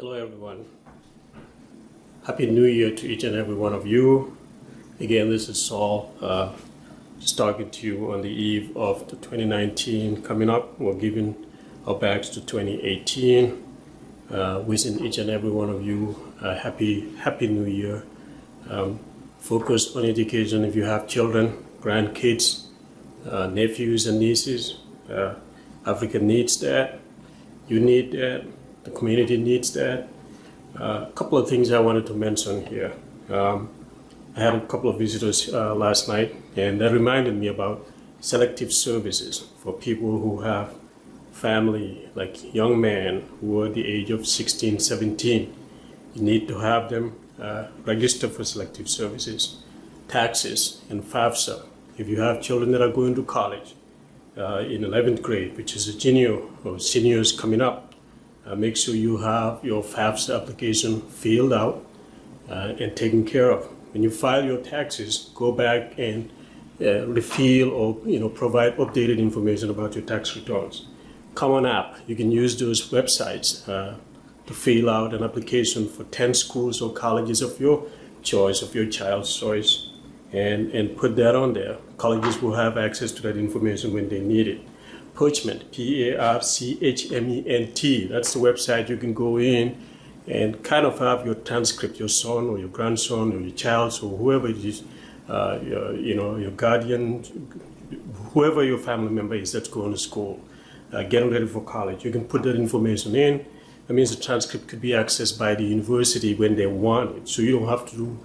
Hello everyone. Happy New Year to each and every one of you. Again, this is Saul, just talking to you on the eve of the 2019 coming up. We're giving our backs to 2018. Wishing each and every one of you a happy New Year. Focus on education if you have children, grandkids, nephews and nieces. Africa needs that. You need that. The community needs that. A couple of things I wanted to mention here. I had a couple of visitors last night, and that reminded me about selective services for people who have family, like young men who are the age of 16, 17. You need to have them register for selective services, taxes, and FAFSA. If you have children that are going to college in 11th grade, which is a junior or seniors coming up, make sure you have your FAFSA application filled out and taken care of. When you file your taxes, go back and refill or provide updated information about your tax returns. Common App, you can use those websites to fill out an application for 10 schools or colleges of your choice, of your child's choice, and put that on there. Colleges will have access to that information when they need it. Parchment, P-A-R-C-H-M-E-N-T. That's the website you can go in and kind of have your transcript, your son or your grandson or your child or whoever it is, your guardian, whoever your family member is that's going to school, getting ready for college. You can put that information in. That means the transcript could be accessed by the university when they want it. So you don't have to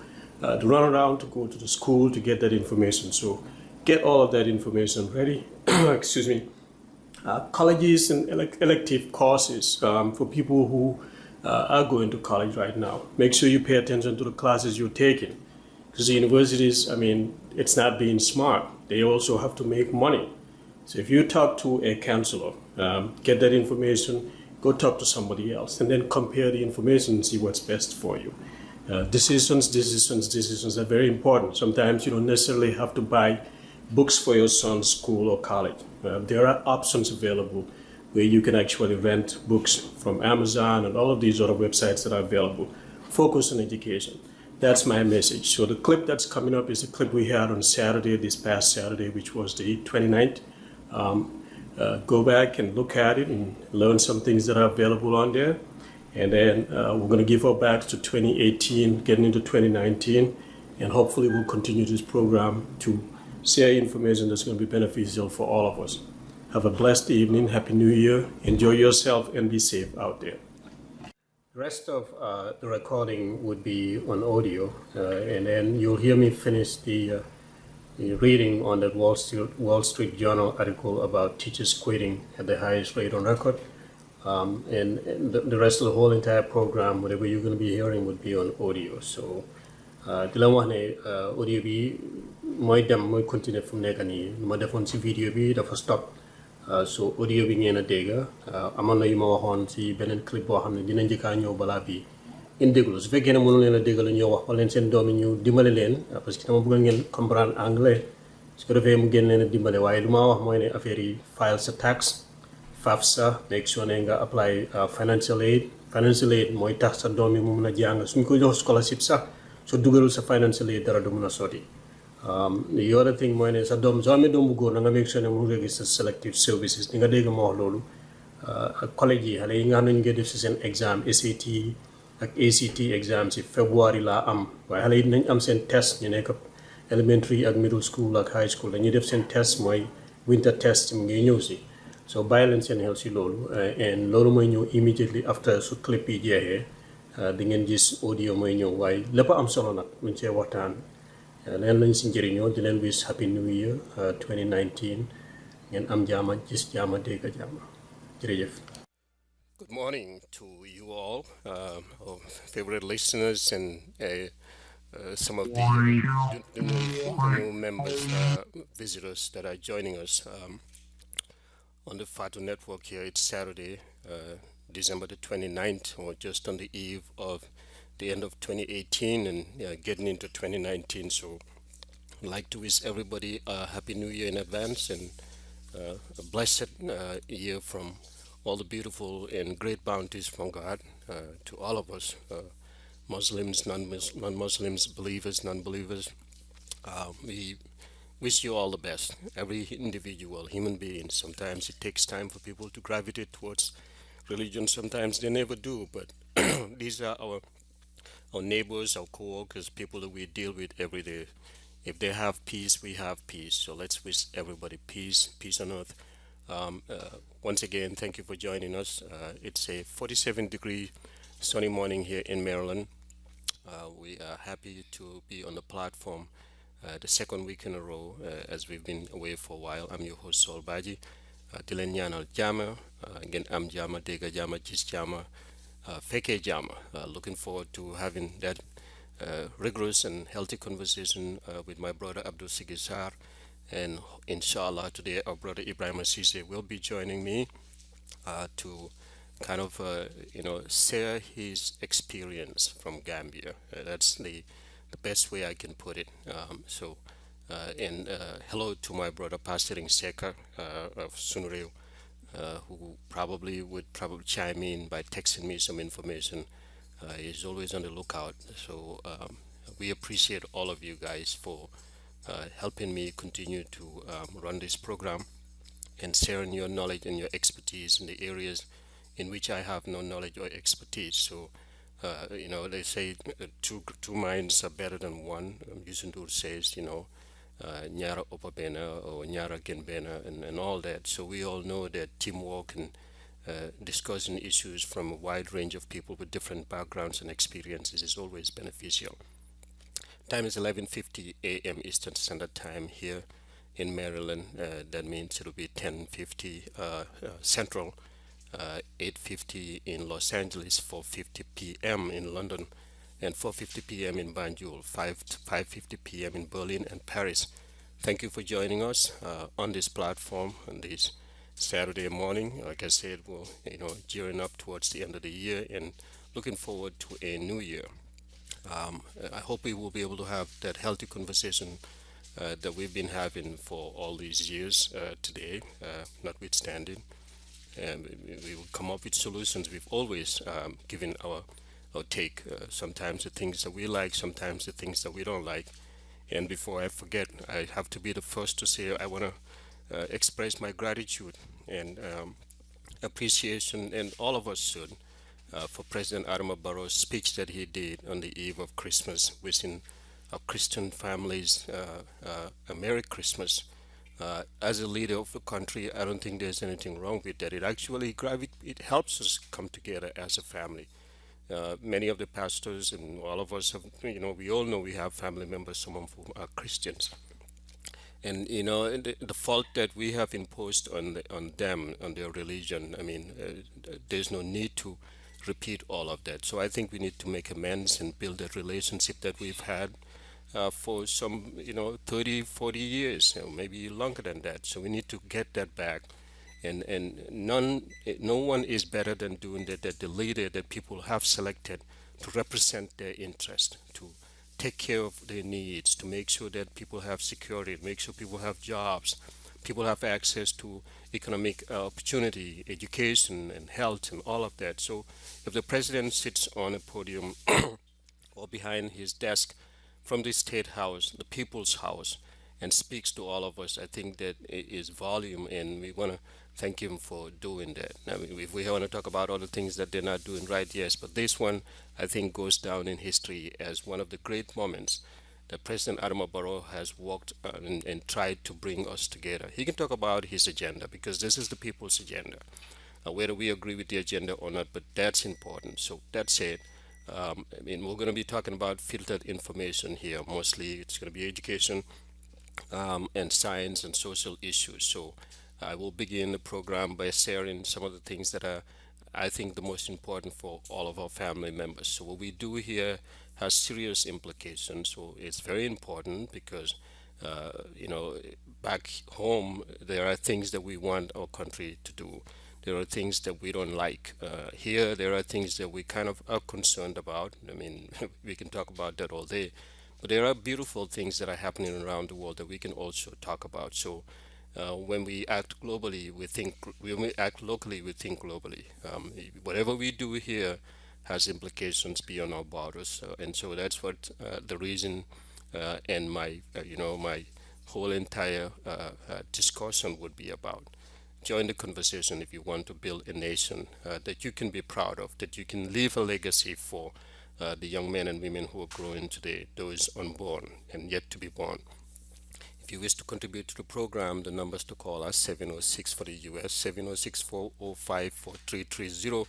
run around to go to the school to get that information. So get all of that information ready. Excuse me. Colleges and elective courses for people who are going to college right now. Make sure you pay attention to the classes you're taking, because the universities, it's not being smart. They also have to make money. So if you talk to a counselor, get that information, go talk to somebody else, and then compare the information and see what's best for you. Decisions are very important. Sometimes you don't necessarily have to buy books for your son's school or college. There are options available where you can actually rent books from Amazon and all of these other websites that are available. Focus on education. That's my message. So the clip that's coming up is a clip we had on Saturday, this past Saturday, which was the 29th. Go back and look at it and learn some things that are available on there. And then we're going to give our backs to 2018, getting into 2019, and hopefully we'll continue this program to share information that's going to be beneficial for all of us. Have a blessed evening. Happy New Year. Enjoy yourself and be safe out there. The rest of the recording would be on audio, and then you'll hear me finish the reading on that Wall Street Journal article about teachers quitting at the highest rate on record. And the rest of the whole entire program, whatever you're going to be hearing, would be on audio. So, audio bi mooy dem mooy continuer fu mu nekk nii ma defoon si vidéo bi dafa stop so audio bi ngeen a dégg amoon na yu ma waxoon si beneen clip boo xam ne dina njëkkaa ñëw balaa bii ngeen déglu su fekkee ne mënu leen a dégg la ñoo wax wala leen seen doom yi ñu dimbale leen parce que dama bëgg ngeen comprendre anglais su ko defee mu gën leen a dimbale waaye lu ma wax mooy ne affaire yi file sa tax FAFSA make sure ne nga apply financial aid mooy tax sa doom yi mu mun a jàng suñ ko jox scholarship sax so dugalul sa financial aid dara du mun a sotti. The other thing mooy ne sa doom soo amee doom bu góor na nga make sure ne mu register selective services di nga dégg ma wax loolu collège yi xale yi nga xam ne ñu ngi def si seen exam SAT ak ACT exam si February laa am waaye xale yi dinañ am seen test ñu nekk elementary ak middle school ak high school dañuy def seen test mooy winter test mu ngi ñëw si so bàyyi leen seen xel si loolu and loolu mooy ñëw immediately after su clip yi jeexee di ngeen gis audio mooy ñëw waaye lépp am solo nag luñ see waxtaan leen lañ si njëriñoo di leen wish happy new year 2019 ngeen am jaama gis jaama dégg jaama jërëjëf. Good morning to you all, our favorite listeners and some of the new members, visitors that are joining us on the Fatu Network here. It's Saturday, December the 29th, or just on the eve of the end of 2018 and getting into 2019. So I'd like to wish everybody a happy new year in advance and a blessed year from all the beautiful and great bounties from God to all of us, Muslims, non-Muslims, believers, non-believers. We wish you all the best. Every individual, human being, sometimes it takes time for people to gravitate towards religion. Sometimes they never do, but these are our neighbors, our co-workers, people that we deal with every day. If they have peace, we have peace. So let's wish everybody peace, peace on earth. Once again, thank you for joining us. It's a 47-degree sunny morning here in Maryland. We are happy to be on the platform the second week in a row as we've been away for a while. I'm your host, Saul Badjie. Dilen ñaanal jama ngeen am jama dégga jama gis jama fekkee jama. Looking forward to having that rigorous and healthy conversation with my brother Abdul Sigisar. And inshallah, today our brother Ibrahim Asise will be joining me to kind of, share his experience from Gambia. That's the best way I can put it. And hello to my brother Pastor Seka of Sunreo, who probably would probably chime in by texting me some information. He's always on the lookout. So we appreciate all of you guys for helping me continue to run this program and sharing your knowledge and your expertise in the areas in which I have no knowledge or expertise. So, they say two minds are better than one. Yusundur says, nyara opabena or nyara genbena and all that. So we all know that teamwork and discussing issues from a wide range of people with different backgrounds and experiences is always beneficial. Time is 11:50 a.m. Eastern Standard Time here in Maryland. That means it'll be 10:50 Central, 8:50 in Los Angeles, 4:50 p.m. in London, and 4:50 p.m. in Banjul, 5:50 p.m. in Berlin and Paris. Thank you for joining us on this platform on this Saturday morning. Like I said, we're gearing up towards the end of the year and looking forward to a new year. I hope we will be able to have that healthy conversation that we've been having for all these years today, notwithstanding. And we will come up with solutions. We've always given our take. Sometimes the things that we like, sometimes the things that we don't like. And before I forget, I have to be the first to say I want to express my gratitude and appreciation, and all of us should, for President Adama Barrow's speech that he did on the eve of Christmas, wishing our Christian families a Merry Christmas. As a leader of the country, I don't think there's anything wrong with that. It helps us come together as a family. Many of the pastors and all of us have, we all know we have family members, some of whom are Christians, and the fault that we have imposed on them, on their religion. I mean, there's no need to repeat all of that. So I think we need to make amends and build a relationship that we've had for some 30, 40 years, maybe longer than that. So we need to get that back. And no one is better than doing that, that the leader that people have selected to represent their interest, to take care of their needs, to make sure that people have security, make sure people have jobs, people have access to economic opportunity, education, and health, and all of that. So if the president sits on a podium or behind his desk from the state house, the people's house, and speaks to all of us, I think that is volume, and we want to thank him for doing that. I mean, if we want to talk about other things that they're not doing right, yes, but this one I think goes down in history as one of the great moments that President Adama Barrow has worked and tried to bring us together. He can talk about his agenda because this is the people's agenda, whether we agree with the agenda or not, but that's important. So that's it. I mean, we're going to be talking about filtered information here. Mostly it's going to be education and science and social issues. So I will begin the program by sharing some of the things that are, I think, the most important for all of our family members. So what we do here has serious implications. So it's very important because, back home there are things that we want our country to do. There are things that we don't like. Here, there are things that we kind of are concerned about. I mean, we can talk about that all day. But there are beautiful things that are happening around the world that we can also talk about. So When we act globally, we think. When we act locally, we think globally. Whatever we do here has implications beyond our borders, and so that's what the reason and my whole entire discussion would be about. Join the conversation if you want to build a nation that you can be proud of, that you can leave a legacy for the young men and women who are growing today, those unborn and yet to be born. If you wish to contribute to the program, the numbers to call are 706 for the US, 706 405 4330,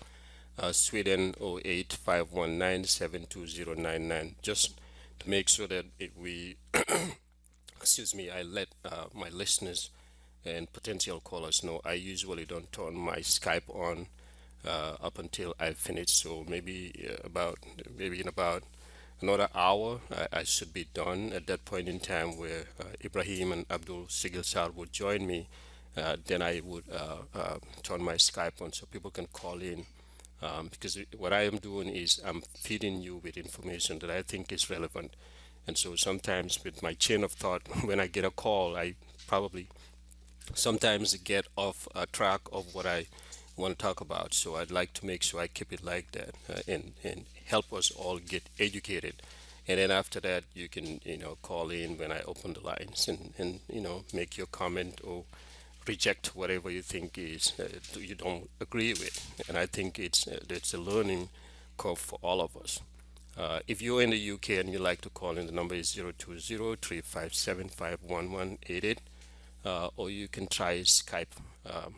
Sweden 08 519 72099. Just to make sure that we, excuse me, I let my listeners and potential callers know I usually don't turn my Skype on up until I finish. So maybe in about another hour, I should be done at that point in time where Ibrahim and Abdul Sigil Sar would join me. Then I would turn my Skype on so people can call in. Because what I am doing is I'm feeding you with information that I think is relevant. And so sometimes with my chain of thought, when I get a call, I probably sometimes get off track of what I want to talk about. So I'd like to make sure I keep it like that and help us all get educated. And then after that, you can call in when I open the lines and make your comment or reject whatever you think is you don't agree with. And I think it's a learning curve for all of us. If you're in the UK and you like to call in, the number is 020-357-51188, or you can try Skype,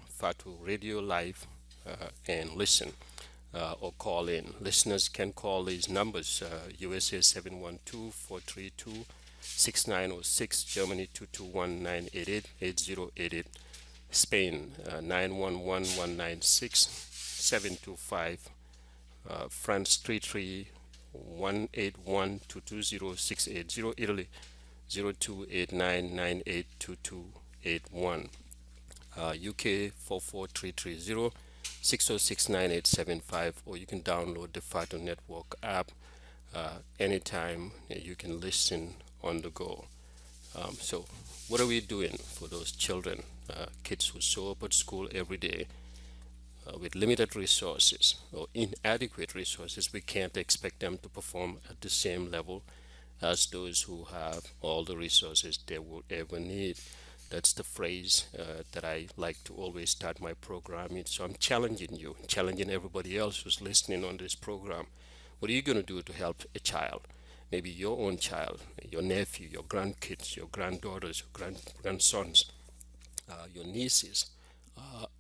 Fatu Radio Live, and listen or call in. Listeners can call these numbers: USA 712-432-6906, Germany 221-988-8088, Spain 911-196-725, France 33-181-220-680, Italy 0289982281, UK 44330 6069875, or you can download the Fatu Network app anytime. You can listen on the go. So, what are we doing for those children, kids who show up at school every day with limited resources or inadequate resources? We can't expect them to perform at the same level as those who have all the resources they will ever need. That's the phrase that I like to always start my program with. So I'm challenging you, challenging everybody else who's listening on this program. What are you going to do to help a child? Maybe your own child, your nephew, your grandkids, your granddaughters, your grandsons, your nieces,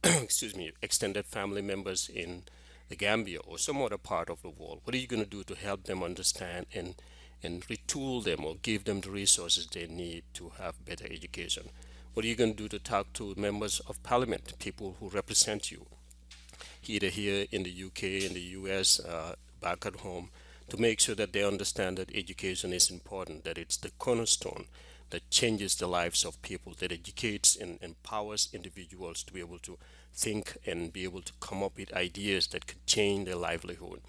excuse me, extended family members in the Gambia or some other part of the world. What are you going to do to help them understand and retool them or give them the resources they need to have better education? What are you going to do to talk to members of parliament, people who represent you, either here in the UK, in the US, back at home, to make sure that they understand that education is important, that it's the cornerstone that changes the lives of people, that educates and empowers individuals to be able to think and be able to come up with ideas that could change their livelihood.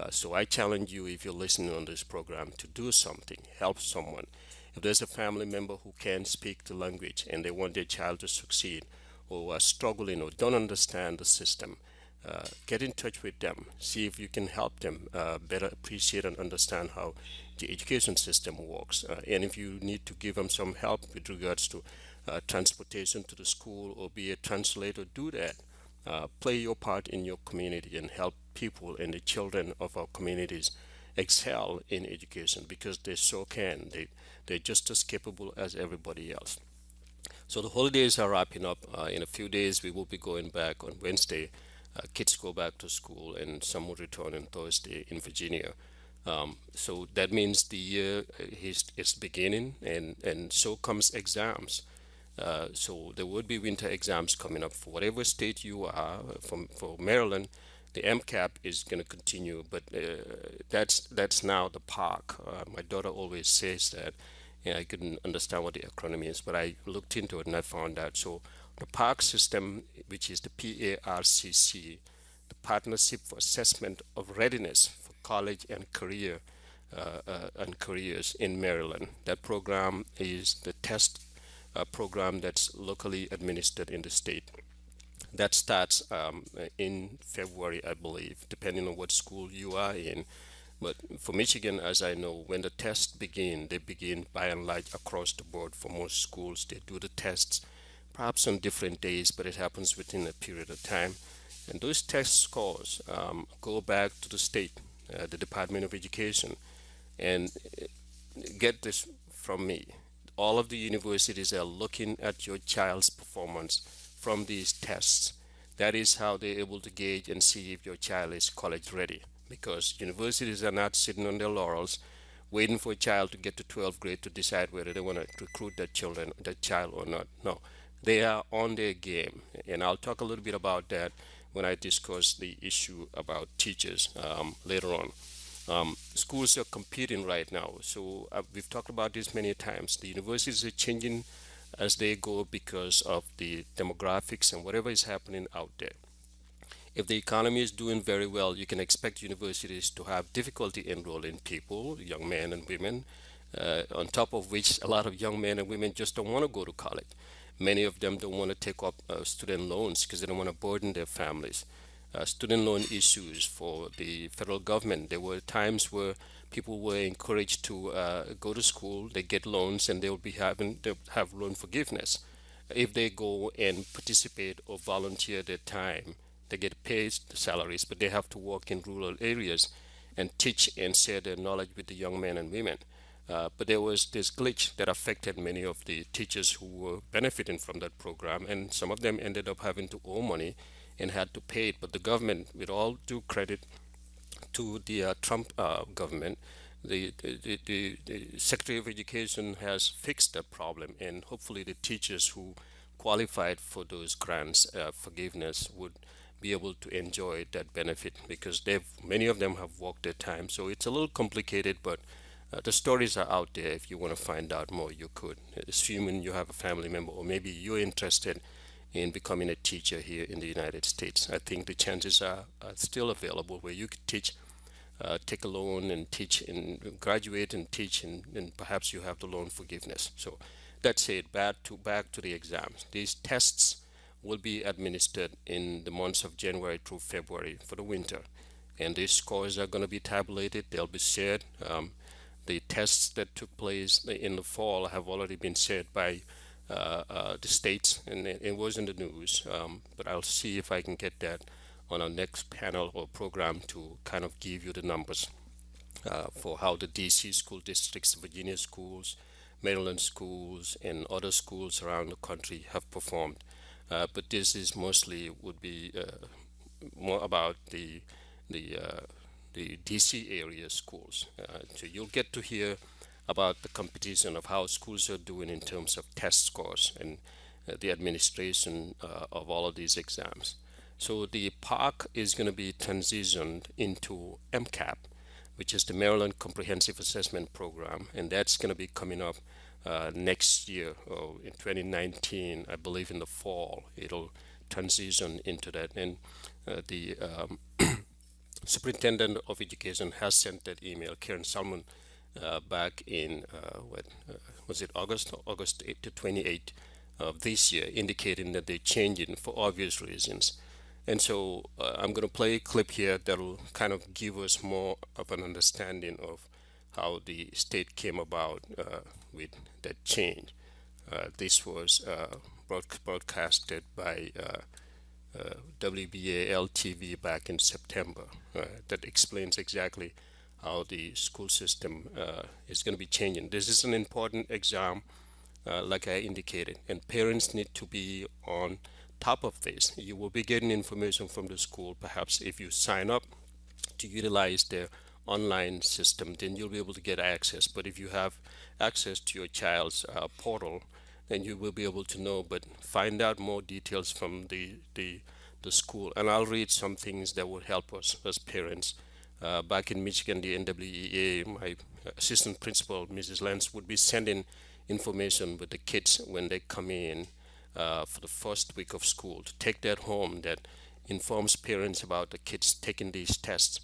So I challenge you, if you're listening on this program, to do something, help someone. If there's a family member who can't speak the language and they want their child to succeed, or are struggling or don't understand the system, get in touch with them. See if you can help them better appreciate and understand how the education system works. And if you need to give them some help with regards to transportation to the school or be a translator, do that. Play your part in your community and help people and the children of our communities excel in education, because they so can. They're just as capable as everybody else. So the holidays are wrapping up. In a few days, we will be going back on Wednesday. Kids go back to school, and some will return on Thursday in Virginia. So that means the year is beginning, and so comes exams. So there would be winter exams coming up for whatever state you are. For Maryland, the MCAP is going to continue, but that's now the park. My daughter always says that. Yeah, I couldn't understand what the acronym is, but I looked into it and I found out. So the park system, which is the PARCC, the Partnership for Assessment of Readiness for College and Careers in Maryland. That program is the test program that's locally administered in the state. That starts in February, I believe, depending on what school you are in. But for Michigan, as I know, when the tests begin, they begin by and large across the board for most schools. They do the tests perhaps on different days, but it happens within a period of time. And those test scores go back to the state, the Department of Education. And get this from me, all of the universities are looking at your child's performance from these tests. That is how they're able to gauge and see if your child is college ready. Because universities are not sitting on their laurels waiting for a child to get to 12th grade to decide whether they want to recruit that child or not. No, they are on their game. And I'll talk a little bit about that when I discuss the issue about teachers later on. Schools are competing right now. So we've talked about this many times. The universities are changing as they go because of the demographics and whatever is happening out there. If the economy is doing very well, you can expect universities to have difficulty enrolling people, young men and women, on top of which a lot of young men and women just don't want to go to college. Many of them don't want to take up student loans because they don't want to burden their families. Student loan issues for the federal government. There were times where people were encouraged to go to school, they get loans, and they'll have loan forgiveness. If they go and participate or volunteer their time, they get paid salaries, but they have to work in rural areas and teach and share their knowledge with the young men and women. But there was this glitch that affected many of the teachers who were benefiting from that program, and some of them ended up having to owe money and had to pay it. But the government, with all due credit to the Trump government, the Secretary of Education has fixed that problem, and hopefully the teachers who qualified for those grants forgiveness would be able to enjoy that benefit because many of them have worked their time. So it's a little complicated, but the stories are out there. If you want to find out more, you could. Assuming you have a family member or maybe you're interested in becoming a teacher here in the United States, I think the chances are still available where you could teach, take a loan and teach and graduate and teach, and perhaps you have the loan forgiveness. So that's it. Back to the exams. These tests will be administered in the months of January through February for the winter, and these scores are going to be tabulated. They'll be shared. The tests that took place in the fall have already been shared by the states, and it was in the news. But I'll see if I can get that on our next panel or program to kind of give you the numbers for how the DC school districts, Virginia schools, Maryland schools, and other schools around the country have performed. But this is mostly would be more about the uh, the DC area schools. So you'll get to hear about the competition of how schools are doing in terms of test scores and the administration of all of these exams. So the park is going to be transitioned into MCAP, which is the Maryland Comprehensive Assessment Program, and that's going to be coming up next year, or in 2019, I believe in the fall, it'll transition into that. And the Superintendent of Education has sent that email, Karen Salmon, back in what was it, August 8 to 28 of this year, indicating that they're changing for obvious reasons. And so I'm going to play a clip here that'll kind of give us more of an understanding of how the state came about with that change. This was broadcasted by WBAL TV back in September. That explains exactly how the school system is going to be changing. This is an important exam, like I indicated, and parents need to be on top of this. You will be getting information from the school. Perhaps if you sign up to utilize their online system, then you'll be able to get access. But if you have access to your child's portal, then you will be able to know. But find out more details from the school. And I'll read some things that will help us as parents. Back in Michigan, the NWEA, my assistant principal, Mrs. Lance, would be sending information with the kids when they come in for the first week of school to take that home that informs parents about the kids taking these tests.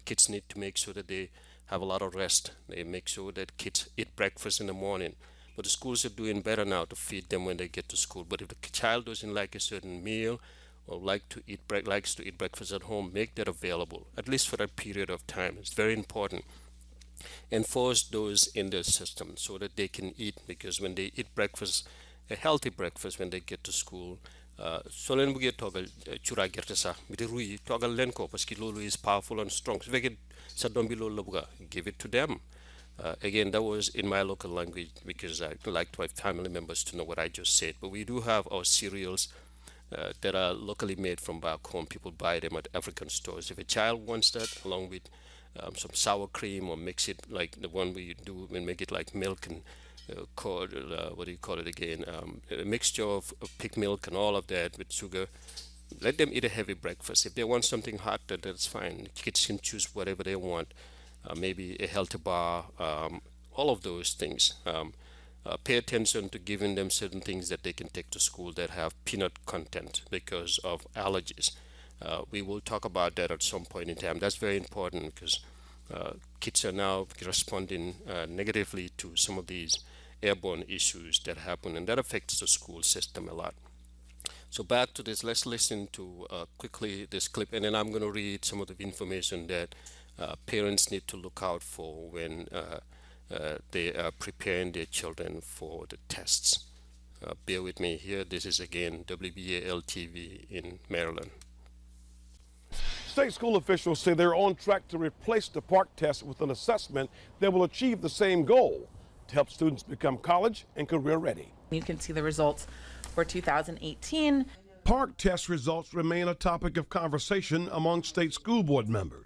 Kids need to make sure that they have a lot of rest. They make sure that kids eat breakfast in the morning. But the schools are doing better now to feed them when they get to school. But if the child doesn't like a certain meal or likes to eat breakfast at home, make that available at least for that period of time. It's very important. Enforce those in their system so that they can eat, because when they eat breakfast, a healthy breakfast when they get to school, so leen buggee toggal curaa gerte sax biti ruy toggal leen ko parce que loolu is powerful and strong su fekkee sa doom bi loolu la bugga give it to them. Again, that was in my local language because I like my family members to know what I just said. But we do have our cereals that are locally made from back home. People buy them at African stores. If a child wants that, along with some sour cream, or mix it like the one we do and make it like milk and what do you call it again? A mixture of pig milk and all of that with sugar. Let them eat a heavy breakfast. If they want something hot, that's fine. Kids can choose whatever they want. Maybe a healthy bar, all of those things. Pay attention to giving them certain things that they can take to school that have peanut content because of allergies. We will talk about that at some point in time. That's very important because kids are now responding negatively to some of these airborne issues that happen, and that affects the school system a lot. So back to this, let's listen to quickly this clip, and then I'm going to read some of the information that parents need to look out for when they are preparing their children for the tests. Bear with me here. This is again WBAL TV in Maryland. State school officials say they're on track to replace the PARC test with an assessment that will achieve the same goal: to help students become college and career ready. You can see the results for 2018. PARC test results remain a topic of conversation among state school board members.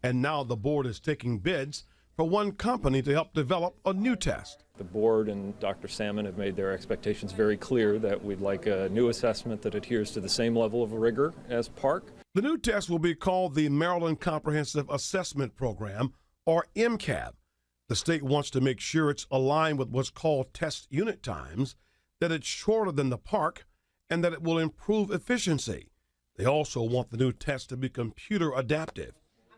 And now the board is taking bids for one company to help develop a new test. The board and Dr. Salmon have made their expectations very clear that we'd like a new assessment that adheres to the same level of rigor as PARC. The new test will be called the Maryland Comprehensive Assessment Program, or MCAP. The state wants to make sure it's aligned with what's called test unit times, that it's shorter than the PARC, and that it will improve efficiency. They also want the new test to be computer adaptive.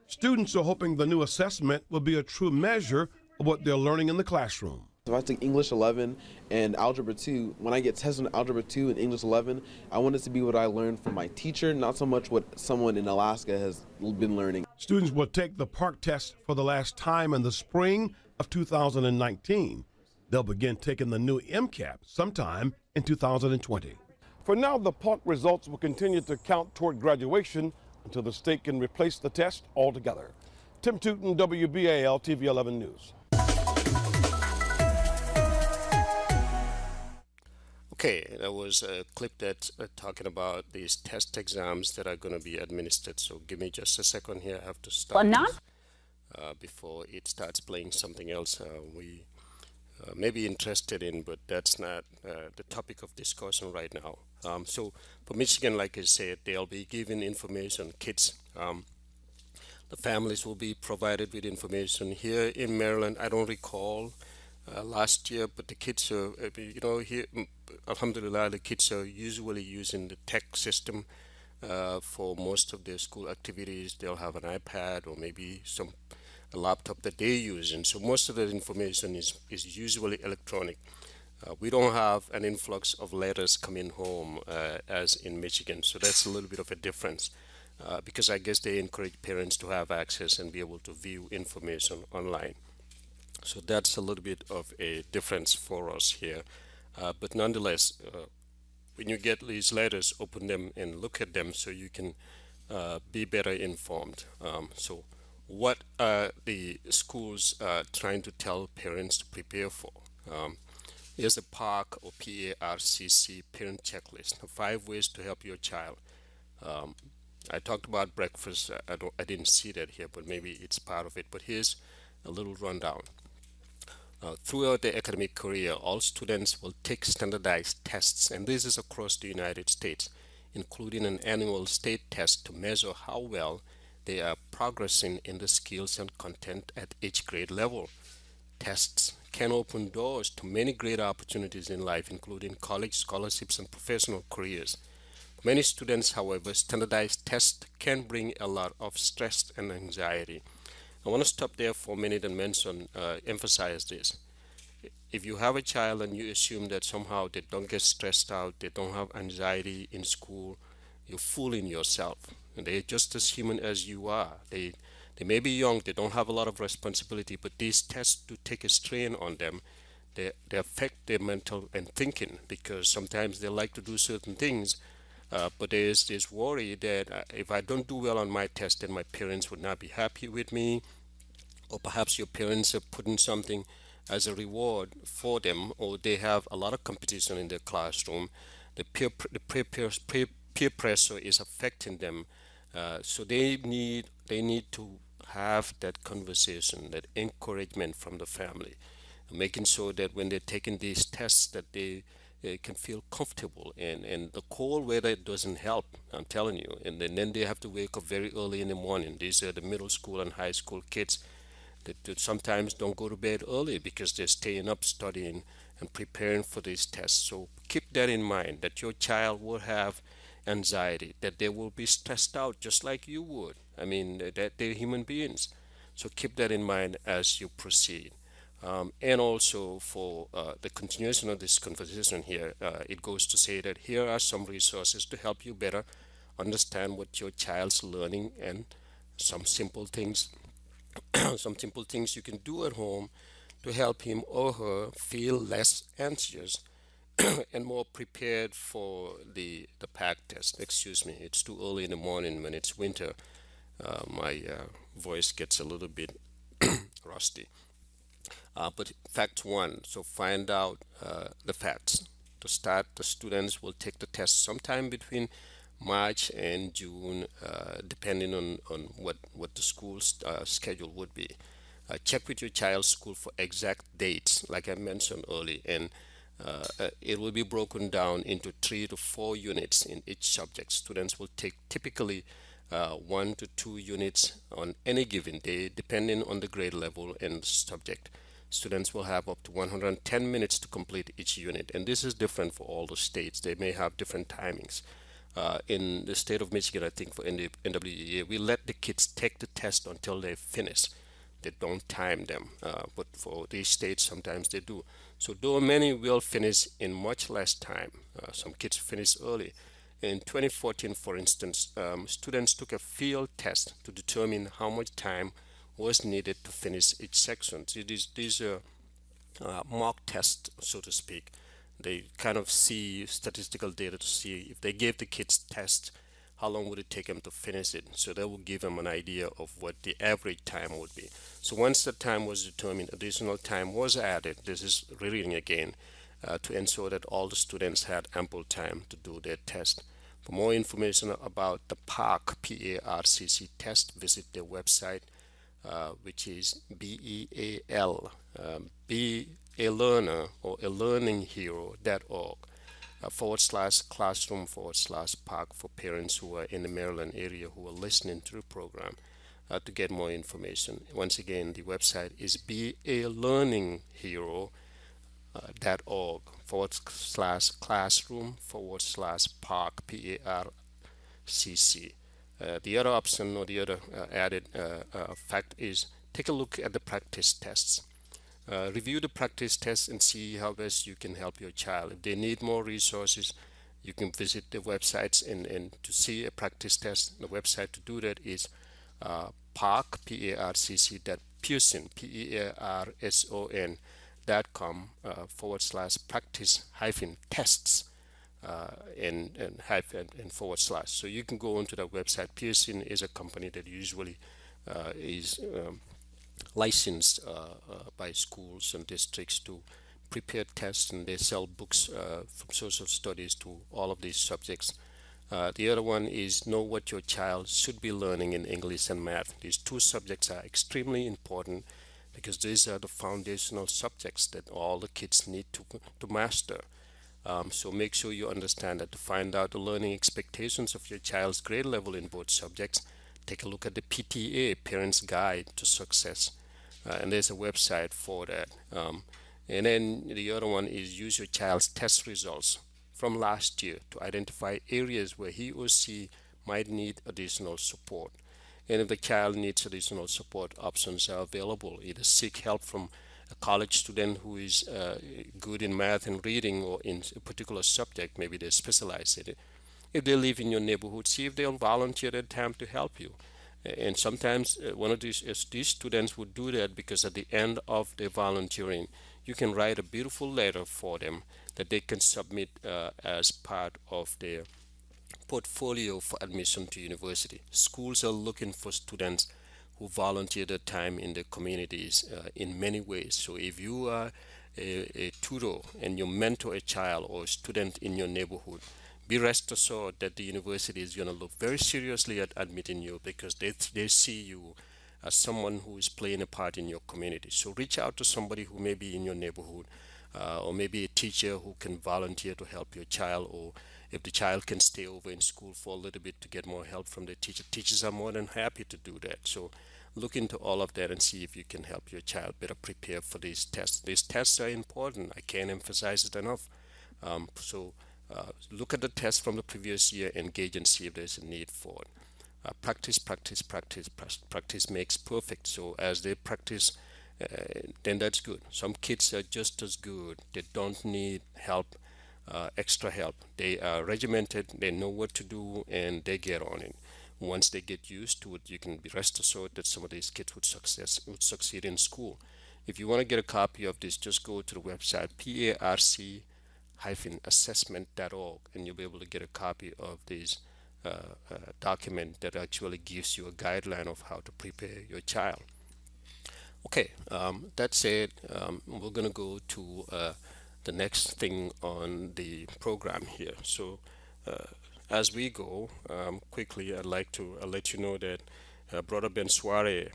Students are hoping the new assessment will be a true measure of what they're learning in the classroom. If I take English 11 and Algebra 2, when I get tested on Algebra 2 and English 11, I want it to be what I learned from my teacher, not so much what someone in Alaska has been learning. Students will take the PARC test for the last time in the spring of 2019. They'll begin taking the new MCAP sometime in 2020. For now, the PARC results will continue to count toward graduation until the state can replace the test altogether. Tim Tootin, WBAL TV 11 News. Okay, that was a clip that's talking about these test exams that are going to be administered. So give me just a second here. I have to stop this, before it starts playing something else we may be interested in, but that's not the topic of discussion right now. So for Michigan, like I said, they'll be given information. Kids, the families will be provided with information. Here in Maryland, I don't recall last year, but the kids are, here, alhamdulillah, the kids are usually using the tech system for most of their school activities. They'll have an iPad or maybe a laptop that they use, and so most of that information is usually electronic. We don't have an influx of letters coming home as in Michigan, so that's a little bit of a difference because I guess they encourage parents to have access and be able to view information online. So that's a little bit of a difference for us here. But nonetheless, when you get these letters, open them and look at them so you can be better informed. So what are the schools trying to tell parents to prepare for? Here's the PARC or PARCC parent checklist, 5 ways to help your child. I talked about breakfast. I didn't see that here, but maybe it's part of it. But here's a little rundown. Throughout their academic career, all students will take standardized tests, and this is across the United States, including an annual state test to measure how well they are progressing in the skills and content at each grade level. Tests can open doors to many great opportunities in life, including college scholarships and professional careers. For many students, however, standardized tests can bring a lot of stress and anxiety. I want to stop there for a minute and emphasize this. if you have a child and you assume that somehow they don't get stressed out, they don't have anxiety in school, you're fooling yourself. And they're just as human as you are. They may be young, they don't have a lot of responsibility, but these tests do take a strain on them. They affect their mental and thinking because sometimes they like to do certain things, but there's this worry that if I don't do well on my test, then my parents would not be happy with me, or perhaps your parents are putting something as a reward for them, or they have a lot of competition in their classroom. The peer pressure is affecting them, so they need to have that conversation, that encouragement from the family, making sure that when they're taking these tests that they can feel comfortable. And the cold weather doesn't help, I'm telling you. And then they have to wake up very early in the morning. These are the middle school and high school kids that sometimes don't go to bed early because they're staying up studying and preparing for these tests. So keep that in mind, that your child will have anxiety, that they will be stressed out just like you would. I mean, that they're human beings. So keep that in mind as you proceed. And also for the continuation of this conversation here, it goes to say that here are some resources to help you better understand what your child's learning, and some simple things some simple things you can do at home to help him or her feel less anxious and more prepared for the pack test. Excuse me, it's too early in the morning when it's winter. My voice gets a little bit rusty. But fact one, so find out the facts. To start, the students will take the test sometime between March and June, depending on what the school's schedule would be. Check with your child's school for exact dates, like I mentioned earlier, and it will be broken down into 3 to 4 units in each subject. Students will take typically 1 to 2 units on any given day, depending on the grade level and the subject. Students will have up to 110 minutes to complete each unit, and this is different for all the states. They may have different timings. In the state of Michigan, I think for NWEA, we let the kids take the test until they finish. They don't time them, but for these states, sometimes they do. So though many will finish in much less time, some kids finish early. In 2014, for instance, students took a field test to determine how much time was needed to finish each section. So these are mock tests, so to speak. They kind of see statistical data to see if they gave the kids tests, how long would it take them to finish it. So that will give them an idea of what the average time would be. So once the time was determined, additional time was added. This is reading again, to ensure that all the students had ample time to do their test. For more information about the PARC, PARCC test, visit their website, which is BEAL, Be a Learner or a Learning Hero.org, /classroom/PARC for parents who are in the Maryland area who are listening to the program, to get more information. Once again, the website is bealearninghero.org /classroom/PARC, PARCC. The other option, or the other added fact, is take a look at the practice tests. Review the practice tests and see how best you can help your child. If they need more resources, you can visit the websites and to see a practice test. The website to do that is PARC, PARCC, Pearson, PEARSON.com /practice tests. And /. So you can go onto that website. Pearson is a company that usually is licensed by schools and districts to prepare tests, and they sell books from social studies to all of these subjects. The other one is know what your child should be learning in English and math. These two subjects are extremely important because these are the foundational subjects that all the kids need to master. So make sure you understand that. To find out the learning expectations of your child's grade level in both subjects, take a look at the PTA, Parents Guide to Success, and there's a website for that. And then the other one is use your child's test results from last year to identify areas where he or she might need additional support. And if the child needs additional support, options are available. Either seek help from a college student who is good in math and reading or in a particular subject, maybe they specialize in it. If they live in your neighborhood, see if they'll volunteer their time to help you. And sometimes one of these students would do that because at the end of their volunteering, you can write a beautiful letter for them that they can submit as part of their portfolio for admission to university. Schools are looking for students who volunteer their time in their communities in many ways. So if you are a tutor and you mentor a child or a student in your neighborhood, be rest assured that the university is going to look very seriously at admitting you because they see you as someone who is playing a part in your community. So reach out to somebody who may be in your neighborhood, or maybe a teacher who can volunteer to help your child, or if the child can stay over in school for a little bit to get more help from the teacher. Teachers are more than happy to do that. So look into all of that and see if you can help your child better prepare for these tests. These tests are important. I can't emphasize it enough. Look at the test from the previous year, engage and see if there's a need for it. Practice makes perfect. So as they practice, then that's good. Some kids are just as good. They don't need help, extra help. They are regimented. They know what to do, and they get on it. Once they get used to it, you can be rest assured that some of these kids would succeed in school. If you want to get a copy of this, just go to the website parc-assessment.org, and you'll be able to get a copy of this document that actually gives you a guideline of how to prepare your child. Okay, that said, we're going to go to the next thing on the program here. So as we go, quickly, I'd like to let you know that Brother Ben Soare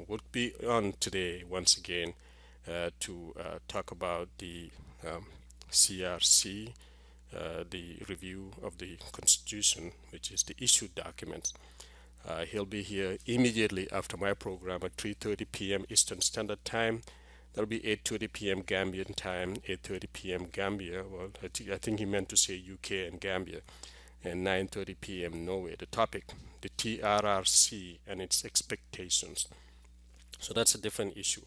would be on today once again to talk about the CRC, the review of the Constitution, which is the issued documents. He'll be here immediately after my program at 3:30 p.m. Eastern Standard Time. That'll be 8:30 p.m. Gambian time, 8:30 p.m. Gambia. Well, I think he meant to say UK and Gambia, and 9:30 p.m. Norway. The topic, the TRRC and its expectations. So that's a different issue.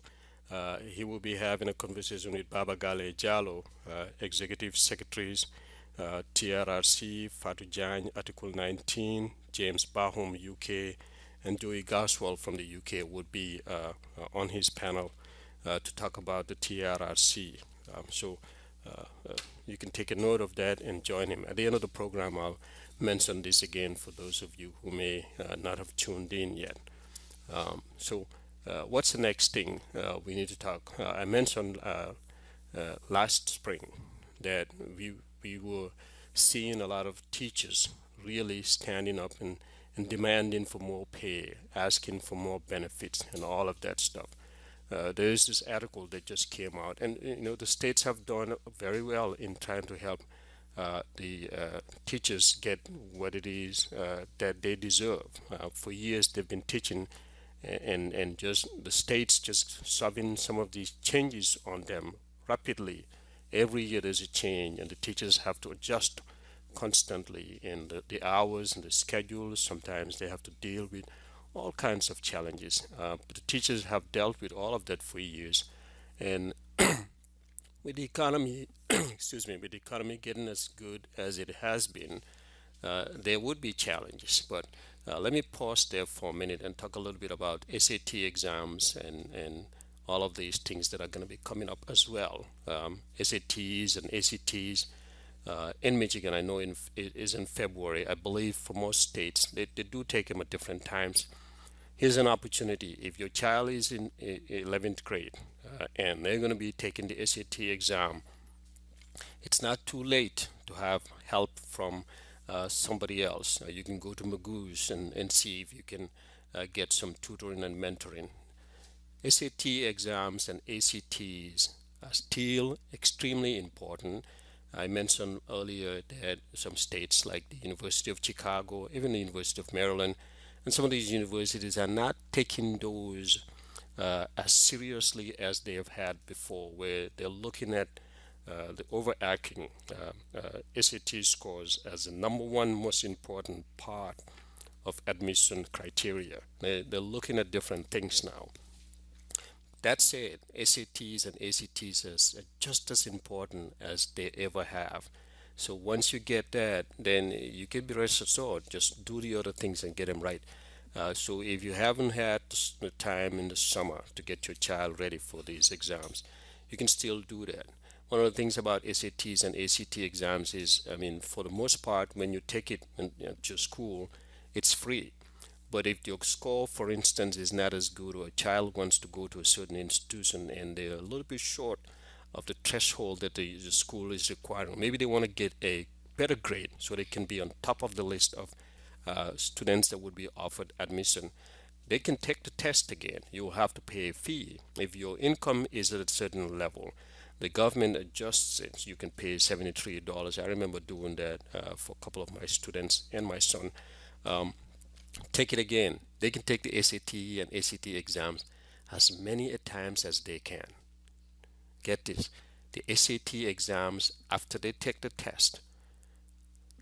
He will be having a conversation with Baba Gale Jallo, Executive Secretaries, TRRC, Fatou Jagne, Article 19, James Bahum, UK, and Joey Goswell from the UK would be on his panel to talk about the TRRC. You can take a note of that and join him. At the end of the program, I'll mention this again for those of you who may not have tuned in yet. What's the next thing we need to talk? I mentioned last spring that we were seeing a lot of teachers really standing up and demanding for more pay, asking for more benefits, and all of that stuff. There is this article that just came out, and the states have done very well in trying to help the teachers get what it is that they deserve. For years, they've been teaching, and just the states just shoving some of these changes on them rapidly. Every year there's a change, and the teachers have to adjust constantly in the hours and the schedules. Sometimes they have to deal with all kinds of challenges. But the teachers have dealt with all of that for years, and with the economy, with the economy getting as good as it has been, there would be challenges. But let me pause there for a minute and talk a little bit about SAT exams and all of these things that are going to be coming up as well. SATs and ACTs in Michigan, I know it is in February. I believe for most states, they do take them at different times. Here's an opportunity. If your child is in 11th grade and they're going to be taking the SAT exam, it's not too late to have help from somebody else. You can go to Magoo's and see if you can get some tutoring and mentoring. SAT exams and ACTs are still extremely important. I mentioned earlier that some states like the University of Chicago, even the University of Maryland, and some of these universities are not taking those as seriously as they have had before, where they're looking at the overarching SAT scores as the number one most important part of admission criteria. They're looking at different things now. That said, SATs and ACTs are just as important as they ever have. So once you get that, then you can be rest assured. Just do the other things and get them right. So if you haven't had the time in the summer to get your child ready for these exams, you can still do that. One of the things about SATs and ACT exams is, I mean, for the most part, when you take it to school, it's free. But if your score, for instance, is not as good, or a child wants to go to a certain institution and they're a little bit short of the threshold that the school is requiring, maybe they want to get a better grade so they can be on top of the list of students that would be offered admission, they can take the test again. You will have to pay a fee. If your income is at a certain level, the government adjusts it. You can pay $73. I remember doing that for a couple of my students and my son. Um, Take it again. They can take the SAT and ACT exams as many a times as they can. Get this. The SAT exams, after they take the test,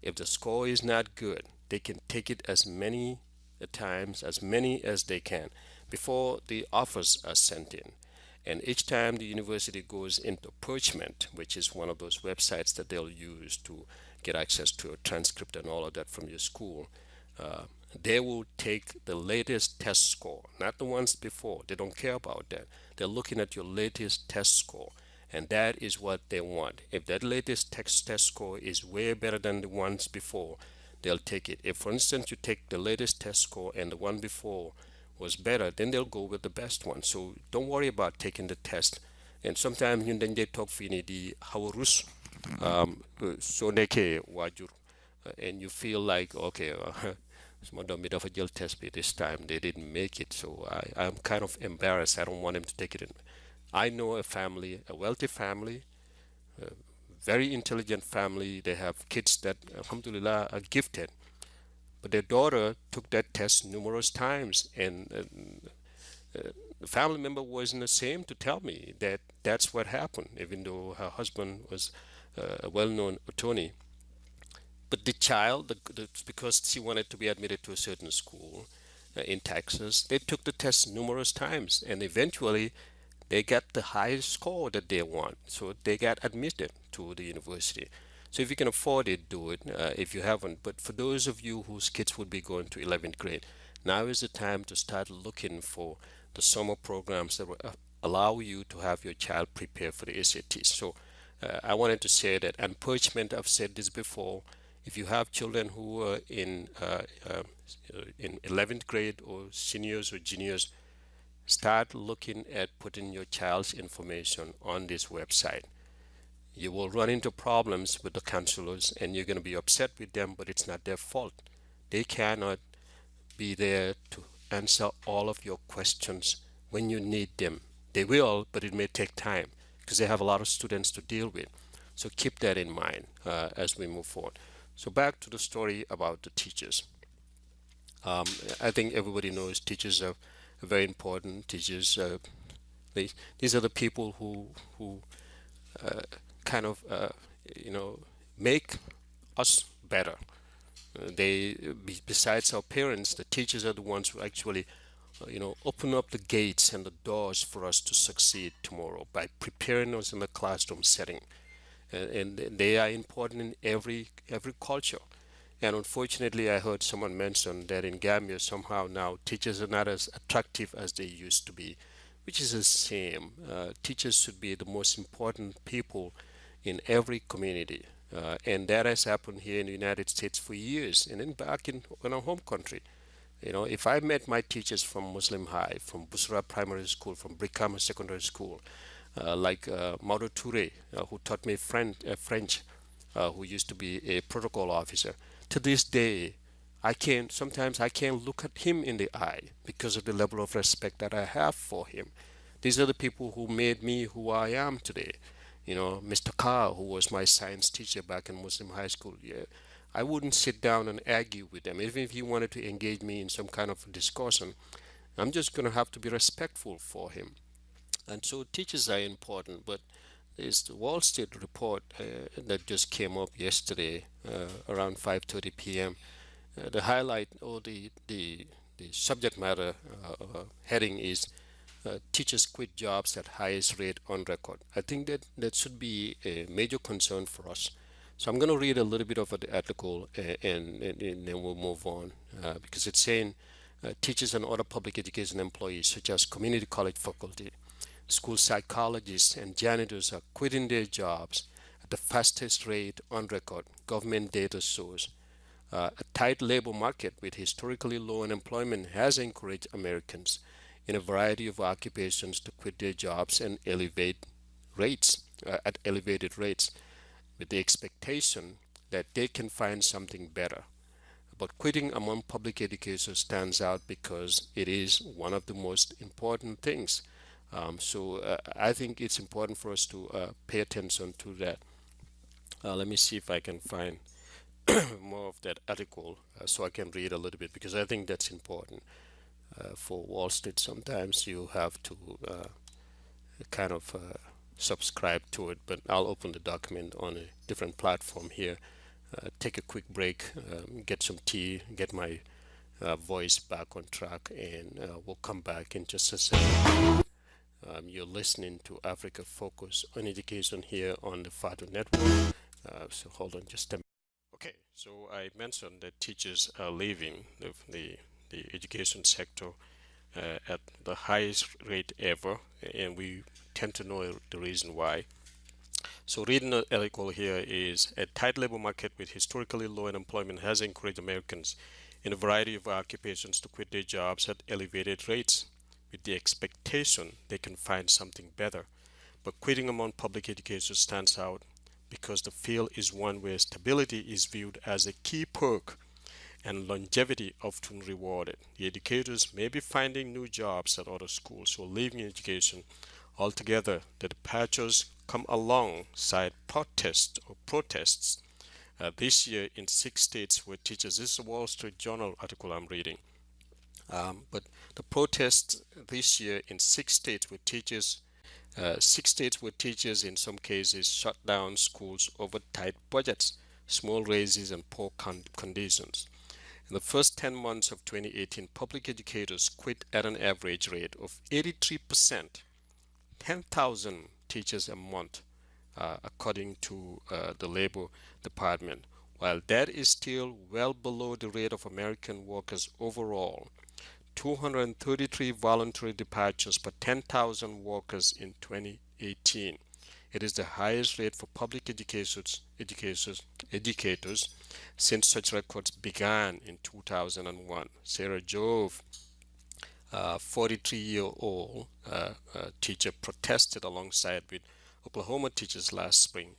if the score is not good, they can take it as many times, as many as they can, before the offers are sent in. And each time the university goes into purgement, which is one of those websites that they'll use to get access to a transcript and all of that from your school, uh, they will take the latest test score, not the ones before. They don't care about that. They're looking at your latest test score, and that is what they want. If that latest test score is way better than the ones before, they'll take it. If, for instance, you take the latest test score and the one before was better, then they'll go with the best one. So don't worry about taking the test. And sometimes you then they talk fini di hawarus so neke wajur, and you feel like okay. Some of me dafa jël test bi this time they didn't make it, so I'm kind of embarrassed. I don't want them to take it in. I know a family, a wealthy family, a very intelligent family. They have kids that alhamdulillah are gifted, but their daughter took that test numerous times, and the family member wasn't ashamed to tell me that that's what happened, even though her husband was a well-known attorney. But the child, because she wanted to be admitted to a certain school in Texas, they took the test numerous times, and eventually they got the highest score that they want. So they got admitted to the university. So if you can afford it, do it. If you haven't, but for those of you whose kids would be going to 11th grade, now is the time to start looking for the summer programs that will allow you to have your child prepare for the SATs. So I wanted to say that, and purgement, I've said this before. If you have children who are in 11th grade or seniors or juniors, start looking at putting your child's information on this website. You will run into problems with the counselors and you're going to be upset with them, but it's not their fault. They cannot be there to answer all of your questions when you need them. They will, but it may take time because they have a lot of students to deal with. So keep that in mind as we move forward. So back to the story about the teachers. I think everybody knows teachers are very important. Teachers, these are the people who kind of make us better. Besides our parents, the teachers are the ones who actually open up the gates and the doors for us to succeed tomorrow by preparing us in the classroom setting. And they are important in every culture. And unfortunately, I heard someone mention that in Gambia somehow now teachers are not as attractive as they used to be, which is a shame. Teachers should be the most important people in every community. And that has happened here in the United States for years, and then back in our home country. If I met my teachers from Muslim High, from Busra Primary School, from Brikama Secondary School, like Maudo Toure, who taught me French, who used to be a protocol officer. To this day, sometimes I can't look at him in the eye because of the level of respect that I have for him. These are the people who made me who I am today. Mr. Carr, who was my science teacher back in Muslim high school, yeah, I wouldn't sit down and argue with them. Even if he wanted to engage me in some kind of discussion, I'm just going to have to be respectful for him. And so teachers are important, but there's the Wall Street report that just came up yesterday around 5:30 p.m. The highlight or the subject matter heading is teachers quit jobs at highest rate on record. I think that that should be a major concern for us. So I'm going to read a little bit of the article and then we'll move on because it's saying teachers and other public education employees such as community college faculty, school psychologists and janitors are quitting their jobs at the fastest rate on record, government data shows. A tight labor market with historically low unemployment has encouraged Americans in a variety of occupations to quit their jobs and elevate rates at elevated rates with the expectation that they can find something better. But quitting among public educators stands out because it is one of the most important things. So I think it's important for us to pay attention to that. Let me see if I can find more of that article so I can read a little bit because I think that's important. For Wall Street, sometimes you have to kind of subscribe to it, but I'll open the document on a different platform here. Take a quick break, get some tea, get my voice back on track, and we'll come back in just a second. You're listening to Africa Focus on Education here on the FATO Network. So hold on just a minute. Okay, so I mentioned that teachers are leaving the education sector at the highest rate ever, and we tend to know the reason why. So reading the article here is a tight labor market with historically low unemployment has encouraged Americans in a variety of occupations to quit their jobs at elevated rates with the expectation they can find something better. But quitting among public education stands out because the field is one where stability is viewed as a key perk and longevity often rewarded. The educators may be finding new jobs at other schools or leaving education altogether. The departures come alongside protests this year in 6 states where teachers, this is a Wall Street Journal article I'm reading, but the protests this year in 6 states where teachers 6 states where teachers in some cases shut down schools over tight budgets, small raises, and poor conditions. In the first 10 months of 2018, public educators quit at an average rate of 83%, 10,000 teachers a month, according to the Labor Department. While that is still well below the rate of American workers overall, 233 voluntary departures per 10,000 workers in 2018. It is the highest rate for public educators since such records began in 2001. Sarah Jove, 43-year-old teacher, protested alongside with Oklahoma teachers last spring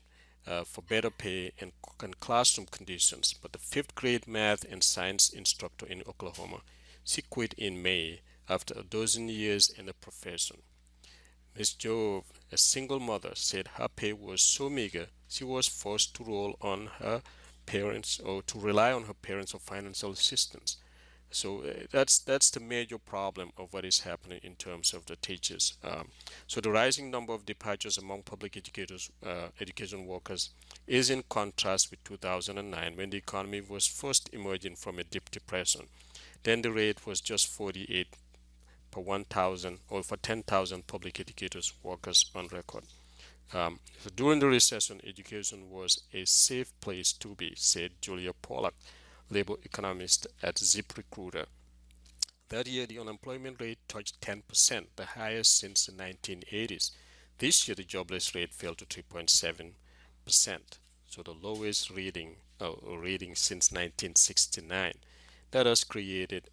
for better pay and classroom conditions, but the fifth grade math and science instructor in Oklahoma, she quit in May after a dozen years in the profession. Ms. Jove, a single mother, said her pay was so meager she was forced to rely on her parents for financial assistance. So that's the major problem of what is happening in terms of the teachers. So the rising number of departures among public education workers is in contrast with 2009 when the economy was first emerging from a deep depression. Then the rate was just 48 per 1,000 or for 10,000 public educators workers on record. So during the recession, education was a safe place to be, said Julia Pollack, labor economist at ZipRecruiter. That year, the unemployment rate touched 10%, the highest since the 1980s. This year, the jobless rate fell to 3.7%, so the lowest reading since 1969. That has created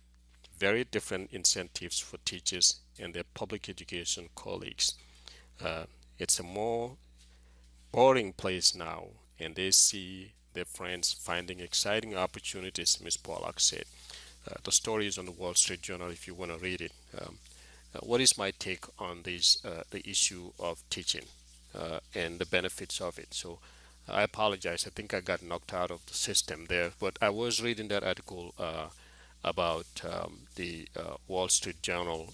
very different incentives for teachers and their public education colleagues. It's a more boring place now, and they see their friends finding exciting opportunities, Ms. Pollack said. The story is on the Wall Street Journal if you want to read it. What is my take on this, the issue of teaching and the benefits of it? So I apologize. I think I got knocked out of the system there, but I was reading that article about the Wall Street Journal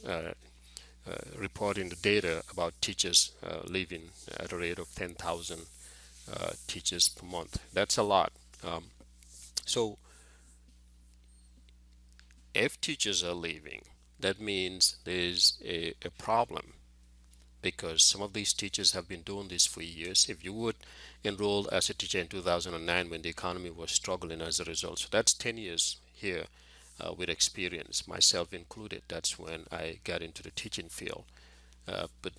reporting the data about teachers leaving at a rate of 10,000 teachers per month. That's a lot. So if teachers are leaving, that means there's a problem, because some of these teachers have been doing this for years. If you would enroll as a teacher in 2009 when the economy was struggling as a result, so that's 10 years here with experience, myself included. That's when I got into the teaching field. But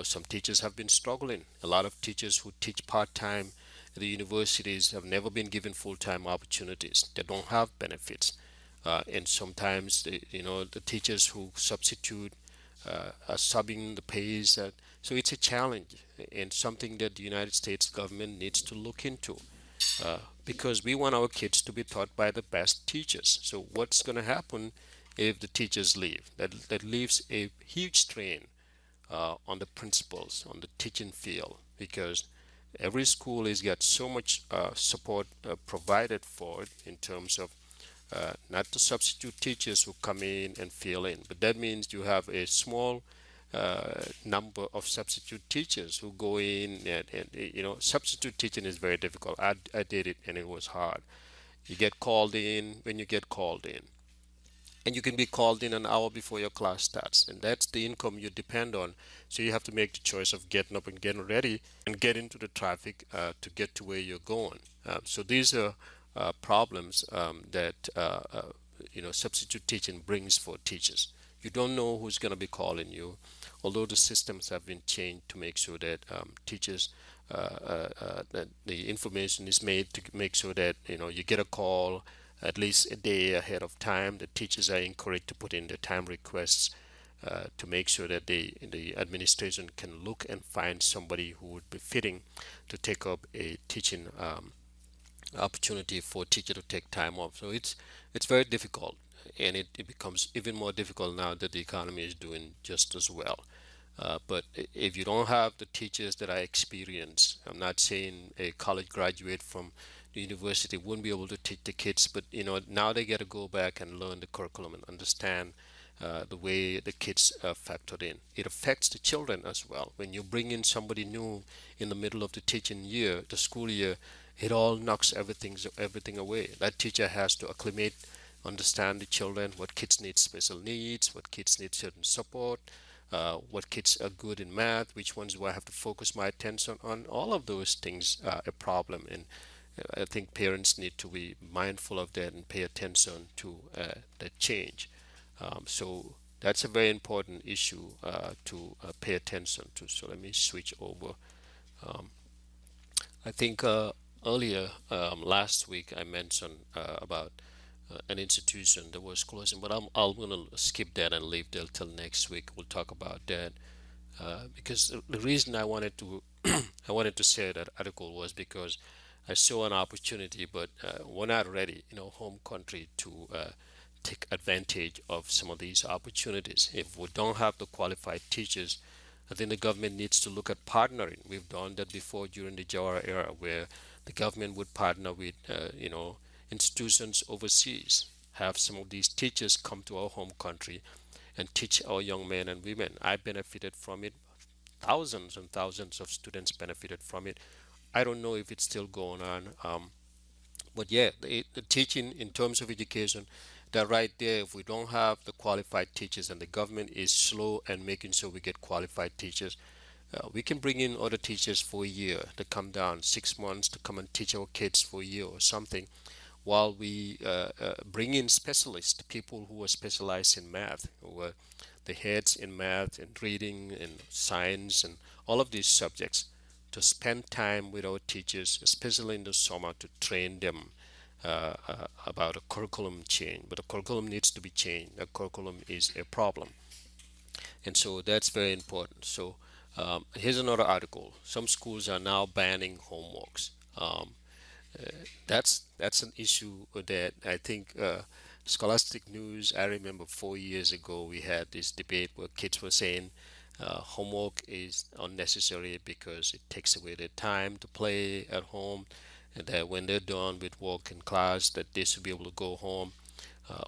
some teachers have been struggling. A lot of teachers who teach part-time at the universities have never been given full-time opportunities. They don't have benefits. And sometimes, the teachers who substitute are subbing the pays. So it's a challenge and something that the United States government needs to look into, because we want our kids to be taught by the best teachers. So what's going to happen if the teachers leave? That leaves a huge strain on the principals, on the teaching field, because every school has got so much support provided for it in terms of not the substitute teachers who come in and fill in, but that means you have a small number of substitute teachers who go in, and substitute teaching is very difficult. I did it and it was hard. You get called in when you get called in, and you can be called in an hour before your class starts, and that's the income you depend on. So you have to make the choice of getting up and getting ready and get into the traffic to get to where you're going. So these are problems that substitute teaching brings for teachers. You don't know who's going to be calling you, although the systems have been changed to make sure that teachers that the information is made to make sure that you get a call at least a day ahead of time. The teachers are encouraged to put in their time requests to make sure that the administration can look and find somebody who would be fitting to take up a teaching opportunity for a teacher to take time off. So it's very difficult, and it becomes even more difficult now that the economy is doing just as well. But if you don't have the teachers that are experienced, I'm not saying a college graduate from the university wouldn't be able to teach the kids, but now they got to go back and learn the curriculum and understand the way the kids are factored in. It affects the children as well. When you bring in somebody new in the middle of the teaching year, the school year, it all knocks everything away. That teacher has to acclimate, understand the children, what kids need special needs, what kids need certain support, what kids are good in math, which ones do I have to focus my attention on. All of those things are a problem, and I think parents need to be mindful of that and pay attention to that change. So that's a very important issue to pay attention to. So let me switch over. Um, I think earlier last week I mentioned about an institution that was closing, but I'm going to skip that and leave that till next week. We'll talk about that because the reason I wanted to I wanted to share that article was because I saw an opportunity, but we're not ready, home country to take advantage of some of these opportunities. If we don't have the qualified teachers, I think the government needs to look at partnering. We've done that before during the Jawara era, where the government would partner with, institutions overseas, have some of these teachers come to our home country and teach our young men and women. I benefited from it. Thousands and thousands of students benefited from it. I don't know if it's still going on. But yeah, the teaching in terms of education, that right there, if we don't have the qualified teachers and the government is slow and making sure we get qualified teachers, we can bring in other teachers for a year to come down, 6 months to come and teach our kids for a year or something, while we bring in specialists, people who are specialized in math, who are the heads in math and reading and science and all of these subjects, to spend time with our teachers, especially in the summer, to train them about a curriculum change. But the curriculum needs to be changed. The curriculum is a problem, and so that's very important. So here's another article. Some schools are now banning homeworks. That's an issue that I think Scholastic News. I remember 4 years ago we had this debate where kids were saying homework is unnecessary because it takes away their time to play at home, and that when they're done with work and class, that they should be able to go home.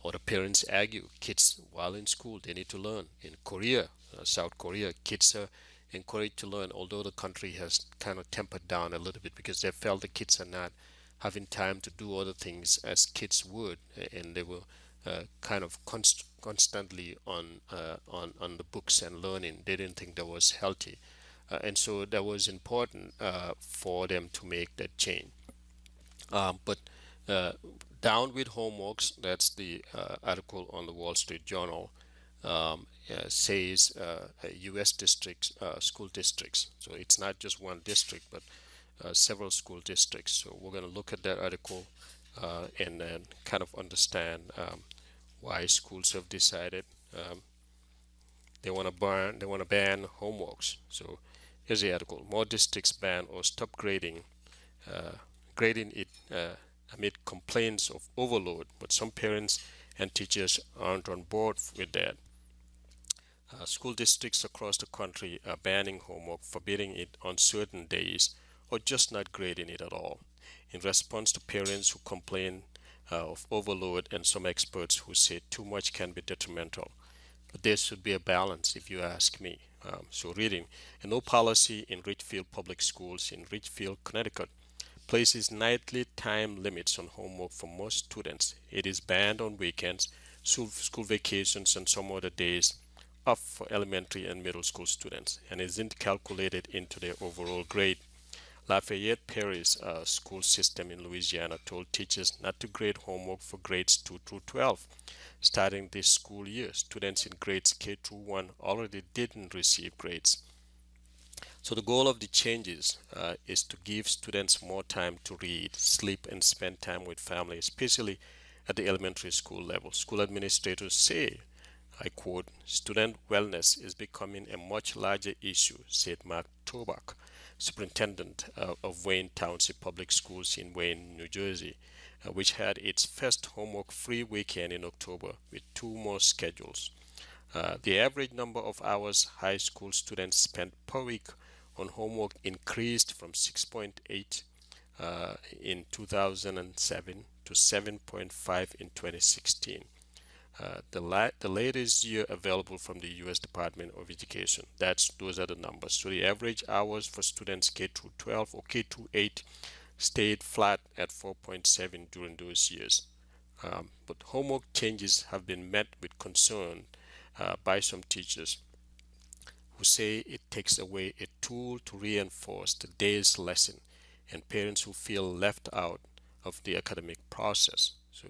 Or the parents argue kids while in school they need to learn. In Korea, South Korea, kids are encouraged to learn, although the country has kind of tempered down a little bit because they felt the kids are not having time to do other things as kids would, and they were kind of constantly on the books and learning. They didn't think that was healthy, and so that was important for them to make that change. But uh, down with homeworks. That's the article on the Wall Street Journal. Says U.S. districts, school districts. So it's not just one district, but several school districts. So we're going to look at that article and then kind of understand why schools have decided they want to ban homeworks. So here's the article: more districts ban or stop grading it amid complaints of overload. But some parents and teachers aren't on board with that. School districts across the country are banning homework, forbidding it on certain days, or just not grading it at all. In response to parents who complain of overload and some experts who say too much can be detrimental. But there should be a balance, if you ask me. So, reading: a no policy in Richfield Public Schools in Richfield, Connecticut places nightly time limits on homework for most students. It is banned on weekends, school vacations, and some other days off for elementary and middle school students, and isn't calculated into their overall grade. Lafayette Perry's school system in Louisiana told teachers not to grade homework for grades 2 through 12. Starting this school year, students in grades K through 1 already didn't receive grades. So the goal of the changes is to give students more time to read, sleep, and spend time with family, especially at the elementary school level. School administrators say, I quote, student wellness is becoming a much larger issue, said Mark Tobach, superintendent of Wayne Township Public Schools in Wayne, New Jersey, which had its first homework-free weekend in October with two more schedules. The average number of hours high school students spent per week on homework increased from 6.8 in 2007 to 7.5 in 2016. The latest year available from the U.S. Department of Education. Those are the numbers. So the average hours for students K through 12 or K through 8 stayed flat at 4.7 during those years. But homework changes have been met with concern by some teachers who say it takes away a tool to reinforce the day's lesson, and parents who feel left out of the academic process. So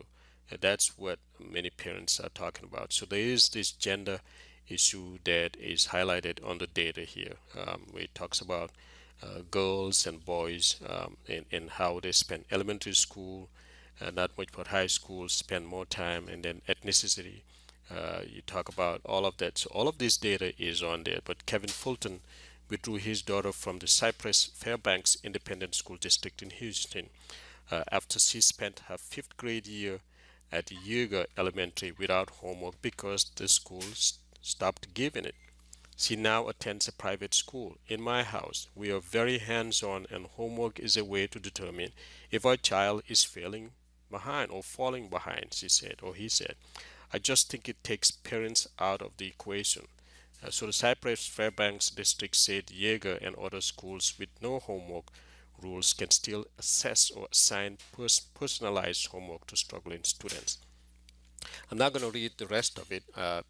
that's what many parents are talking about. So there is this gender issue that is highlighted on the data here, where it talks about girls and boys and how they spend elementary school, not much but high school, spend more time, and then ethnicity. You talk about all of that. So all of this data is on there. But Kevin Fulton withdrew his daughter from the Cypress Fairbanks Independent School District in Houston after she spent her fifth grade year at Yeager Elementary without homework because the school stopped giving it. She now attends a private school. In my house, we are very hands-on, and homework is a way to determine if our child is failing behind or falling behind, she said, or he said. I just think it takes parents out of the equation. So the Cypress Fairbanks district said Yeager and other schools with no homework rules can still assess or assign personalized homework to struggling students. I'm not going to read the rest of it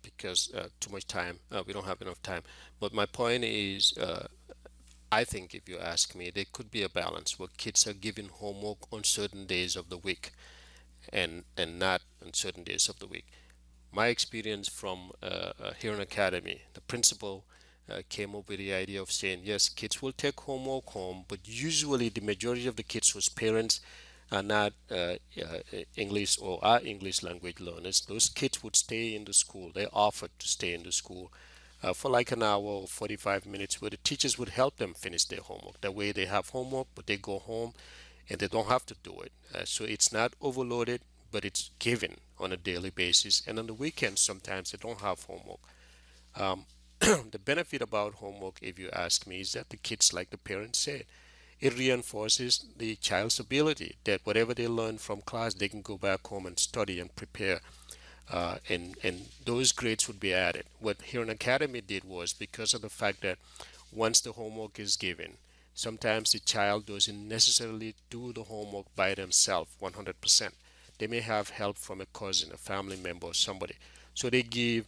because too much time. We don't have enough time. But my point is, I think if you ask me, there could be a balance where kids are given homework on certain days of the week and not on certain days of the week. My experience from here in academy, the principal came up with the idea of saying, yes, kids will take homework home, but usually the majority of the kids whose parents are not English or are English language learners, those kids would stay in the school. They offered to stay in the school for like an hour or 45 minutes where the teachers would help them finish their homework. That way they have homework, but they go home and they don't have to do it. So it's not overloaded, but it's given on a daily basis. And on the weekends, sometimes they don't have homework. The benefit about homework, if you ask me, is that the kids, like the parents said, it reinforces the child's ability that whatever they learn from class, they can go back home and study and prepare. And those grades would be added. What here in academy did was, because of the fact that once the homework is given, sometimes the child doesn't necessarily do the homework by themselves 100%. They may have help from a cousin, a family member, or somebody. So they give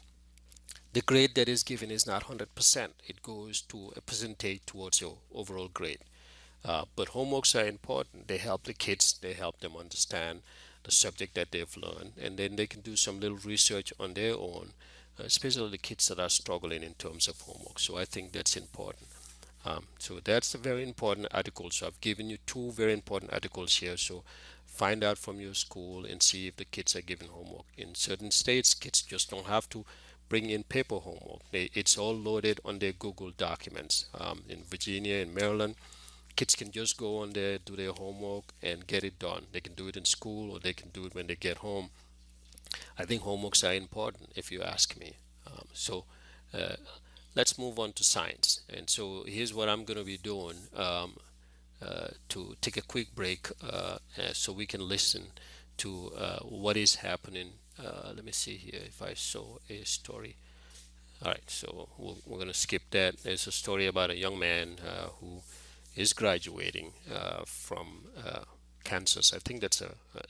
the grade that is given is not 100%. It goes to a percentage towards your overall grade. But homeworks are important. They help the kids, they help them understand the subject that they've learned, and then they can do some little research on their own, especially the kids that are struggling in terms of homework. So I think that's important. So that's a very important article. So I've given you two very important articles here. So find out from your school and see if the kids are given homework. In certain states, kids just don't have to bring in paper homework. It's all loaded on their Google documents. In Virginia and Maryland, kids can just go on there, do their homework, and get it done. They can do it in school or they can do it when they get home. I think homeworks are important, if you ask me. So uh, let's move on to science. And so here's what I'm going to be doing to take a quick break so we can listen to what is happening. Let me see here if I saw a story. All right, so we're going to skip that. There's a story about a young man who is graduating from Kansas. I think that's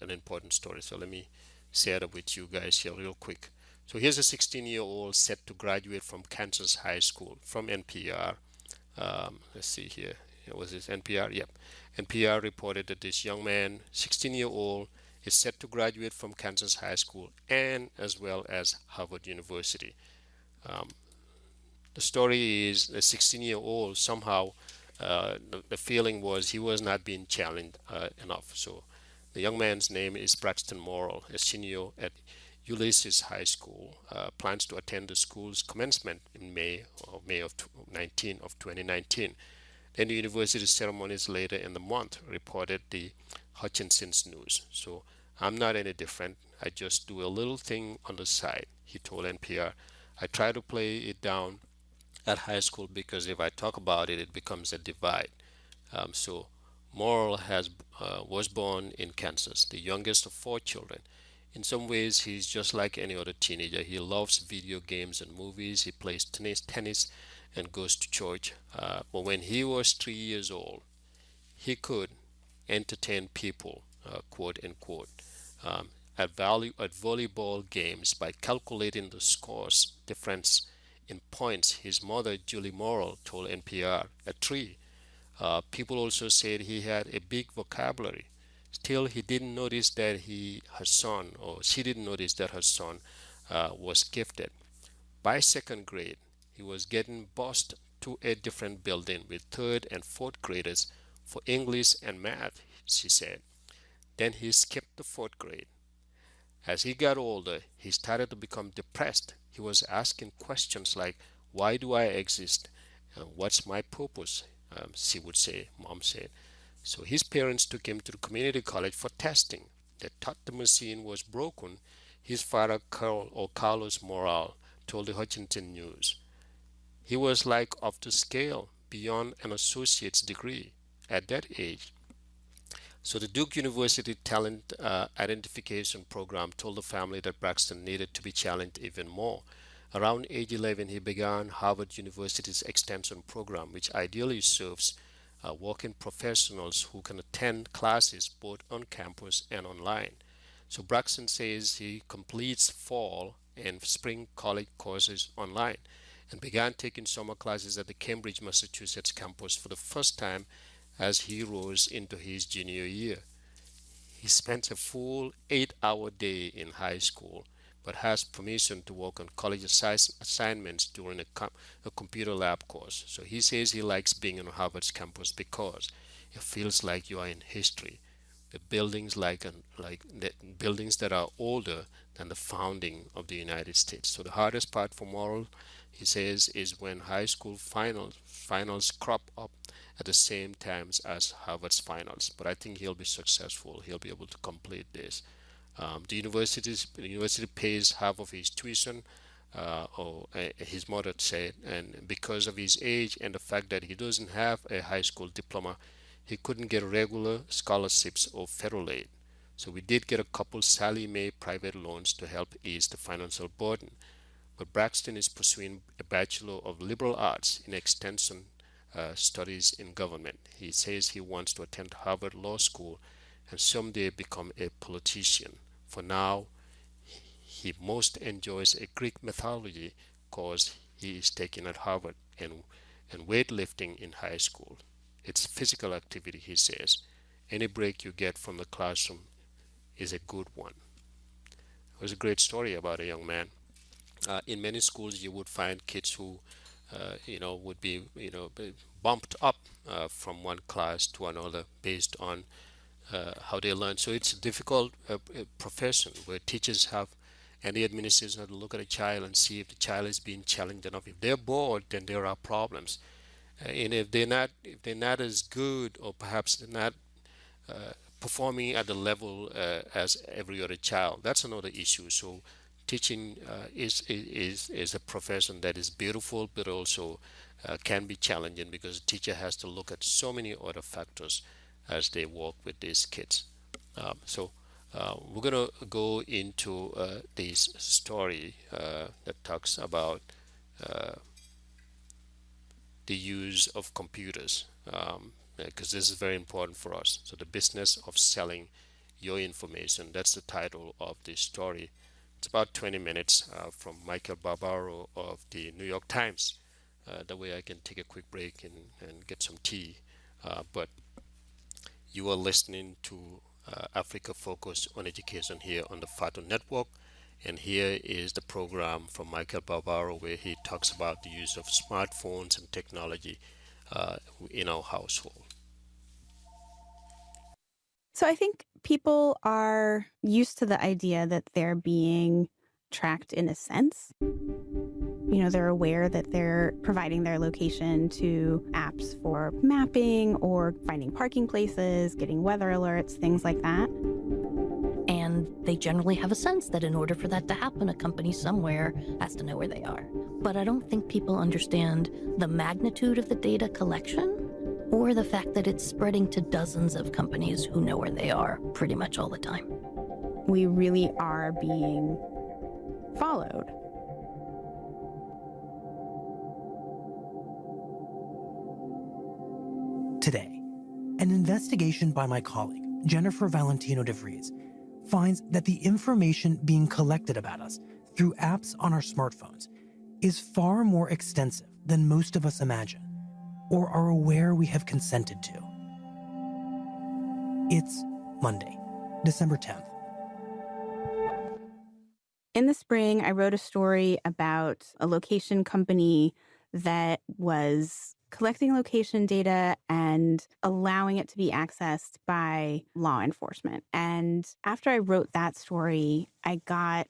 an important story. So let me share it with you guys here real quick. So here's a 16-year-old set to graduate from Kansas High School from NPR. Let's see here. Was this NPR? Yep. NPR reported that this young man, 16-year-old, is set to graduate from Kansas High School and as well as Harvard University. Um, the story is a 16-year-old somehow the feeling was he was not being challenged enough. So the young man's name is Braxton Morrill, a senior at Ulysses High School, plans to attend the school's commencement in May of 2019. Then the university ceremonies later in the month, reported the Hutchinson's News. So I'm not any different. I just do a little thing on the side, he told NPR. I try to play it down at high school because if I talk about it, it becomes a divide. So Morrill was born in Kansas, the youngest of four children. In some ways, he's just like any other teenager. He loves video games and movies. He plays tennis and goes to church. But when he was 3 years old, he could entertain people, quote unquote, um, at volleyball games by calculating the scores difference in points. His mother, Julie Morrill, told NPR at 3. People also said he had a big vocabulary. Still, he didn't notice that her son, or she didn't notice that her son was gifted. By second grade, he was getting bused to a different building with third and fourth graders for English and math, she said. Then he skipped the fourth grade. As he got older, he started to become depressed. He was asking questions like, why do I exist? What's my purpose? She would say, Mom said. So his parents took him to the community college for testing. They thought the machine was broken. His father, Carlos Morale, told the Hutchinson News. He was like off the scale, beyond an associate's degree at that age. So the Duke University Talent Identification Program told the family that Braxton needed to be challenged even more. Around age 11, he began Harvard University's extension program, which ideally serves working professionals who can attend classes both on campus and online. So Braxton says he completes fall and spring college courses online and began taking summer classes at the Cambridge, Massachusetts campus for the first time as he rose into his junior year. He spent a full 8-hour day in high school, but has permission to work on college assignments during a computer lab course. So he says he likes being on Harvard's campus because it feels like you are in history. The buildings like the buildings that are older than the founding of the United States. So the hardest part for Morrill, he says, is when high school finals crop up at the same times as Harvard's finals. But I think he'll be successful. He'll be able to complete this. The university pays half of his tuition, his mother said, and because of his age and the fact that he doesn't have a high school diploma, he couldn't get regular scholarships or federal aid. So we did get a couple Sally Mae private loans to help ease the financial burden. But Braxton is pursuing a Bachelor of Liberal Arts in Extension Studies in Government. He says he wants to attend Harvard Law School and someday become a politician. For now, he most enjoys a Greek mythology course he is taking at Harvard and weightlifting in high school. It's physical activity, he says. Any break you get from the classroom is a good one. It was a great story about a young man. In many schools, you would find kids who, would be, bumped up from one class to another based on how they learn. So it's a difficult profession where teachers have and the administration have to look at a child and see if the child is being challenged enough. If they're bored, then there are problems. And if they're not as good, or perhaps they're not performing at the level as every other child, that's another issue. So teaching is a profession that is beautiful, but also can be challenging because the teacher has to look at so many other factors as they work with these kids. We're gonna go into this story that talks about the use of computers, because this is very important for us. So the business of selling your information, that's the title of this story. It's about 20 minutes from Michael Barbaro of the New York Times. That way I can take a quick break and get some tea. But you are listening to Africa Focus on Education here on the FATO Network. And here is the program from Michael Barbaro, where he talks about the use of smartphones and technology in our household. So I think people are used to the idea that they're being tracked in a sense. You know, they're aware that they're providing their location to apps for mapping or finding parking places, getting weather alerts, things like that. And they generally have a sense that in order for that to happen, a company somewhere has to know where they are. But I don't think people understand the magnitude of the data collection or the fact that it's spreading to dozens of companies who know where they are pretty much all the time. We really are being followed. Today, an investigation by my colleague, Jennifer Valentino de Vries, finds that the information being collected about us through apps on our smartphones is far more extensive than most of us imagine or are aware we have consented to. It's Monday, December 10th. In the spring, I wrote a story about a location company that was collecting location data and allowing it to be accessed by law enforcement. And after I wrote that story, I got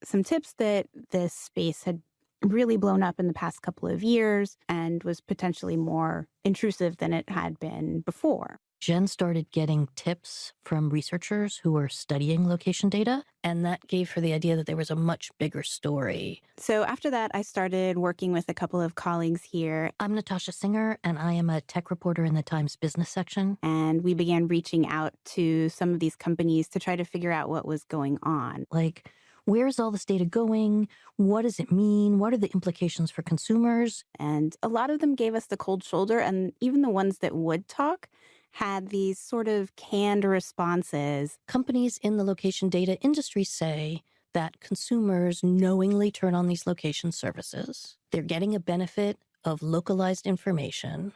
some tips that this space had really blown up in the past couple of years and was potentially more intrusive than it had been before. Jen started getting tips from researchers who were studying location data, and that gave her the idea that there was a much bigger story. So after that, I started working with a couple of colleagues here. I'm Natasha Singer, and I am a tech reporter in the Times business section. And we began reaching out to some of these companies to try to figure out what was going on. Like, where's all this data going? What does it mean? What are the implications for consumers? And a lot of them gave us the cold shoulder, and even the ones that would talk had these sort of canned responses. Companies in the location data industry say that consumers knowingly turn on these location services. They're getting a benefit of localized information.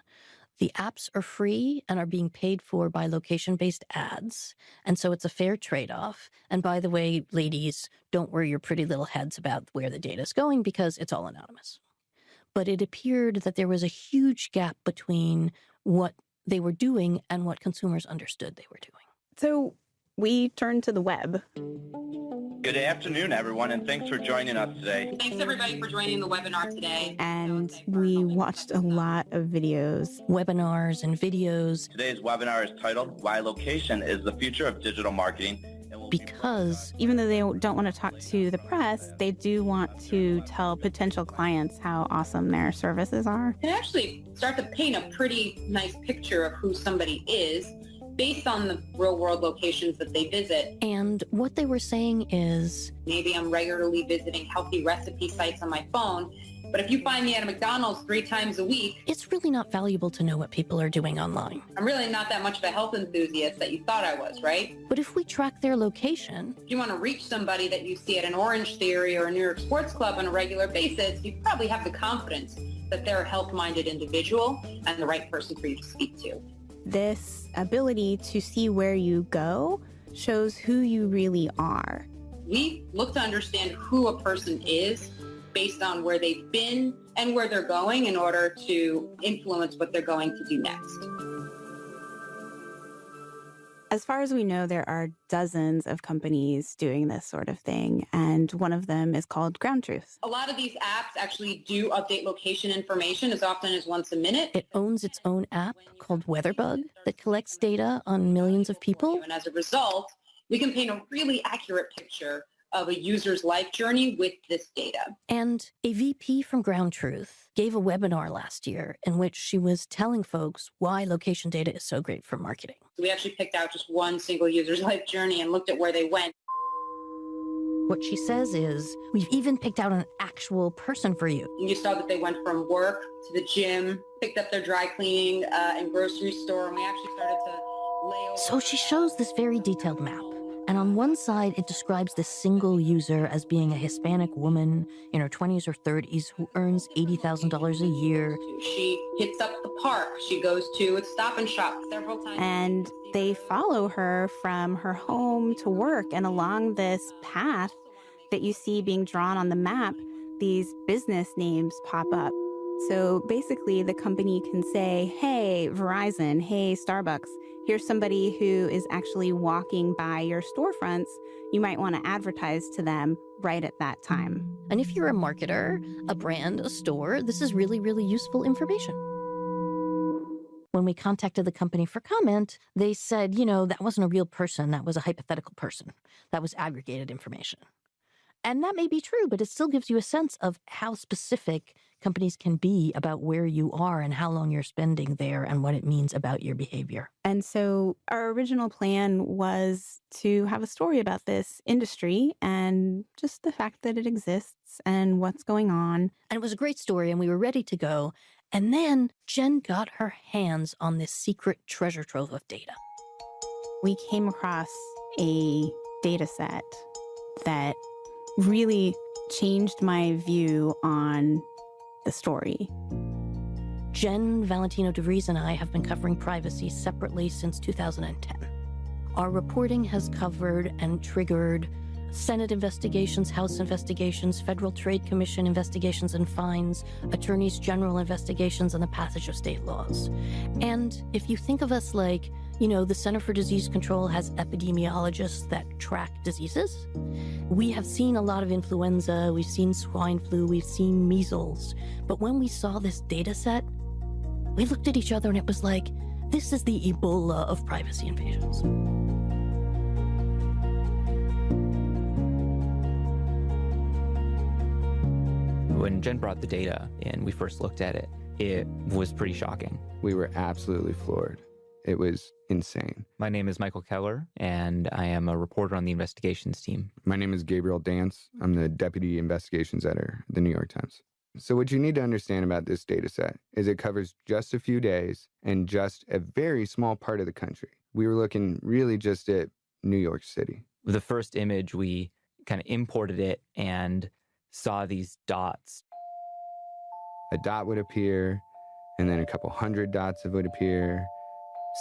The apps are free and are being paid for by location-based ads. And so it's a fair trade-off. And by the way, ladies, don't worry your pretty little heads about where the data is going because it's all anonymous. But it appeared that there was a huge gap between what they were doing and what consumers understood they were doing. So we turned to the web. Good afternoon, everyone, and thanks for joining us today. Thanks, everybody, for joining the webinar today. And we watched a lot of videos. Webinars and videos. Today's webinar is titled, Why Location is the Future of Digital Marketing. Because even though they don't want to talk to the press, they do want to tell potential clients how awesome their services are. And actually start to paint a pretty nice picture of who somebody is based on the real-world locations that they visit. And what they were saying is, maybe I'm regularly visiting healthy recipe sites on my phone, But if you find me at a McDonald's 3 times a week, It's really not valuable to know what people are doing online. I'm really not that much of a health enthusiast that you thought I was, right? But if we track their location, If you want to reach somebody that you see at an Orange Theory or a New York Sports Club on a regular basis, you probably have the confidence that they're a health-minded individual and the right person for you to speak to. This ability to see where you go shows who you really are. We look to understand who a person is based on where they've been and where they're going in order to influence what they're going to do next. As far as we know, there are dozens of companies doing this sort of thing, and one of them is called Ground Truth. A lot of these apps actually do update location information as often as once a minute. it owns its own app called WeatherBug that collects data on millions of people. And as a result, we can paint a really accurate picture of a user's life journey with this data. And a VP from Ground Truth gave a webinar last year in which she was telling folks why location data is so great for marketing. So we actually picked out just one single user's life journey and looked at where they went. What she says is, we've even picked out an actual person for you. And you saw that they went from work to the gym, picked up their dry cleaning and grocery store, and we actually started to lay over. So she shows this very detailed map. And on one side, it describes this single user as being a Hispanic woman in her 20s or 30s who earns $80,000 a year. She hits up the park. She goes to Stop and Shop several times. And they follow her from her home to work. And along this path that you see being drawn on the map, these business names pop up. So basically, the company can say, hey, Verizon, hey, Starbucks, here's somebody who is actually walking by your storefronts. You might want to advertise to them right at that time. And if you're a marketer, a brand, a store, this is really, really useful information. When we contacted the company for comment, they said, that wasn't a real person. That was a hypothetical person. That was aggregated information. And that may be true, but it still gives you a sense of how specific companies can be about where you are and how long you're spending there and what it means about your behavior. And so our original plan was to have a story about this industry and just the fact that it exists and what's going on. And it was a great story, and we were ready to go. And then Jen got her hands on this secret treasure trove of data. We came across a data set that really changed my view on the story. Jen Valentino DeVries and I have been covering privacy separately since 2010. Our reporting has covered and triggered Senate investigations, House investigations, Federal Trade Commission investigations and fines, attorneys general investigations, and the passage of state laws. And if you think of us like, the Center for Disease Control has epidemiologists that track diseases. We have seen a lot of influenza, we've seen swine flu, we've seen measles. But when we saw this data set, we looked at each other and it was like, this is the Ebola of privacy invasions. When Jen brought the data and we first looked at it, it was pretty shocking. We were absolutely floored. It was insane. My name is Michael Keller, and I am a reporter on the investigations team. My name is Gabriel Dance. I'm the deputy investigations editor at the New York Times. So what you need to understand about this data set is it covers just a few days and just a very small part of the country. We were looking really just at New York City. The first image, we kind of imported it and saw these dots. A dot would appear, and then a couple hundred dots would appear.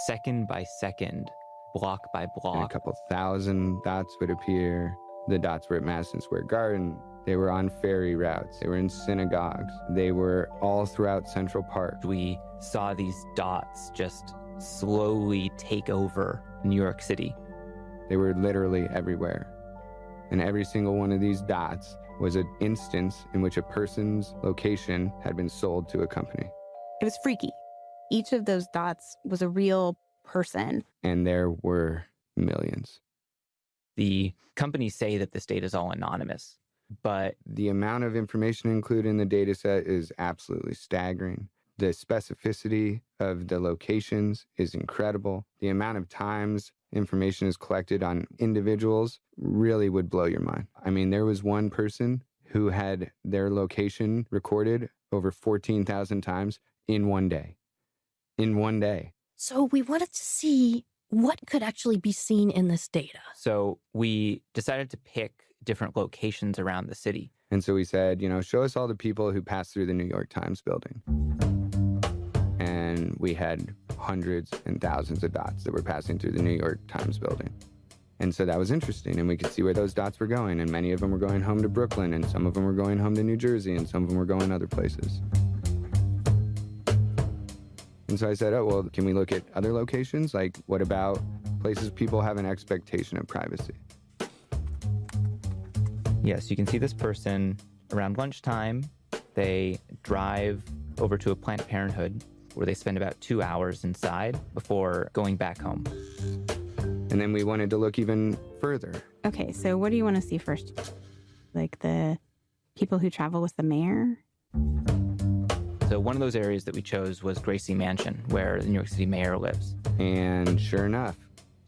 Second by second, block by block. And a couple thousand dots would appear. The dots were at Madison Square Garden. They were on ferry routes. They were in synagogues. They were all throughout Central Park. We saw these dots just slowly take over New York City. They were literally everywhere. And every single one of these dots was an instance in which a person's location had been sold to a company. It was freaky. Each of those dots was a real person. And there were millions. The companies say that this data is all anonymous, but the amount of information included in the data set is absolutely staggering. The specificity of the locations is incredible. The amount of times information is collected on individuals really would blow your mind. I mean, there was one person who had their location recorded over 14,000 times in one day. In one day. So we wanted to see what could actually be seen in this data. So we decided to pick different locations around the city. And so we said, show us all the people who passed through the New York Times building. And we had hundreds and thousands of dots that were passing through the New York Times building. And so that was interesting, and we could see where those dots were going, and many of them were going home to Brooklyn, and some of them were going home to New Jersey, and some of them were going other places. And so I said, oh, well, can we look at other locations? Like, what about places people have an expectation of privacy? Yes, you can see this person around lunchtime. They drive over to a Planned Parenthood where they spend about 2 hours inside before going back home. And then we wanted to look even further. Okay, so what do you want to see first? Like the people who travel with the mayor? So one of those areas that we chose was Gracie Mansion, where the New York City mayor lives. And sure enough,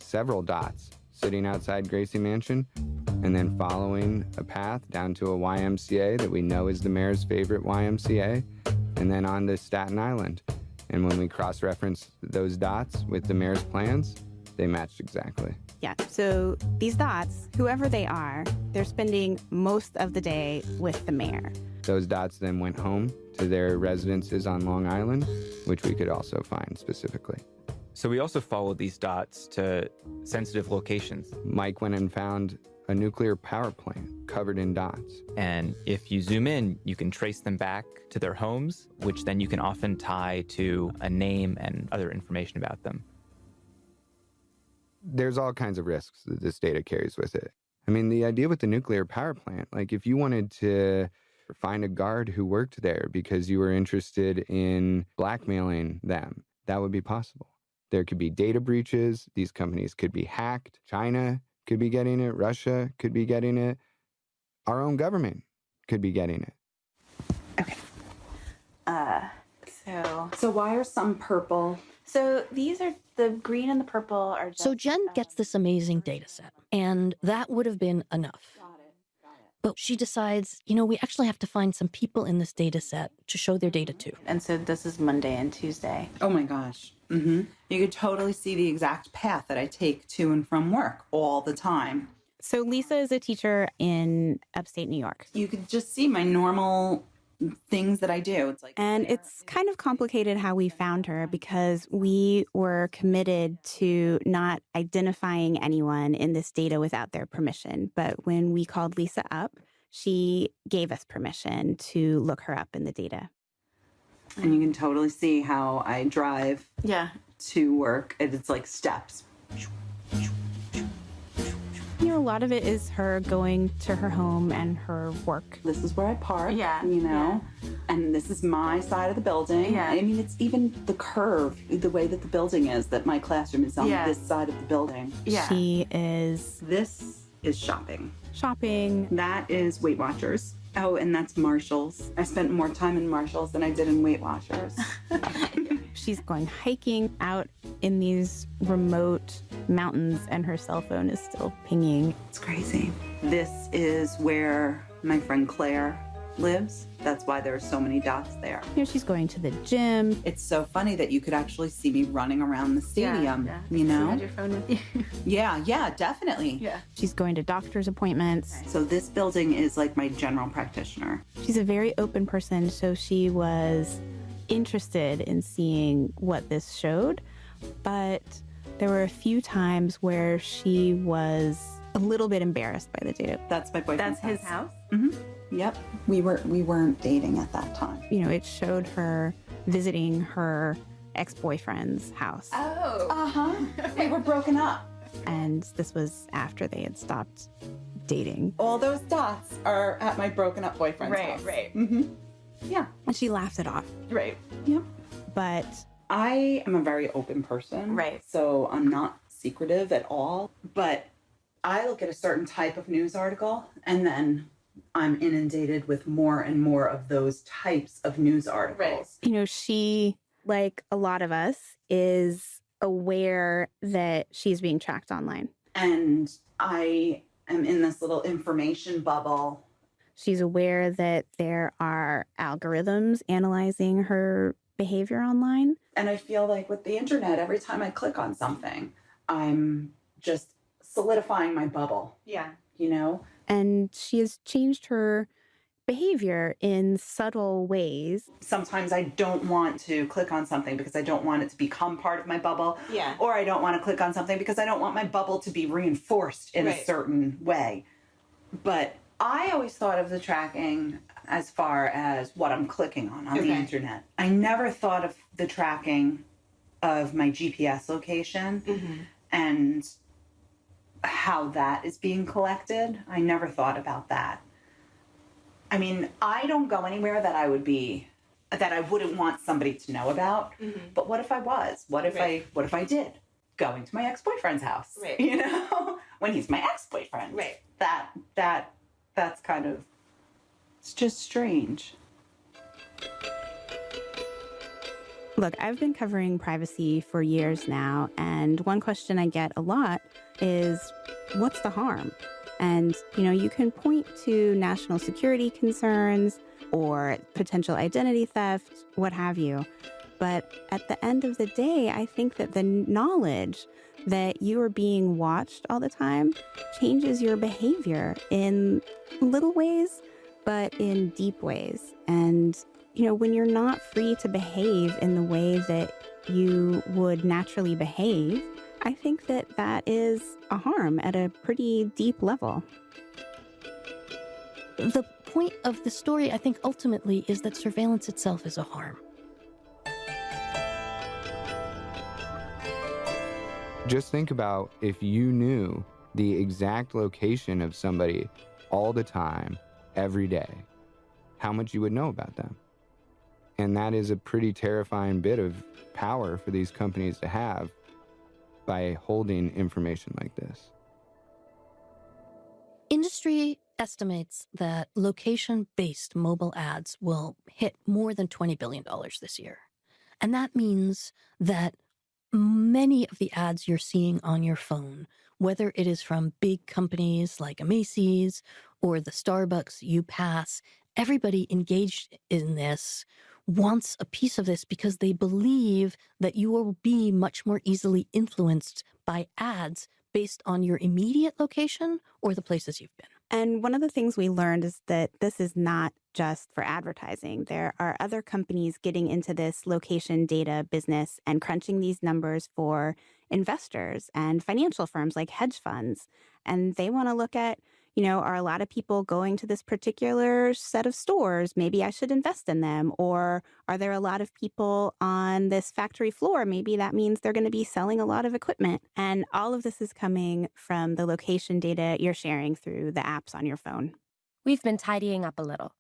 several dots sitting outside Gracie Mansion, and then following a path down to a YMCA that we know is the mayor's favorite YMCA, and then on to Staten Island. And when we cross-referenced those dots with the mayor's plans, they matched exactly. Yeah, so these dots, whoever they are, they're spending most of the day with the mayor. Those dots then went home to their residences on Long Island, which we could also find specifically. So we also followed these dots to sensitive locations. Mike went and found a nuclear power plant covered in dots. And if you zoom in, you can trace them back to their homes, which then you can often tie to a name and other information about them. There's all kinds of risks that this data carries with it. I mean, the idea with the nuclear power plant, like if you wanted to find a guard who worked there because you were interested in blackmailing them, that would be possible. There could be data breaches. These companies could be hacked. China could be getting it. Russia could be getting it. Our own government could be getting it. Okay. So why are some purple? So these are the green and the purple are just... So Jen gets this amazing data set, and that would have been enough. But she decides, we actually have to find some people in this data set to show their data to. And so this is Monday and Tuesday. Oh my gosh. Mm-hmm. You could totally see the exact path that I take to and from work all the time. So Lisa is a teacher in upstate New York. You could just see my normal things that I do. It's kind of complicated how we found her because we were committed to not identifying anyone in this data without their permission. But when we called Lisa up, she gave us permission to look her up in the data. And you can totally see how I drive to work. It's like steps. A lot of it is her going to her home and her work. This is where I park, and this is my side of the building. Yeah. I mean, it's even the curve, the way that the building is, that my classroom is on this side of the building. Yeah. This is shopping. Shopping. That is Weight Watchers. Oh, and that's Marshalls. I spent more time in Marshalls than I did in Weight Watchers. She's going hiking out in these remote mountains and her cell phone is still pinging. It's crazy. This is where my friend Claire lives. That's why there are so many dots there. She's going to the gym. It's so funny that you could actually see me running around the stadium, You had your phone with you. Yeah, definitely. Yeah. She's going to doctor's appointments. So this building is like my general practitioner. She's a very open person, so she was interested in seeing what this showed, but there were a few times where she was a little bit embarrassed by the data. That's my boyfriend's That's his house? Mm-hmm. Yep. We weren't dating at that time. It showed her visiting her ex-boyfriend's house. Oh. Uh-huh. We were broken up. And this was after they had stopped dating. All those dots are at my broken up boyfriend's house. Right. Mm-hmm. Yeah. And she laughed it off. Right. Yep. But I am a very open person. Right. So I'm not secretive at all. But I look at a certain type of news article and then I'm inundated with more and more of those types of news articles. Right. She, like a lot of us, is aware that she's being tracked online. And I am in this little information bubble. She's aware that there are algorithms analyzing her behavior online. And I feel like with the internet, every time I click on something, I'm just solidifying my bubble. Yeah. You know? And she has changed her behavior in subtle ways. Sometimes I don't want to click on something because I don't want it to become part of my bubble. Yeah. Or I don't want to click on something because I don't want my bubble to be reinforced in a certain way. But I always thought of the tracking as far as what I'm clicking on the internet. I never thought of the tracking of my GPS location and how that is being collected. I never thought about that. I mean, I don't go anywhere that I wouldn't want somebody to know about. But what if I was? What if I did? Going to my ex-boyfriend's house. Right. You know? When he's my ex-boyfriend. Right. That's kind of, it's just strange. Look, I've been covering privacy for years now, and one question I get a lot is, what's the harm? And, you can point to national security concerns or potential identity theft, what have you. But at the end of the day, I think that the knowledge that you are being watched all the time changes your behavior in little ways, but in deep ways. And, when you're not free to behave in the way that you would naturally behave, I think that that is a harm at a pretty deep level. The point of the story, I think, ultimately is that surveillance itself is a harm. Just think about if you knew the exact location of somebody all the time, every day, how much you would know about them. And that is a pretty terrifying bit of power for these companies to have by holding information like this. Industry estimates that location-based mobile ads will hit more than $20 billion this year. And that means that many of the ads you're seeing on your phone, whether it is from big companies like a Macy's or the Starbucks you pass, everybody engaged in this wants a piece of this because they believe that you will be much more easily influenced by ads based on your immediate location or the places you've been. And one of the things we learned is that this is not just for advertising. There are other companies getting into this location data business and crunching these numbers for investors and financial firms like hedge funds. And they want to look at, are a lot of people going to this particular set of stores? Maybe I should invest in them. Or are there a lot of people on this factory floor? Maybe that means they're going to be selling a lot of equipment. And all of this is coming from the location data you're sharing through the apps on your phone. We've been tidying up a little,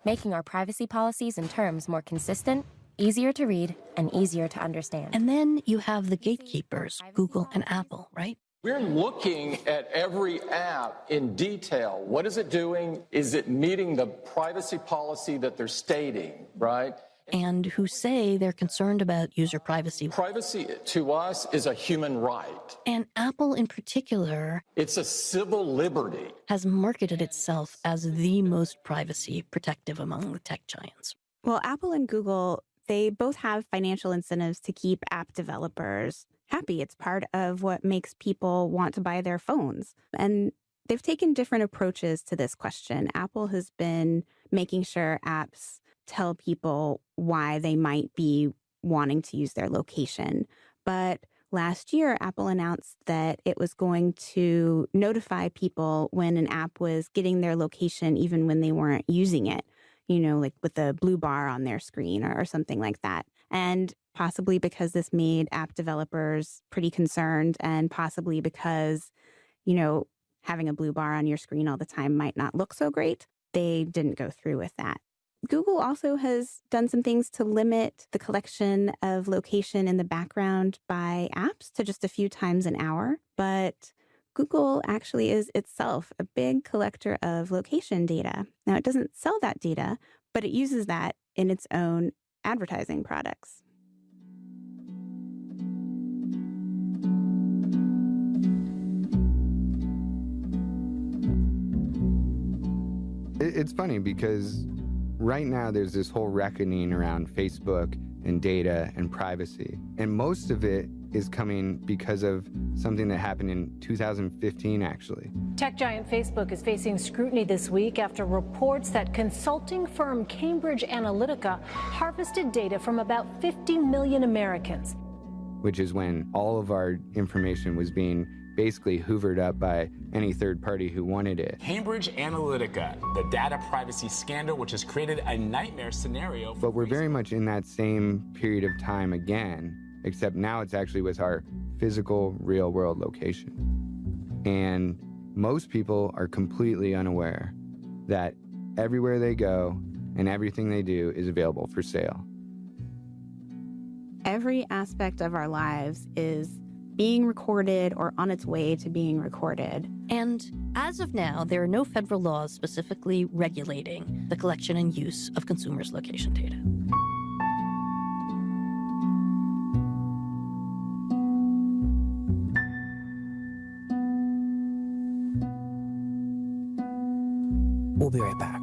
making our privacy policies and terms more consistent, easier to read, and easier to understand. And then you have the gatekeepers, Google and Apple, right? We're looking at every app in detail. What is it doing? Is it meeting the privacy policy that they're stating, right? And who say they're concerned about user privacy. Privacity to us is a human right. And Apple in particular, it's a civil liberty, has marketed itself as the most privacy protective among the tech giants. Well, Apple and Google, they both have financial incentives to keep app developers happy. It's part of what makes people want to buy their phones. And they've taken different approaches to this question. Apple has been making sure apps tell people why they might be wanting to use their location. But last year, Apple announced that it was going to notify people when an app was getting their location, even when they weren't using it, like with a blue bar on their screen or something like that. And possibly because this made app developers pretty concerned, and possibly because, having a blue bar on your screen all the time might not look so great, they didn't go through with that. Google also has done some things to limit the collection of location in the background by apps to just a few times an hour. But Google actually is itself a big collector of location data. Now, it doesn't sell that data, but it uses that in its own advertising products. It's funny because right now there's this whole reckoning around Facebook and data and privacy. And most of it is coming because of something that happened in 2015, actually. Tech giant Facebook is facing scrutiny this week after reports that consulting firm Cambridge Analytica harvested data from about 50 million Americans. Which is when all of our information was being basically hoovered up by any third party who wanted it. Cambridge Analytica, the data privacy scandal, which has created a nightmare scenario. But we're very much in that same period of time again, except now it's actually with our physical, real world location. And most people are completely unaware that everywhere they go and everything they do is available for sale. Every aspect of our lives is being recorded or on its way to being recorded. And as of now, there are no federal laws specifically regulating the collection and use of consumers' location data. We'll be right back.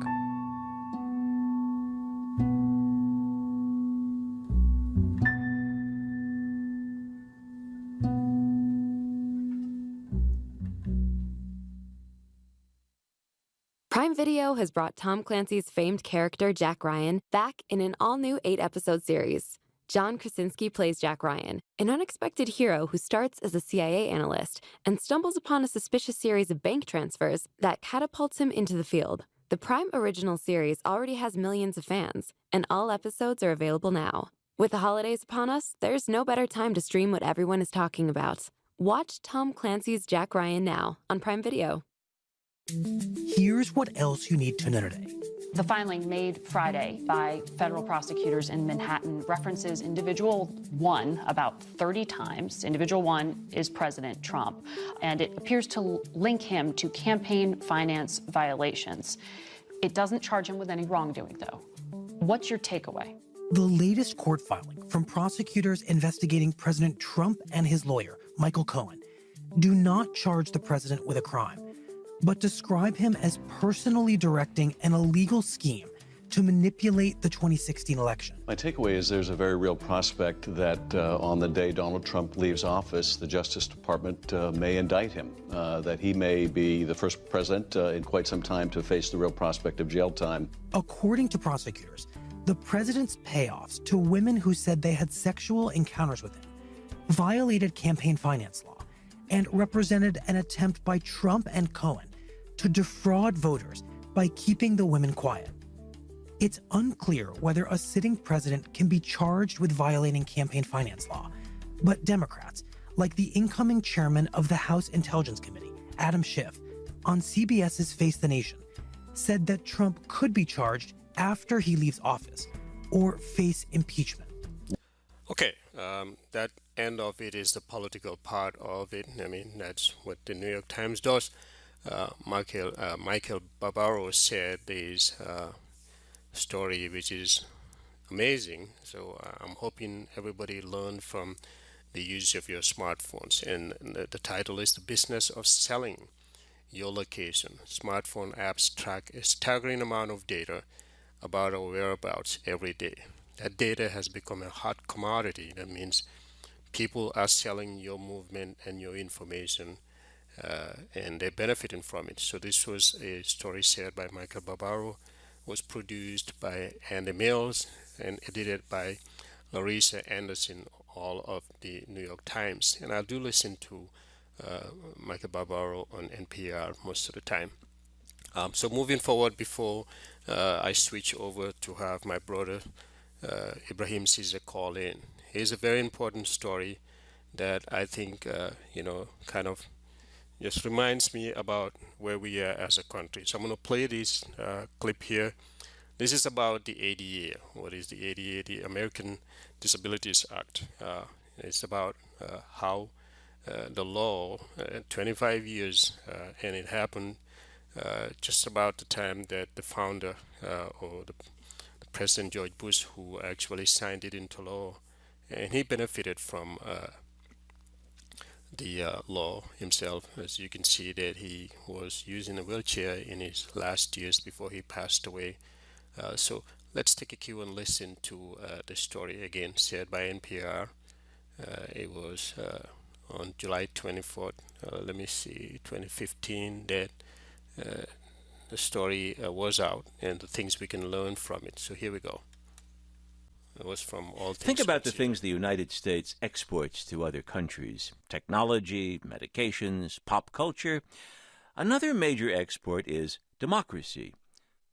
Prime Video has brought Tom Clancy's famed character Jack Ryan back in an all-new 8-episode series. John Krasinski plays Jack Ryan, an unexpected hero who starts as a CIA analyst and stumbles upon a suspicious series of bank transfers that catapults him into the field. The Prime original series already has millions of fans, and all episodes are available now. With the holidays upon us, there's no better time to stream what everyone is talking about. Watch Tom Clancy's Jack Ryan now on Prime Video. Here's what else you need to know today. The filing made Friday by federal prosecutors in Manhattan references Individual 1 about 30 times. Individual 1 is President Trump, and it appears to link him to campaign finance violations. It doesn't charge him with any wrongdoing, though. What's your takeaway? The latest court filing from prosecutors investigating President Trump and his lawyer, Michael Cohen, do not charge the president with a crime, but describe him as personally directing an illegal scheme to manipulate the 2016 election. My takeaway is there's a very real prospect that on the day Donald Trump leaves office, the Justice Department may indict him, that he may be the first president in quite some time to face the real prospect of jail time. According to prosecutors, the president's payoffs to women who said they had sexual encounters with him violated campaign finance law and represented an attempt by Trump and Cohen to defraud voters by keeping the women quiet. It's unclear whether a sitting president can be charged with violating campaign finance law, but Democrats, like the incoming chairman of the House Intelligence Committee, Adam Schiff, on CBS's Face the Nation, said that Trump could be charged after he leaves office or face impeachment. Okay, that end of it is the political part of it. I mean, that's what the New York Times does. Michael Barbaro said this story, which is amazing. So I'm hoping everybody learned from the use of your smartphones. And the title is The Business of Selling Your Location. Smartphone apps track a staggering amount of data about our whereabouts every day. That data has become a hot commodity. That means people are selling your movement and your information, and they're benefiting from it. So this was a story shared by Michael Barbaro, was produced by Andy Mills, and edited by Larissa Anderson, all of the New York Times. And I do listen to Michael Barbaro on NPR most of the time. So moving forward, before I switch over to have my brother Ibrahim Caesar call in, here's a very important story that I think, kind of just reminds me about where we are as a country. So I'm going to play this clip here. This is about the ADA. What is the ADA? The American Disabilities Act. It's about how the law, 25 years, and it happened just about the time that the founder or the President George Bush, who actually signed it into law, and he benefited from the law himself. As you can see that he was using a wheelchair in his last years before he passed away. So let's take a cue and listen to the story again, shared by NPR. It was on July 24th, 2015, that the story was out and the things we can learn from it. So here we go. It was from All Things Think about the Considered. things the United States exports to other countries: technology, medications, pop culture. Another major export is democracy.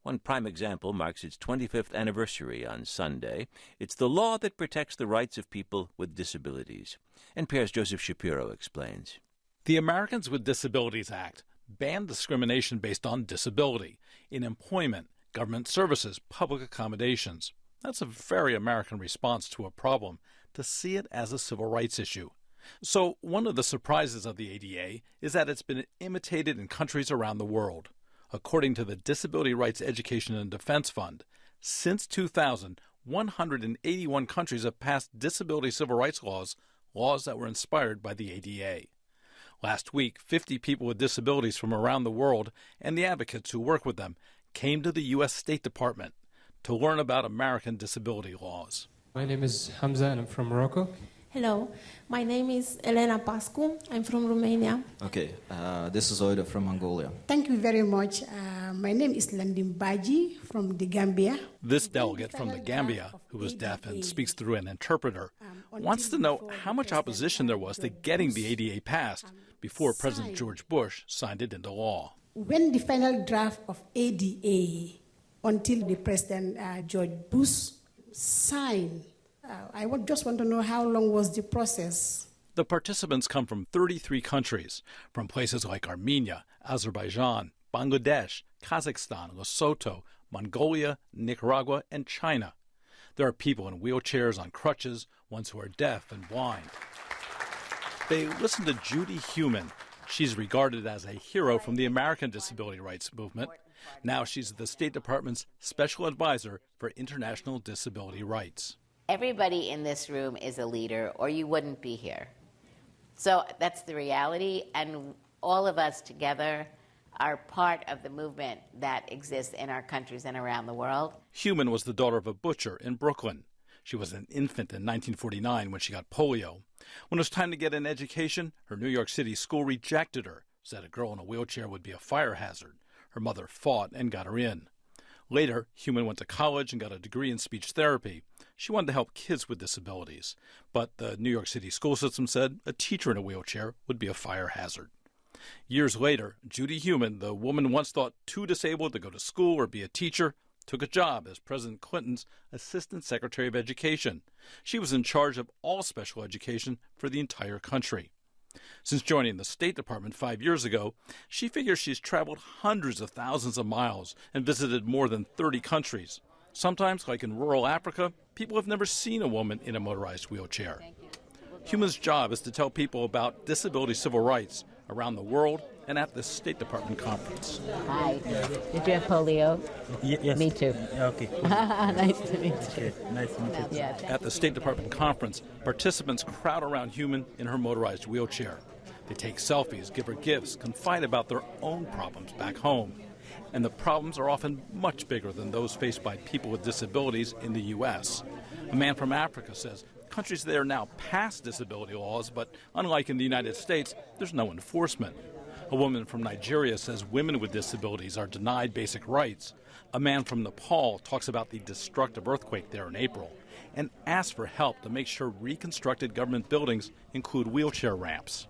One prime example marks its 25th anniversary on Sunday. It's the law that protects the rights of people with disabilities. NPR's Joseph Shapiro explains. The Americans with Disabilities Act banned discrimination based on disability in employment, government services, public accommodations. That's a very American response to a problem, to see it as a civil rights issue. So one of the surprises of the ADA is that it's been imitated in countries around the world. According to the Disability Rights Education and Defense Fund, since 2000, 181 countries have passed disability civil rights laws that were inspired by the ADA. Last week, 50 people with disabilities from around the world and the advocates who work with them came to the U.S. State Department to learn about American disability laws. My name is Hamza and I'm from Morocco. Hello, my name is Elena Pascu. I'm from Romania. Okay, this is Oida from Mongolia. Thank you very much. My name is Badjie from the Gambia. This delegate from the Gambia, who is deaf and speaks through an interpreter, wants to know how much opposition there was to getting the ADA passed before President George Bush signed it into law. When the final draft of ADA, until the President George Bush signed, I just want to know how long was the process? The participants come from 33 countries, from places like Armenia, Azerbaijan, Bangladesh, Kazakhstan, Lesotho, Mongolia, Nicaragua, and China. There are people in wheelchairs, on crutches, ones who are deaf and blind. They listen to Judy Heumann. She's regarded as a hero from the American disability rights movement. Now she's the State Department's Special Advisor for International Disability Rights. Everybody in this room is a leader, or you wouldn't be here. So that's the reality, and all of us together are part of the movement that exists in our countries and around the world. Heumann was the daughter of a butcher in Brooklyn. She was an infant in 1949 when she got polio. When it was time to get an education, her New York City school rejected her, said a girl in a wheelchair would be a fire hazard. Her mother fought and got her in. Later, Heumann went to college and got a degree in speech therapy. She wanted to help kids with disabilities, but the New York City school system said a teacher in a wheelchair would be a fire hazard. Years later, Judy Heumann, the woman once thought too disabled to go to school or be a teacher, took a job as President Clinton's Assistant Secretary of Education. She was in charge of all special education for the entire country. Since joining the State Department 5 years ago, she figures she's traveled hundreds of thousands of miles and visited more than 30 countries. Sometimes, like in rural Africa, people have never seen a woman in a motorized wheelchair. Human's job is to tell people about disability civil rights around the world and at the State Department conference. Hi. Did you have polio? Yes. Me too. Okay. Nice to meet you. Nice to meet you. Yeah, At the State Department conference, participants crowd around Heumann in her motorized wheelchair. They take selfies, give her gifts, confide about their own problems back home. And the problems are often much bigger than those faced by people with disabilities in the U.S. A man from Africa says countries there now pass disability laws, but unlike in the United States, there's no enforcement. A woman from Nigeria says women with disabilities are denied basic rights. A man from Nepal talks about the destructive earthquake there in April and asks for help to make sure reconstructed government buildings include wheelchair ramps.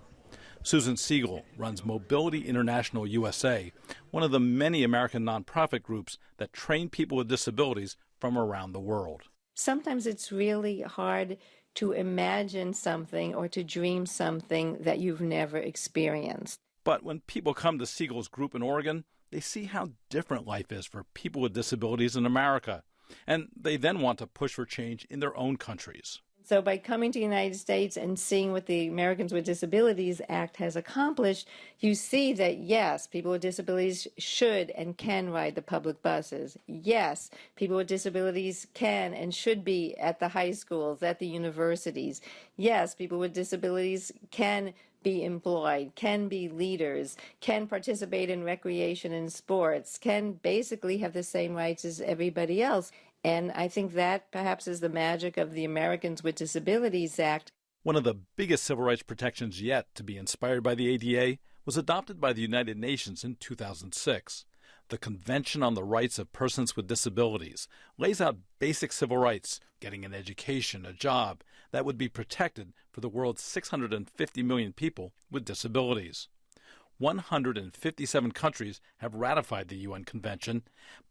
Susan Siegel runs Mobility International USA, one of the many American nonprofit groups that train people with disabilities from around the world. Sometimes it's really hard to imagine something or to dream something that you've never experienced. But when people come to Siegel's group in Oregon, they see how different life is for people with disabilities in America, and they then want to push for change in their own countries. So by coming to the United States and seeing what the Americans with Disabilities Act has accomplished, you see that, yes, people with disabilities should and can ride the public buses. Yes, people with disabilities can and should be at the high schools, at the universities. Yes, people with disabilities can be employed, can be leaders, can participate in recreation and sports, can basically have the same rights as everybody else. And I think that perhaps is the magic of the Americans with Disabilities Act. One of the biggest civil rights protections yet to be inspired by the ADA was adopted by the United Nations in 2006. The Convention on the Rights of Persons with Disabilities lays out basic civil rights, getting an education, a job, that would be protected for the world's 650 million people with disabilities. 157 countries have ratified the UN Convention,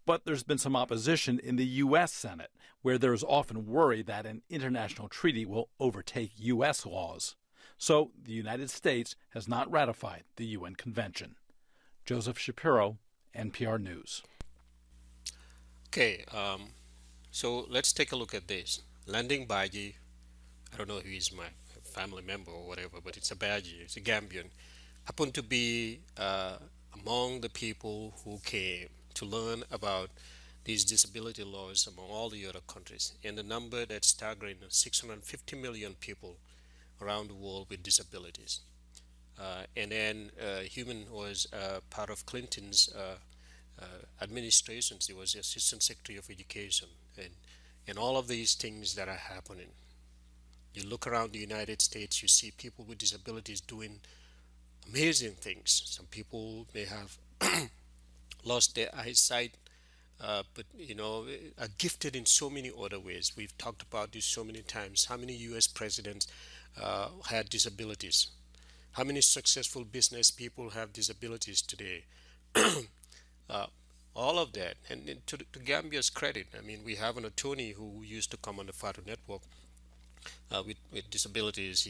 but there's been some opposition in the U.S. Senate, where there's often worry that an international treaty will overtake U.S. laws. So the United States has not ratified the UN Convention. Joseph Shapiro, NPR News. Okay, so let's take a look at this. Landing Badjie, I don't know if he's my family member or whatever, but it's a Badjie, it's a Gambian, happened to be among the people who came to learn about these disability laws among all the other countries. And the number that's staggering, 650 million people around the world with disabilities. And then Human was part of Clinton's administrations. He was the Assistant Secretary of Education. And all of these things that are happening. You look around the United States, you see people with disabilities doing amazing things. Some people may have lost their eyesight, but are gifted in so many other ways. We've talked about this so many times. How many U.S. presidents had disabilities? How many successful business people have disabilities today? All of that. And to Gambia's credit, I mean, we have an attorney who used to come on the FATU network with disabilities.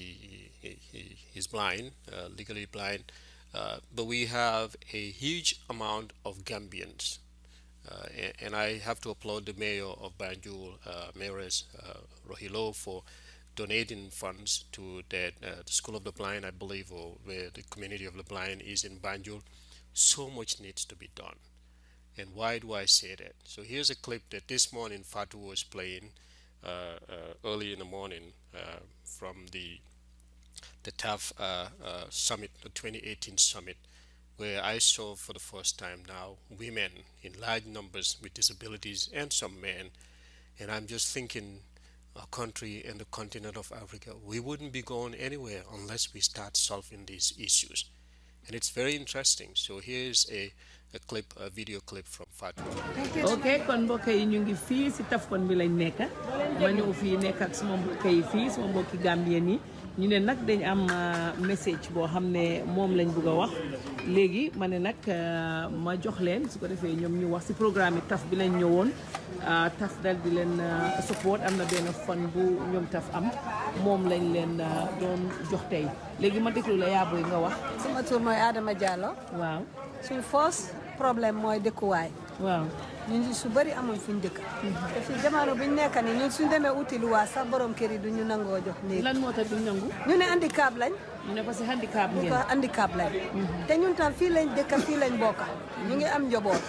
He's blind, legally blind, but we have a huge amount of Gambians, and I have to applaud the mayor of Banjul, Mayoress Rohilo, for donating funds to the School of the Blind, I believe, or where the community of the blind is in Banjul. So much needs to be done. And why do I say that? So here's a clip that this morning Fatu was playing early in the morning from the TAF summit, the 2018 summit, where I saw for the first time now women in large numbers with disabilities and some men. And I'm just thinking, our country and the continent of Africa, we wouldn't be going anywhere unless we start solving these issues. And it's very interesting. So here's a video clip from Fatou. Okay, kon mbokk yi ñu ngi fii si Tafkon bi lañ nekk ma ñëw fii nekk ak sama mbokk yi fii sama mbokki Gambien yi ñu ne nag dañ am message boo xam ne moom lañ bëgg a wax léegi ma ne nag ma jox leen su ko defee ñoom ñu wax si programme yi TAF bi lañ ñëwoon TAF dal di leen support am na benn fan bu ñoom TAF am moom lañ leen doon jox tey léegi ma déglu la yaa booy nga wax. sama tur mooy Adama Diallo. waaw suñ force problème mooy dëkkuwaay. waaw ñun su bëri amuñ fuñ dëkk. te fi jamono buñ nekk ni ñun suñ demee uti luwaa sax borom kër yi duñu nangoo jox néeg. lan moo tax duñ nangu. ñu ne handicap lañ. ñu ne parce que handicap ngeen. handicap lañ. te ñun tam fii lañ dëkk fii lañ bokk. ñu ngi am njaboot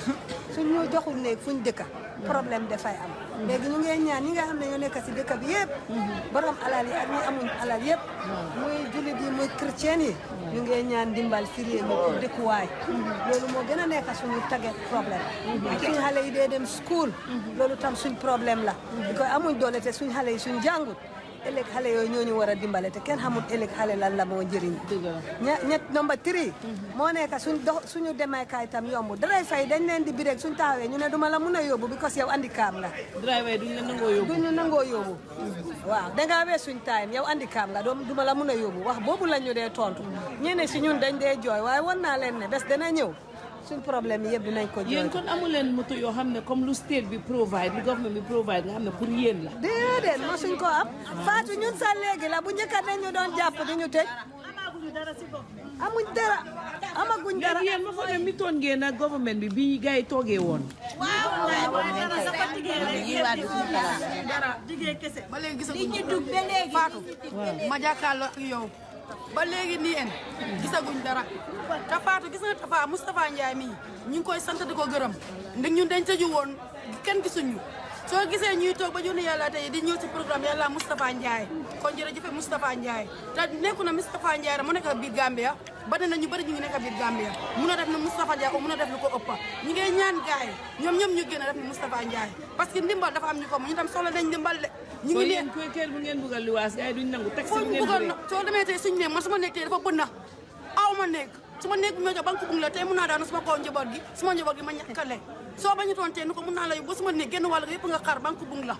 suñ ñu joxul néeg fuñ dëkk problème dafay am. léegi ñu ngi ñaan ñi nga xam ne ñoo nekk si dëkk bi yëpp. borom alal yi ak ñi amuñ alal yëpp. muy jullit yi muy chrétien yi. ñu ngi ñaan dimbal si réew mi pour dëkkuwaay. loolu moo gën a nekk suñu tagget problème. ak suñu xale yi dee dem school. loolu tam suñ problème la. di ko amuñ doole te suñ xale yi suñ jàngut. ëllëg xale yooyu ñoo ñu war a dimbale te kenn xamul ëllëg xale lan la moo njëriñ. ñett number 3. moo nekk suñu demeekaay tam yomb driver yi dañ leen di birek suñ taxawee ñu ne duma la mun a yóbbu because yow handicap nga. driver yi duñ la nangoo yóbbu. duñ la nangoo yóbbu. waaw dangaa wees suñ time yow handicap nga duma la mun a yóbbu wax boobu la ñu dee tontu. ñeneen si ñun dañ dee jooy waaye wan naa leen ne bés dana ñëw. suñ problème yi yëpp dinañ ko jooy. yéen kon amu leen moto yoo xam ne comme lu state bi provide lu government bi provide nga xam ne pour yéen la. déedéet ma suñ ko am Fatou ñun sa léegi la bu njëkk dañ ñu doon jàpp di ñu tëj amuñ dara amaguñ dara. léegi yéen ma foog ne mi toon ngeen ak government bi gars yi toogee woon. dara jigéen kese. ba léegi gisaguñ li ñu dugg ba léegi Fatou ma jàkkaarloo ak yow ba léegi nii en gisaguñ dara te Fatou gis nga Tafa Moustapha Ndiaye mii ñu ngi koy sant di ko gërëm ndax ñun dañ tëju woon kenn gisuñu soo gisee ñuy toog ba junni yàlla tey di ñëw si programme yàlla Moustapha Ndiaye kon jërëjëf Moustapha Ndiaye te nekku na Moustapha Ndiaye mu nekk biir Gambia ba na ñu bëri ñu ngi nekk biir Gambia mun a def na Moustapha Ndiaye o mun a def lu ko ëppa ñu ngi ñaan gaay ñoom ñu gën a def ni Moustapha Ndiaye parce que ndimbal dafa am ñu ko mu ñu tam soxla nañ ndimbal de ñu ngi leen ko kër bu ngeen bëggal luwaas gaay duñ nangu taxi foo bu ñu ngeen bëggoon soo demee tey suñu néeg man sama néeg tey dafa bënn na aw ma néeg su ma néeg bu ma jox banque bung la tey mun naa daanu suma kaw njaboot gi suma njaboot gi ma ñàkkale soo bañu toon tey nu ko mun naa la yóbbu ba suma néeg génn wàll yëpp nga xaar banque bung la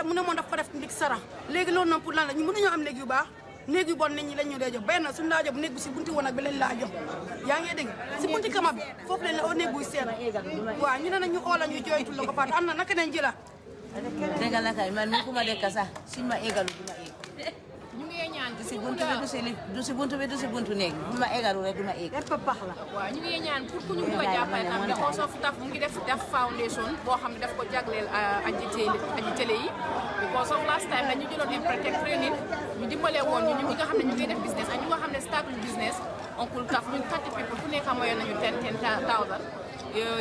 mu ne moom daf ko def ndig sara léegi loolu noonu pour lan la ñu mënuñoo am néeg yu baax néeg yu bon nit ñi lañ ñu dee jox benn suñu laa jox néeg bi si bunti woon ak bi lañ laa jox yaa ngi dégg si bunti kama bi foofu lañ la oo néeg buy seet waaw ñu ne nañu oola ñu jooytu la ko faat am na naka nañ jëla dégg la kay man mi ku ma dëkk sax suñ ma égalu du ma égg ñu ngi ñaan du si buntu bi du si buntu bi du si buntu néeg bu ma égalu rek du ma égg lépp pax la waaw ñu ngi ñaan pour ku ñu bëgg a jàppale tam because of taf mu ngi def foundation boo xam ne daf ko jagleel aji télé yi because of last time dañu jëloon improtec training ñu dimbalee woon ñu ñi nga xam ne ñu ngi def business ak ñu nga xam ne startup business oncle taf ñun 30 people ku nekk mayoon nañu 10,000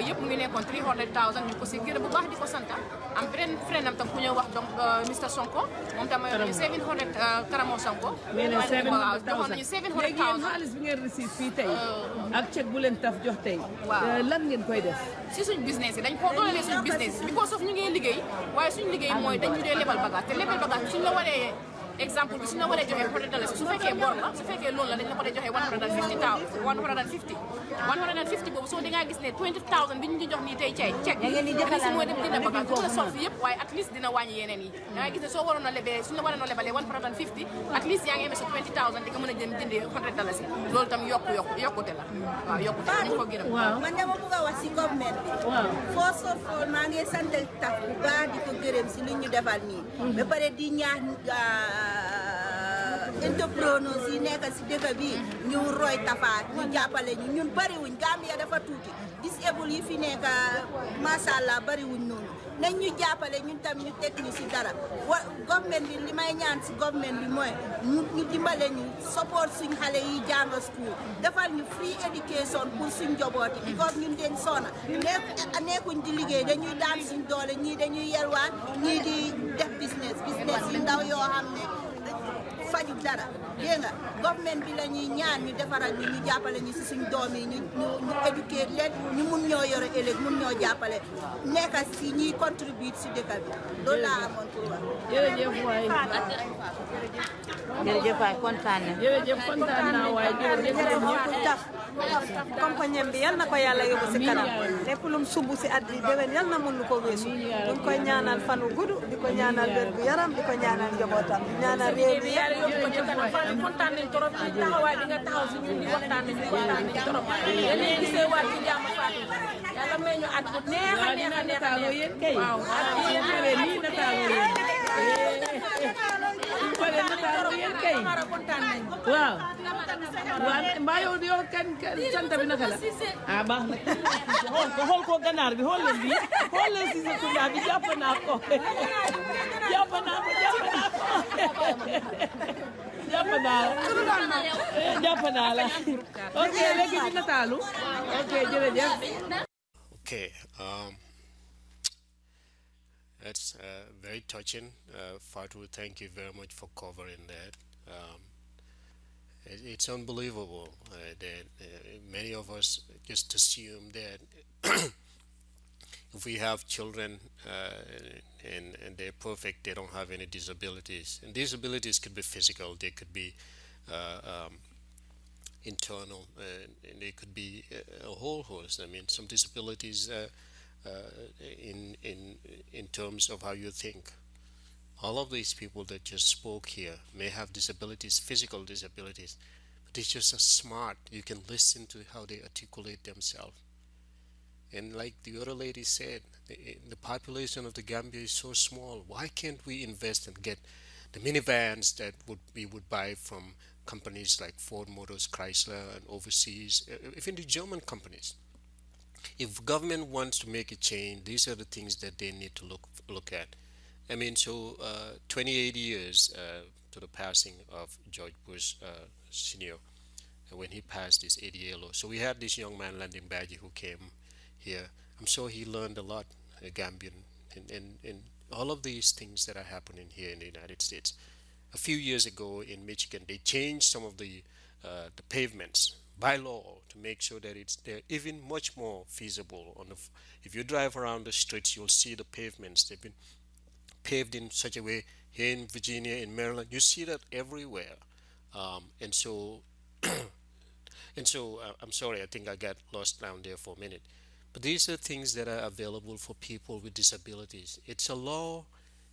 yëpp mu ngi nekkoon 300,000 ñu ko si gërëm bu baax di ko sant am beneen friend am tam ku ñëw wax donc Mr Sonko moom tam mayoon nañu 700 Karamo Sonko waaw joxoon nañu 700,000 léegi yéen xaalis bi ngeen receive fii tey ak chèque bu leen taf jox tey lan ngeen koy def si suñ business yi dañ ko doolelee suñ business because of ñu ngi liggéey waaye suñ liggéey mooy dañ ñu dee lebal bagage te lebal bagage suñ la waree exemple bi suñ la waree joxee $100 su fekkee bor la su fekkee loolu la dañ la ko dee joxee 150 boobu soo di nga gis ne 20,000 bi ñu di jox nii tey cay chèque si mooy dem dina bagage du la solve yëpp waaye at least dina wàññi yeneen yi da nga gis ne soo waroon a lebee suñ la waroon a lebalee 150 at least yaa ngi amee sa 20,000 di nga mën a jëm jëndee $100 loolu tam yokkute la waaw yokkute la ñu ko gërëm man dama bëgg a wax si government bi first of all maa ngi sant taf bu baax di ko gërëm si li ñu defal nii ba pare di ñaax entrepreneurs yi nekk si dëkk bi ñu roy Tafa ñu jàppale ñu ñun bariwuñ Gambia dafa tuuti disabled yi fi nekk macha allah bariwuñ noonu nañ ñu jàppale ñun tam ñu teg ñu si dara government bi li may ñaan si government bi mooy ñu dimbale ñu support suñ xale yi jàng school defal ñu free education pour suñ njabooti because ñun den sona nekkuñ di liggéey dañuy daan suñ doole ñii dañuy yelwaan ñii di def business yi ndaw yoo xam ne faju dara dégg nga government bi la ñuy ñaan ñu defaral ñu jàppale ñu si suñ doom yi ñu éduquer leen ñu mun ñoo yore ëllëg mun ñoo jàppale nekk si ñuy contribute si dëkk bi loolu laa amoon pour wax. jërëjëf waay jërëjëf waay kontaan na naa waaye jërëjëf ñëpp taf compagnie bi yal na ko yàlla yóbbu si kanam lépp lum sumb si at bi déwén yal na mun lu ko weesu ñu ngi koy ñaanal fan wu gudd di ko ñaanal wér gu yaram di ko ñaanal njabootam di ñaanal réew mi Fane kontaan nañ trop ci taxawaay bi nga taxaw si ñun di waxtaan nañ trop yéen a gisee waat ci jàmm Fatou yàlla may ñu at bu neex a neex a neex a neex waaw at bi yéen paree nii nataaloo yéen paree nataaloo yéen kay waaw mbaa yow kan sant bi naka la ah baax na xool ko ganaar bi xool leen bi xool leen si sa tubaab bi jàpp naa ko jàpp naa ko jàpp naa la ok léegi ñu nataalu ok jërëjëf. Okay, that's very touching. Fatou, thank you very much for covering that. It's unbelievable that many of us just assume that if we have children and they're perfect, they don't have any disabilities. And disabilities could be physical, they could be internal, and they could be a whole host. I mean, some disabilities in terms of how you think. All of these people that just spoke here may have disabilities, physical disabilities, but they're just so smart. You can listen to how they articulate themselves. And like the other lady said, the population of the Gambia is so small. Why can't we invest and get the minivans that we would buy from companies like Ford Motors, Chrysler, and overseas, even the German companies. If government wants to make a change, these are the things that they need to look at. I mean, so 28 years to the passing of George Bush Senior, when he passed this ADA law. So we had this young man, Landing Badjie, who came here. I'm sure he learned a lot, Gambian, in all of these things that are happening here in the United States. A few years ago in Michigan, they changed some of the pavements by law to make sure that they're even much more feasible. If you drive around the streets, you'll see the pavements. They've been paved in such a way here in Virginia, in Maryland. You see that everywhere, and so I'm sorry, I think I got lost down there for a minute. But these are things that are available for people with disabilities. It's a law,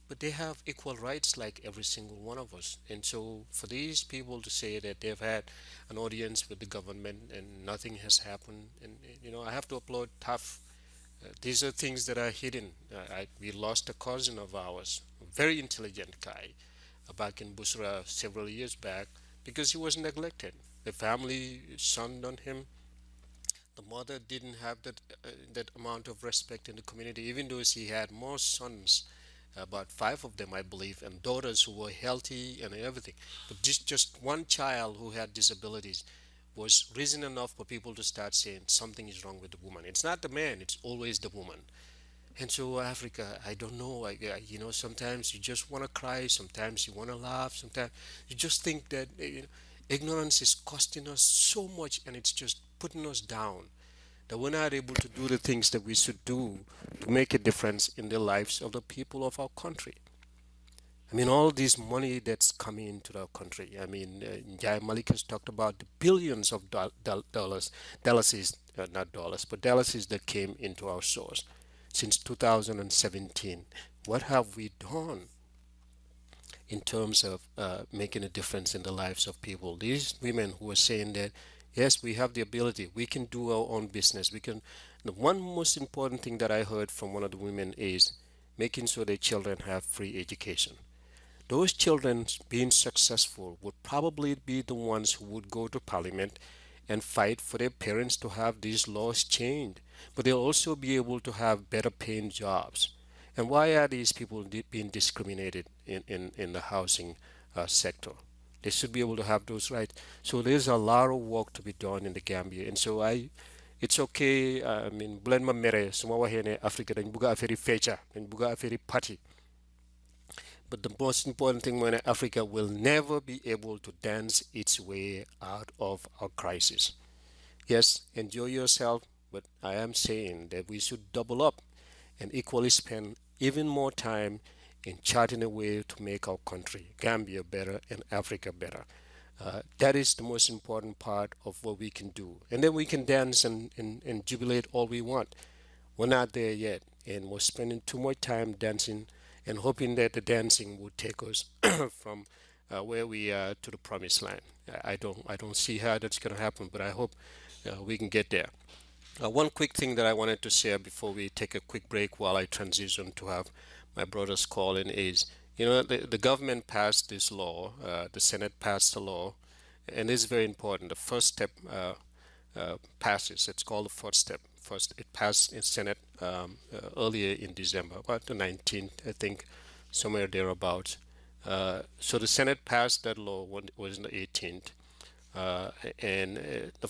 but they have equal rights like every single one of us. And so for these people to say that they've had an audience with the government and nothing has happened, and I have to applaud tough. These are things that are hidden. We lost a cousin of ours, a very intelligent guy, back in Busra several years back because he was neglected. The family shunned on him. The mother didn't have that amount of respect in the community, even though she had more sons, about 5 of them, I believe, and daughters who were healthy and everything. But just one child who had disabilities was reason enough for people to start saying something is wrong with the woman. It's not the man; it's always the woman. And so Africa, I don't know. Sometimes you just want to cry. Sometimes you want to laugh. Sometimes you just think that ignorance is costing us so much, and it's just putting us down. That we're not able to do the things that we should do to make a difference in the lives of the people of our country. I mean, all this money that's coming into our country. I mean, Jai Malik has talked about the billions of dollars, not dollars, but dollars that came into our source since 2017. What have we done in terms of making a difference in the lives of people? These women who are saying that, yes, we have the ability, we can do our own business. We can. The one most important thing that I heard from one of the women is making sure their children have free education. Those children being successful would probably be the ones who would go to parliament and fight for their parents to have these laws changed. But they'll also be able to have better paying jobs. And why are these people being discriminated in the housing sector? They should be able to have those rights. So there's a lot of work to be done in the Gambia. And so it's okay. I mean, blend ma mere suma wahene Africa dañ buga affaire fecha, dañ buga affaire party. But the most important thing when Africa will never be able to dance its way out of our crisis. Yes, enjoy yourself, but I am saying that we should double up and equally spend even more time in charting a way to make our country, Gambia, better and Africa better. That is the most important part of what we can do. And then we can dance and jubilate all we want. We're not there yet, and we're spending too much time dancing and hoping that the dancing will take us from where we are to the promised land. I don't see how that's going to happen, but I hope we can get there. One quick thing that I wanted to share before we take a quick break while I transition to have my brothers call in is, the government passed this law, the Senate passed the law, and it's very important. The first step passes. It's called the first step. First, it passed in Senate earlier in December, about the 19th, I think, somewhere thereabouts. So the Senate passed that law when it was on the 18th, and the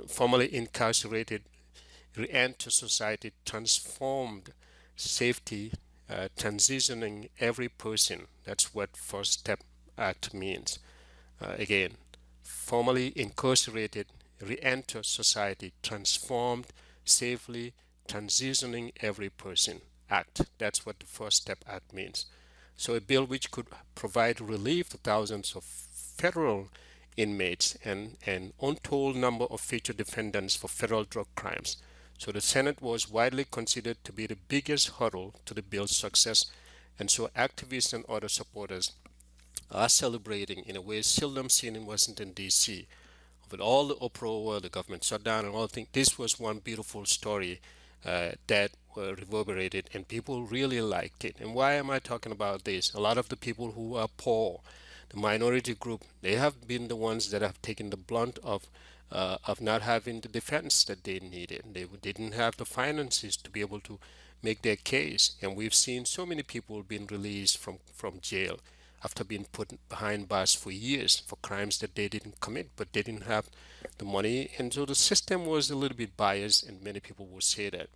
formerly incarcerated re-enter society transformed safety, transitioning every person. That's what First Step Act means. Again, formerly incarcerated re-enter society, transformed, safely, transitioning every person act. That's what the First Step Act means. So a bill which could provide relief to thousands of federal inmates and an untold number of future defendants for federal drug crimes. So the Senate was widely considered to be the biggest hurdle to the bill's success, and so activists and other supporters are celebrating in a way seldom seen in Washington, D.C. With all the uproar, the government shutdown and all things, this was one beautiful story that reverberated, and people really liked it. And why am I talking about this? A lot of the people who are poor, the minority group, they have been the ones that have taken the blunt of not having the defense that they needed. They didn't have the finances to be able to make their case. And we've seen so many people being released from jail after being put behind bars for years for crimes that they didn't commit, but they didn't have the money. And so the system was a little bit biased, and many people would say that.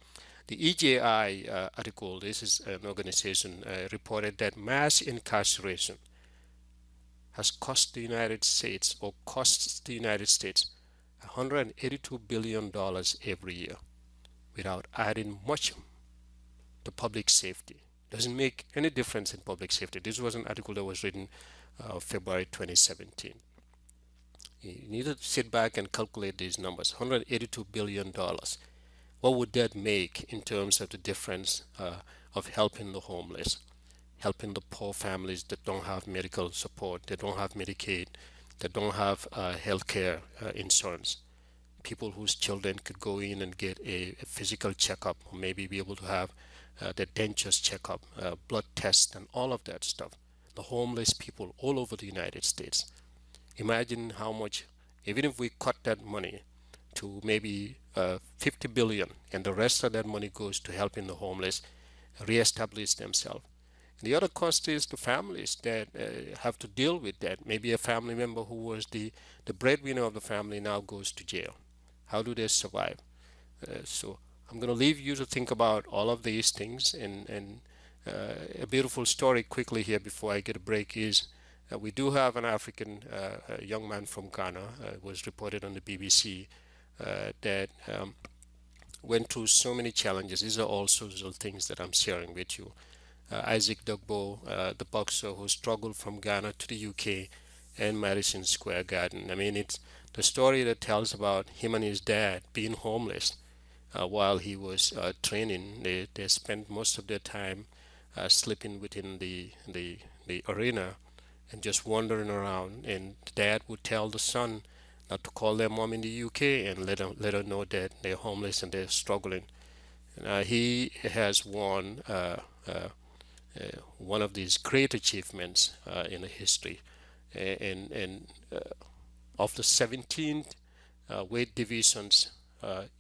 The EJI article, this is an organization, reported that mass incarceration has cost the United States, or costs the United States, $182 billion every year without adding much to public safety. Doesn't make any difference in public safety. This was an article that was written February 2017. You need to sit back and calculate these numbers. $182 billion. What would that make in terms of the difference of helping the homeless, helping the poor families that don't have medical support, that don't have Medicaid, that don't have health care insurance, people whose children could go in and get a physical checkup, or maybe be able to have their dentures checkup, blood tests, and all of that stuff. The homeless people all over the United States. Imagine how much, even if we cut that money to maybe 50 billion, and the rest of that money goes to helping the homeless reestablish themselves. The other cost is the families that have to deal with that. Maybe a family member who was the breadwinner of the family now goes to jail. How do they survive? So I'm going to leave you to think about all of these things. And a beautiful story quickly here before I get a break is we do have an African young man from Ghana, was reported on the BBC, that went through so many challenges. These are all sorts of things that I'm sharing with you. Isaac Dogbo, the boxer who struggled from Ghana to the UK and Madison Square Garden. I mean, it's the story that tells about him and his dad being homeless while he was training. They spent most of their time sleeping within the arena and just wandering around. And dad would tell the son not to call their mom in the UK and let her know that they're homeless and they're struggling. He has won one of these great achievements in the history. And of the 17 weight divisions,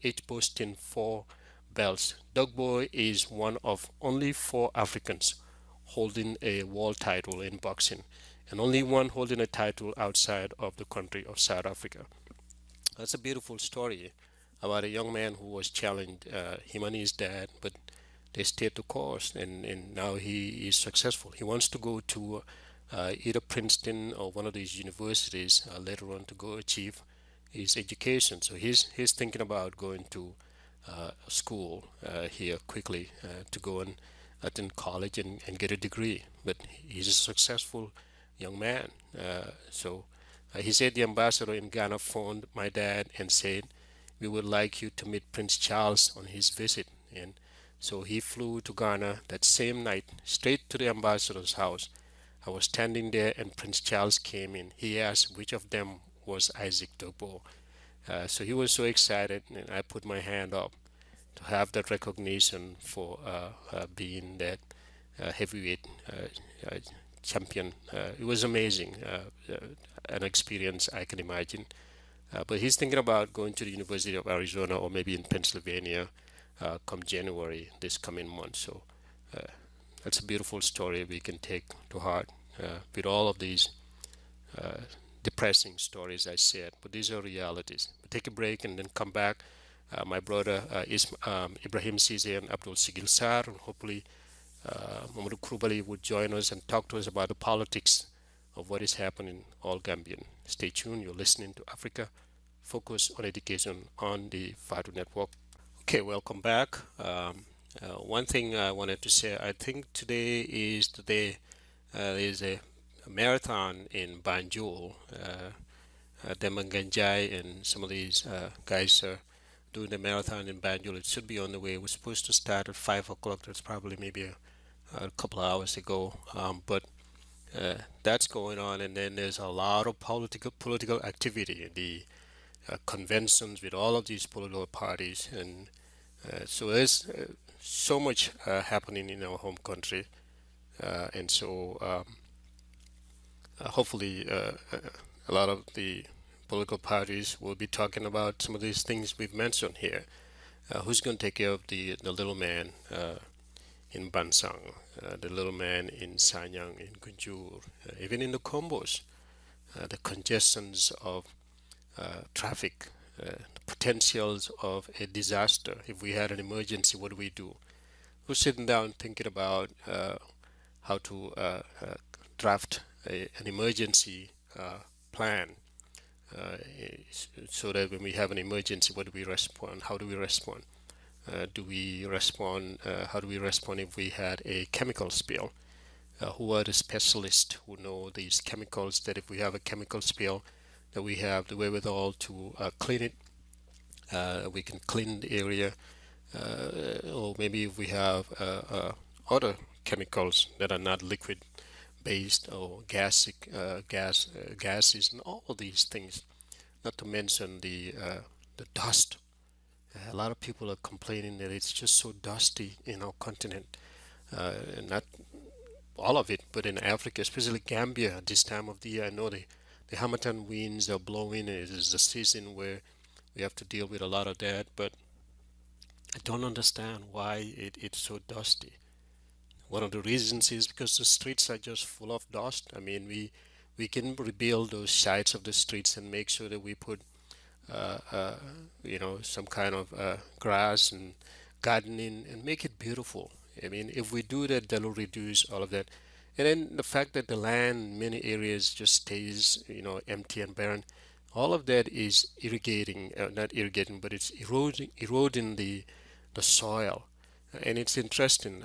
each boasting 4 belts, Dogboy is one of only 4 Africans holding a world title in boxing, and only one holding a title outside of the country of South Africa. That's a beautiful story about a young man who was challenged, him and his dad, but they stayed the course, and now he is successful. He wants to go to either Princeton or one of these universities later on to go achieve his education. So he's thinking about going to school here quickly to go and attend college and get a degree. But he's a successful young man. So he said the ambassador in Ghana phoned my dad and said, "We would like you to meet Prince Charles on his visit." And so he flew to Ghana that same night, straight to the ambassador's house. I was standing there and Prince Charles came in. He asked which of them was Isaac Dogbo. So he was so excited, and I put my hand up to have that recognition for being that heavyweight champion. It was amazing, an experience I can imagine. But he's thinking about going to the University of Arizona or maybe in Pennsylvania come January this coming month. So that's a beautiful story we can take to heart with all of these depressing stories I said, but these are realities. We'll take a break and then come back. My brother Ibrahim Cisse and Abdul Sigil Sar, and hopefully Mamadou Krubali would join us and talk to us about the politics of what is happening all Gambian. Stay tuned. You're listening to Africa Focus on Education on the FADU Network. Okay, welcome back. One thing I wanted to say, I think today is the day there's a marathon in Banjul. Demanganjai and some of these guys are doing the marathon in Banjul. It should be on the way. It was supposed to start at 5 o'clock. That's probably maybe a couple of hours ago. But that's going on. And then there's a lot of political activity. The conventions with all of these political parties. And So there's so much happening in our home country, and so hopefully a lot of the political parties will be talking about some of these things we've mentioned here. Who's going to take care of the little man in Bansang, the little man in Sanyang, in Gunjur, even in the Combos, the congestions of traffic, the potentials of a disaster. If we had an emergency, what do we do? We're sitting down thinking about how to draft an emergency plan so that when we have an emergency, what do we respond? How do we respond? Do we respond? How do we respond if we had a chemical spill? Who are the specialists who know these chemicals? That if we have a chemical spill, that we have the wherewithal to clean it. We can clean the area, or maybe if we have other chemicals that are not liquid based or gases and all of these things. Not to mention the dust. A lot of people are complaining that it's just so dusty in our continent. Not all of it, but in Africa, especially Gambia, at this time of the year, I know the Hamilton winds are blowing. It is the season where we have to deal with a lot of that, but I don't understand why it's so dusty. One of the reasons is because the streets are just full of dust. I mean, we can rebuild those sides of the streets and make sure that we put some kind of grass and gardening and make it beautiful. I mean, if we do that, that will reduce all of that. And then the fact that the land in many areas just stays, empty and barren, all of that is irrigating, not irrigating, but it's eroding the soil. And it's interesting.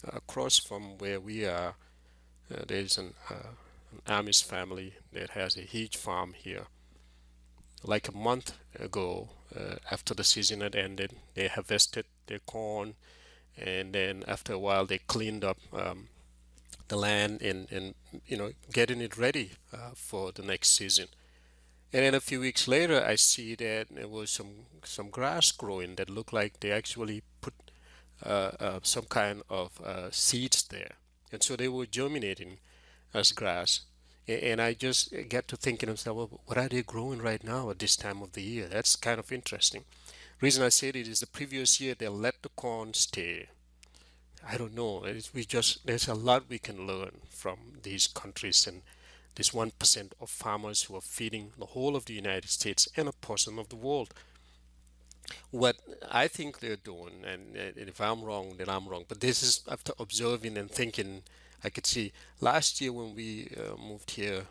Across from where we are, there's an Amish family that has a huge farm here. Like a month ago, after the season had ended, they harvested their corn, and then after a while they cleaned up the land and getting it ready for the next season. And then a few weeks later, I see that there was some grass growing that looked like they actually put some kind of seeds there, and so they were germinating as grass. And I just get to thinking of myself, well, what are they growing right now at this time of the year? That's kind of interesting. Reason I said it is the previous year they let the corn stay. I don't know. There's a lot we can learn from these countries and this 1% of farmers who are feeding the whole of the United States and a portion of the world. What I think they're doing, and if I'm wrong, then I'm wrong. But this is after observing and thinking. I could see last year when we moved here,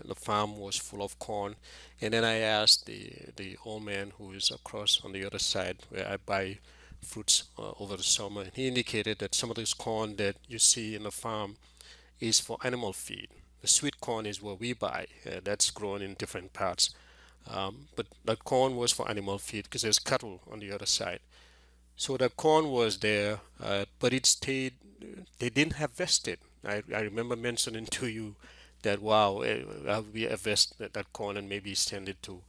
the farm was full of corn, and then I asked the old man who is across on the other side where I buy fruits over the summer, and he indicated that some of this corn that you see in the farm is for animal feed. The sweet corn is what we buy. That's grown in different parts. But that corn was for animal feed because there's cattle on the other side. So the corn was there, but it stayed. They didn't harvest it. I remember mentioning to you that wow, we harvest that corn and maybe send it to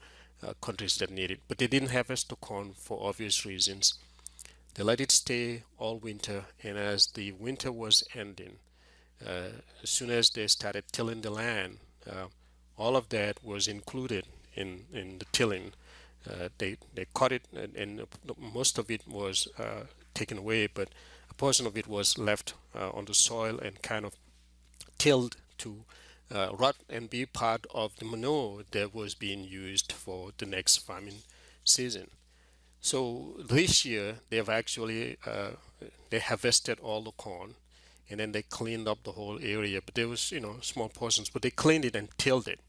countries that need it. But they didn't harvest the corn for obvious reasons. They let it stay all winter, and as the winter was ending, as soon as they started tilling the land, all of that was included in the tilling. They cut it, and most of it was taken away, but a portion of it was left on the soil and kind of tilled to rot and be part of the manure that was being used for the next farming season. So this year they've actually they harvested all the corn, and then they cleaned up the whole area. But there was small portions, but they cleaned it and tilled it.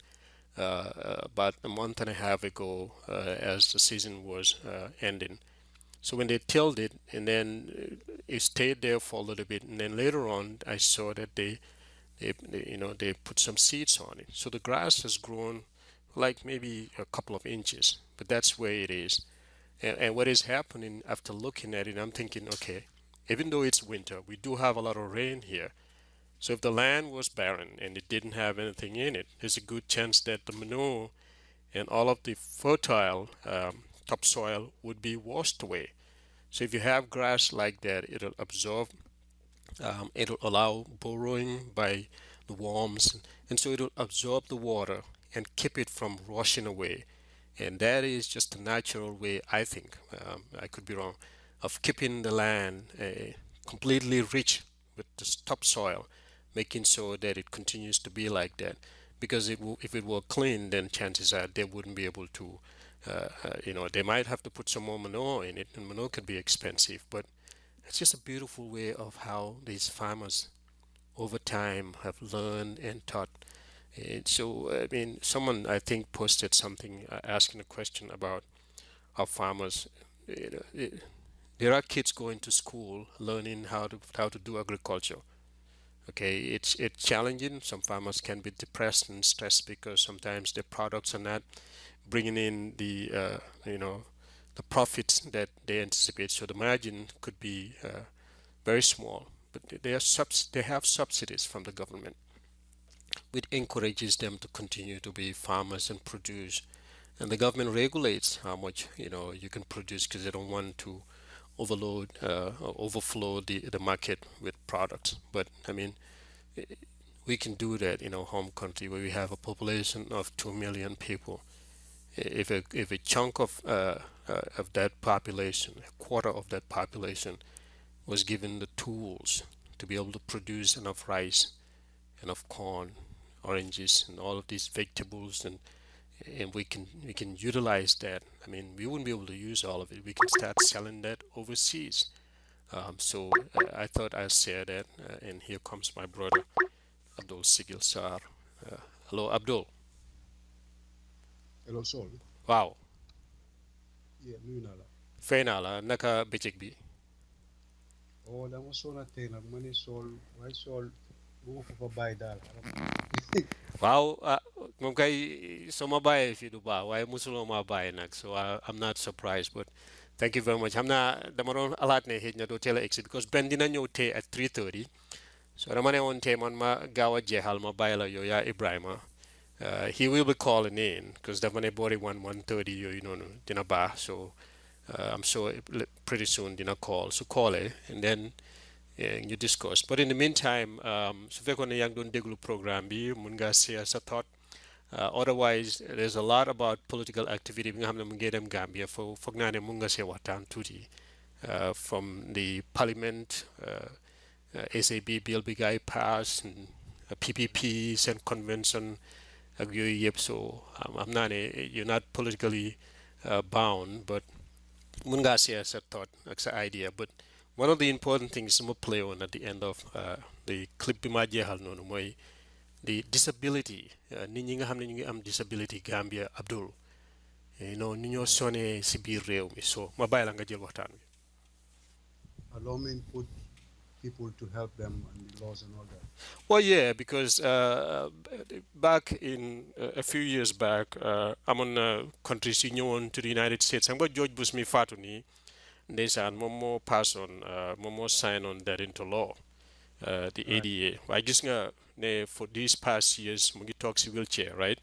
About a month and a half ago, as the season was ending. So when they tilled it, and then it stayed there for a little bit, and then later on, I saw that they put some seeds on it. So the grass has grown like maybe a couple of inches, but that's where it is. And what is happening after looking at it, I'm thinking, okay, even though it's winter, we do have a lot of rain here. So if the land was barren and it didn't have anything in it, there's a good chance that the manure and all of the fertile topsoil would be washed away. So if you have grass like that, it'll absorb, it'll allow burrowing by the worms, and so it'll absorb the water and keep it from washing away. And that is just a natural way, I think, I could be wrong, of keeping the land completely rich with the topsoil, making sure that it continues to be like that. Because if it were clean, then chances are they wouldn't be able to, they might have to put some more manure in it, and manure could be expensive. But it's just a beautiful way of how these farmers over time have learned and taught. And so, I mean, someone I think posted something asking a question about how farmers, there are kids going to school learning how to do agriculture. Okay, it's challenging. Some farmers can be depressed and stressed because sometimes their products are not bringing in the profits that they anticipate. So the margin could be very small, but they have subsidies from the government, which encourages them to continue to be farmers and produce. And the government regulates how much you can produce because they don't want to overload or overflow the market with products. But I mean, we can do that in our home country where we have a population of 2 million people. If a chunk of that population, a quarter of that population, was given the tools to be able to produce enough rice, enough corn, oranges, and all of these vegetables, and we can utilize that. I mean, we wouldn't be able to use all of it. We can start selling that overseas. So I thought I'd share that, and here comes my brother, Abdul Sigil Sar. Hello, Abdul. Hello, Saul. Wow. Yeah, nuyu naa la. Fay naa la naka bëccëg bi. Oh, dama soona tey nag ma ne Saul waaye Saul bu ko fa bàyyi daal. Waaw moom kay soo ma bàyyee fii du baax waaye mosuloo ma bàyyi nag, so I'm not surprised, but thank you very much. Xam naa dama doon alaat ne xëy na doo teel a egsi because Ben dina ñëw tey at 3:30, so dama ne woon tey man ma gaaw a jeexal ma bàyyi la yow yaa Ibrahima. He will be calling in because dafa ne boori 1:30 yooyu noonu dina baax, so I'm sure pretty soon dina call su callee and then you discuss. But in the meantime, su fekkoon ne yaa ngi doon déglu programme bi mun ngaa share sa thought. Otherwise, there's a lot about political activity bi nga xam ne mu ngi dem Gambia foog naa ne mun nga see waxtaan tuuti from the parliament, SAB bill bi gaay pass, and PPPs and convention ak yooyu yëpp. So I'm not you're not politically bound, but mun ngaa share sa thought ak sa idea. But one of the important things ma play on at the end of the clip bi ma jeexal noonu mooy the disability, nit ñi nga xam ne ñu ngi am disability Gambia, Abdul, ni ñoo sonee si biir réew mi. So ma bàyyi la nga jël waxtaan bi. Allow me put people to help them and the laws and all that. Well, yeah, because back in a few years back, amoon countries yi ñëwoon to the United States. Xam nga George Bush mi faatu nii ndeysaan moom moo pass on moom moo sign on that into law, the ADA. waaye gis nga ne for these past years mu ngi toog si wheelchair, right?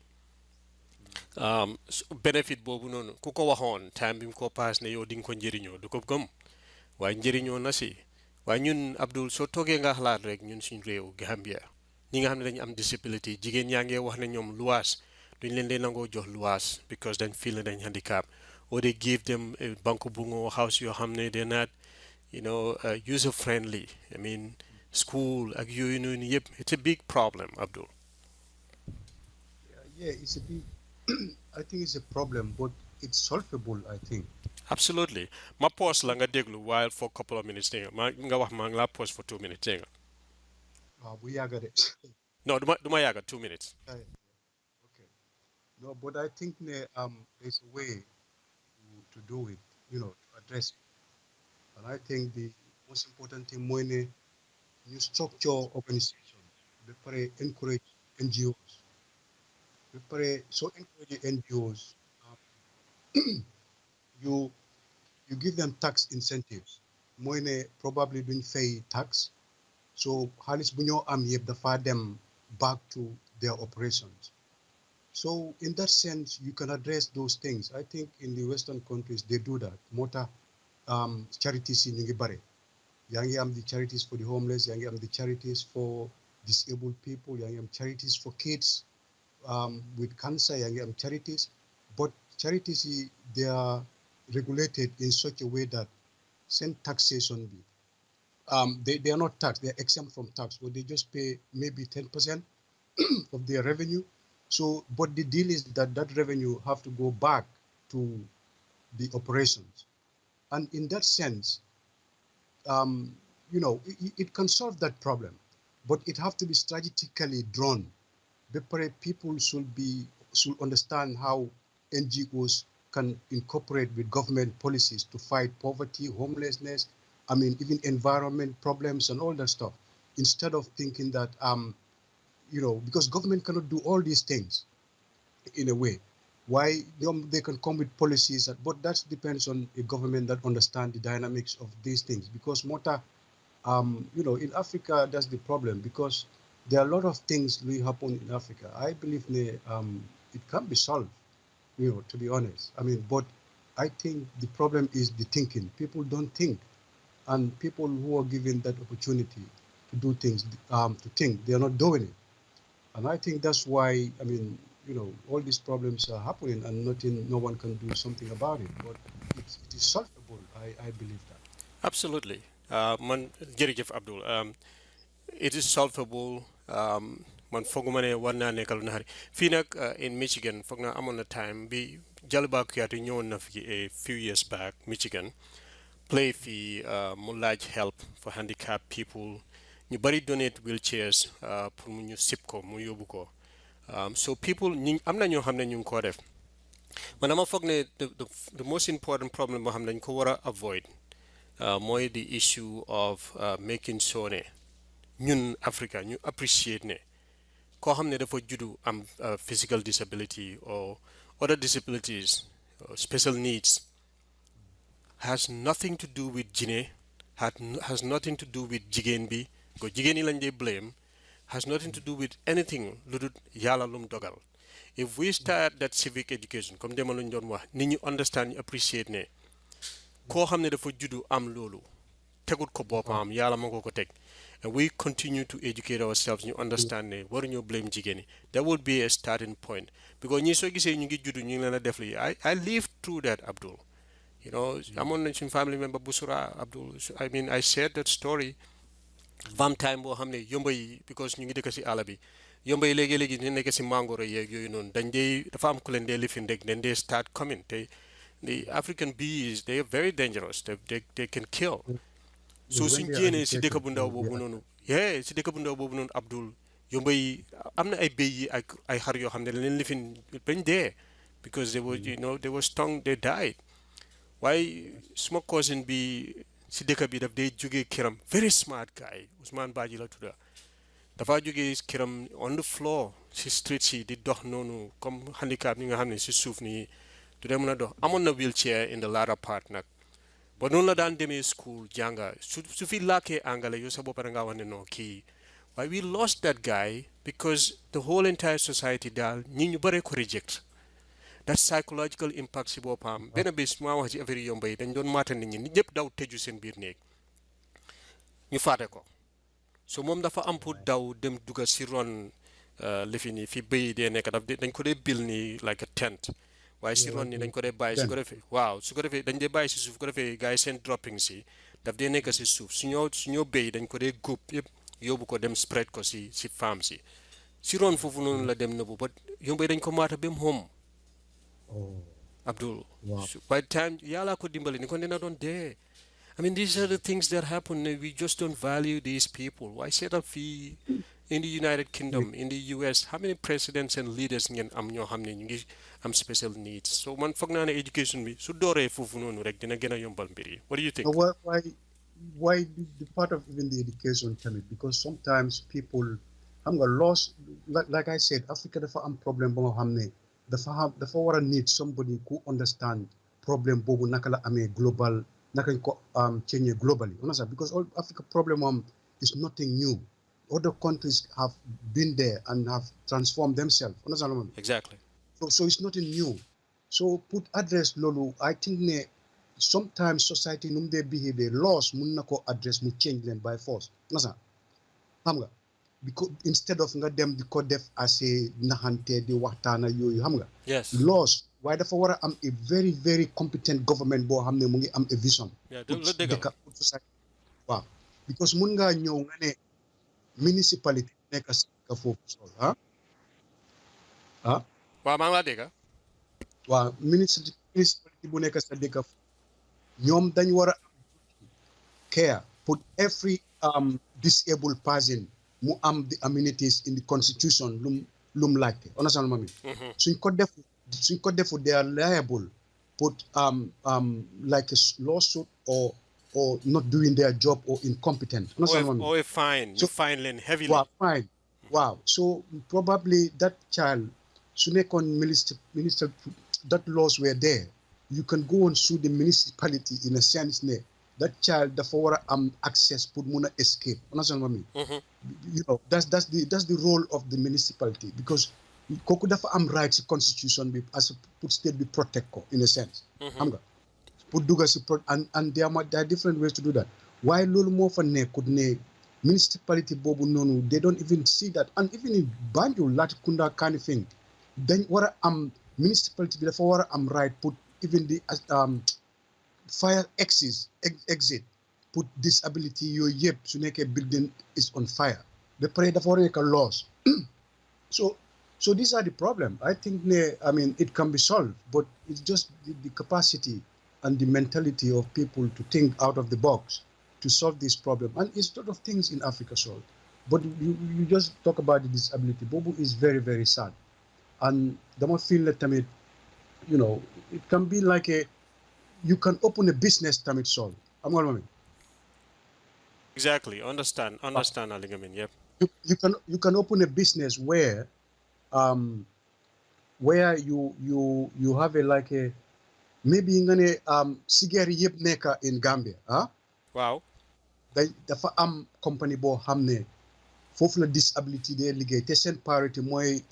Benefit boobu noonu ku ko waxoon time bi mu ko pass ne yow di nga ko njëriñoo du ko gëm, waaye njëriñoo na si. waaye ñun Abdul soo toogee nga xalaat rek ñun suñ réew Gambia ñi nga xam ne dañu am disability, jigéen yaa ngi wax ne ñoom luwaas duñ leen dee nangoo jox luwaas because dañ feel ne dañ handicap, or they give them banque bu ngoo house yoo xam ne they're not user friendly. I mean school ak yooyu noonu yëpp it's a big problem, Abdul. Yeah, it's a big I think it's a problem, but it's solvable, I think. Absolutely. Ma pause la nga déglu while for a couple of minutes dégg nga nga wax ma nga la pause for 2 minutes dégg nga. Bu yàgga de. No, duma yàgga 2 minutes. Okay. No, but I think there's a way to do it, to address it. And I think the most important thing mooy ne you structure organization ba pare encourage NGOs. Ba pare so encourage NGOs, you give them tax incentives. Mooy ne probably duñ fay tax, so xaalis bu ñoo am yëpp dafa dem back to their operations. So in that sense, you can address those things. I think in the Western countries, they do that. Moo tax charities yi ñu ngi bare yaa ngi am the charities for the homeless yaa ngi am the charities for disabled people yaa ngi am charities for kids with cancer yaa ngi am charities but charities yi they are regulated in such a way that seen taxation bi they are not taxed, they are exempt from tax, but they just pay maybe 10% of their revenue. So, but the deal is that that revenue have to go back to the operations. And in that sense, it can solve that problem, but it have to be strategically drawn. People should understand how NGOs can incorporate with government policies to fight poverty, homelessness, even environment problems and all that stuff, instead of thinking that, because government cannot do all these things in a way. Why they can come with policies, but that depends on a government that understands the dynamics of these things. Because in Africa, that's the problem, because there are a lot of things that happen in Africa. I believe it can be solved, to be honest. But I think the problem is the thinking. People don't think. And people who are given that opportunity to do things, to think, they are not doing it. And I think that's why, all these problems are happening and no one can do something about it. But it is solvable, I believe that. Absolutely. Jërëjëf Abdul. It is solvable. Man fooguma ne war naa nekkal naxari fii nag in Michigan foog naa amoon na time bi Jalba Kuyateh ñëwoon na fi a few years back Michigan play fii mu laaj help for handicapped people ñu bari donate wheelchairs pour mu ñu sip ko mu yóbbu ko so people am na ñoo xam ne ñu ngi koo def man dama foog ne the most important problem boo xam ne dañ ko war a avoid mooy the issue of making sure ne ñun Africa ñu appreciate ne koo xam ne dafa juddu am physical disability or other disabilities or special needs has nothing to do with Jine, has nothing to do with jigéen bi ko jigéen yi lañ dee blame, has nothing to do with anything lu dul yàlla lum dogal. If we start that civic education comme dema luñ doon wax nit ñi understand ñu appreciate ne koo xam ne dafa juddu am loolu tegut ko boppam yàlla moo ko teg, and we continue to educate ourselves ñu understand ne waruñoo blame jigéen yi, that would be a starting point, because ñi soo gisee ñu ngi juddu ñu ngi leen a def lii I lived through that Abdul. amoon nañ suñ family member Busura Abdul, I shared that story. Vam time boo xam ne yomba yi because ñu ngi dëkk si àll bi yomba yi léegi-léegi ñu nekk si mangoro yeeg yooyu noonu dañ dee dafa am ku leen dee lifin rek then they start coming the African bees they are very dangerous, they can kill. So suñ jéenee si dëkk bu ndaw boobu noonu si dëkk bu ndaw boobu noonu Abdul yomba yi am na ay béy yi ak ay xar yoo xam ne leen lifin bañ dee because they were they were stung, they died. Waaye suma cousin bi si dëkk bi daf dee jógee kiram very smart guy Ousmane Badjie la tudda dafa jógee kiram on the floor si street si di dox noonu comme handicap ñi nga xam ne si suuf nii du dee mën a dox, amoon na wheelchair in the latter part nag ba noonu la daan demee school jànga su fi làkkee angale yow sa bopp da ngaa wax ne non kii. Waaye we lost that guy because the whole entire society daal ñi ñu bare ko reject. That psychological impact si boppam benn bés maa wax ci affaire yomba yi dañ doon maata nit ñi nit ñëpp daw tëju seen biir néeg ñu faate ko so moom dafa am pour daw dem dugga si ron lifi nii fi bëy dee nekk dañ ko dee bil nii like a tent waaye si ron nii dañ ko dee bàyyi su ko defee waaw su ko defee dañ dee bàyyi si suuf ko defee gars yi seen dropping si daf dee nekk si suuf su ñoo bëy dañ ko dee góob yëpp yóbbu ko dem spread ko si farm si ron foofu noonu la dem nëbbu ba yomba yi dañ ko maata ba mu home Abdul. Wow. So by the time yàlla ko dimbali ni ko dina doon dee. These are the things that happen. We just don't value these people. Why set up fee in the United Kingdom, in the US? How many presidents and leaders ngeen am ñoo xam ne ñu ngi am special needs? So man foog naa ne education bi su dooree foofu noonu rek dina gën a yombal mbir yi. What do you think? Why the part of even the education tamit, because sometimes people xam nga lost, like I said, Africa dafa am problem ba nga xam ne dafa war a need somebody who understand problem boobu naka la amee global naka ñu ko change globally, understand, because all Africa problem is nothing new. Other countries have been there and have transformed themselves, understand. Exactly. So it's nothing new. So put address lolu, I think ne sometimes society num they behave laws mun na ko address mu change them by force nasa xam nga because instead of nga dem di ko def as a naxante di waxtaana yooyu xam nga yes laws waaye dafa war a am a very very competent government boo xam ne mu ngi am a vision lu dëgg society waaw because mun ngaa ñëw nga ne municipality nekk si ka foofu sol waaw maa ngi laa dégg waaw municipality bu nekk sa dëkk ñoom dañ war a care put every disabled person mu am the amenities in the constitution lum laajte understand ma mi suñ ko defu they are liable put like a lawsuit or not doing their job or incompetent understand ma mi or a fine you fine leen heavily waaw fine waaw so probably that child su nekkoon minister that laws were there you can go and sue the municipality in a sense ne that child dafa war a am access pour mun a escape understand ma mi you know that's the role of the municipality because kooku dafa am rights ci constitution bi as pour state bi protect ko in a sense xam nga pour dugga si and there are different ways to do that waaye loolu moo fa nekkut ne municipality boobu noonu they don't even see that and even in Banjul Latrikunda kind of thing dañ war a am municipality bi dafa war a am right pour even the fire exit put disability yooyu yëpp su nekkee building is on fire ba pare dafa war a nekk laws so these are the problem I think I mean it can be solved but it's just the capacity and the mentality of people to think out of the box to solve this problem and it's a lot of things in Africa solved but you just talk about the disability boobu is very very sad and dama feel that tamit you know it can be like you can open a business tamit solve am nga mami exactly understand li nga mean yep you can open a business where you have maybe nga ne cigare yëpp nekk in Gambia waaw dafa am company boo xam ne foofu la disability de liggéey te seen priority mooy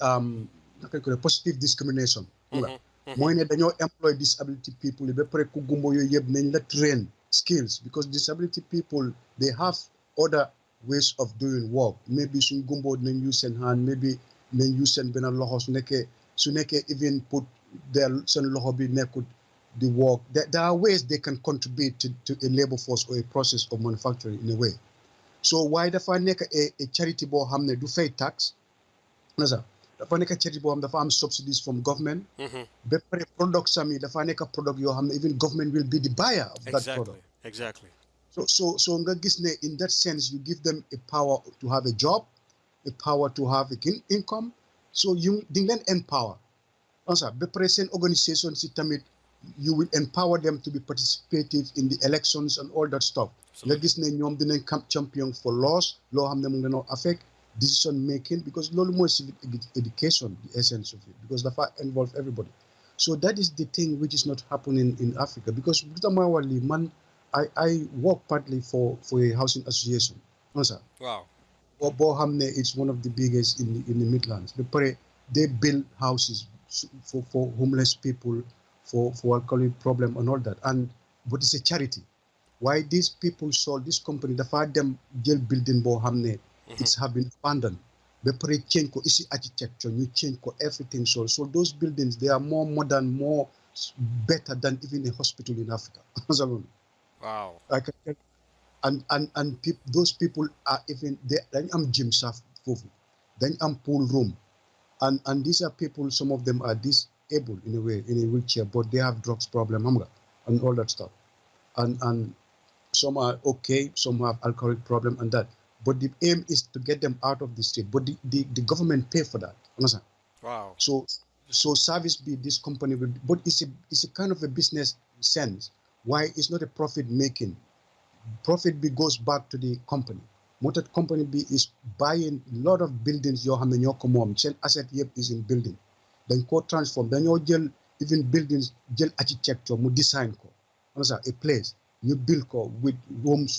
naka ko positive discrimination mooy ne dañoo employ disability people yi ba pare ku gumbo yooyu yëpp nañ la train skills because disability people they have other ways of doing work maybe suñ gumbo nañ use seen hand maybe nañ use seen benn loxo su nekkee even put seen loxo bi nekkut the work there are ways they can contribute to a labor force or a process of manufacturing in a way so waaye dafa nekk a charity boo xam ne du fay tax dafa nekk charity boo xam dafa am subsidies from government ba pare products am yi dafa nekk product yoo xam ne even government will be the buyer of that product exactly so nga gis ne in that sense you give them a power to have a job a power to have income so you di leen empower ba pare seen organisation si tamit you will empower them to be participative in the elections and all that stuff nga gis ne ñoom dinañ champion for laws loo xam ne mu ngi leen affect decision making because loolu mooy civic education the essence of it because dafa involve everybody so that is the thing which is not happening in Africa because lutamawali man I work partly for a housing association wow boo xam ne it's one of the biggest in the Midlands ba pare they build houses for homeless people for alcoholic problem and all that but it's a charity why these people sold this company dafa dem jël building boo xam ne it's have been abandoned ba pare change ko isi architecture ñu change ko everything so those buildings they are more modern more better than even a hospital in Africa wow and those people are even dañ am gym sax foofu dañ am pool room and these are people some of them are disabled in a way in a wheelchair but they have drugs problem xam nga and all that stuff and some are okay some have alcoholic problem and that but the aim is to get them out of the street but the government pay for that understand wow so service be this company but it's a kind of a business sense why it's not a profit making profit be goes back to the company moo tax company bi is buying a lot of buildings yoo xam ne ñoo ko moom seen asset yëpp is in building dañ ko transform dañoo jël even buildings jël architecture mu design ko understand a place you build ko with rooms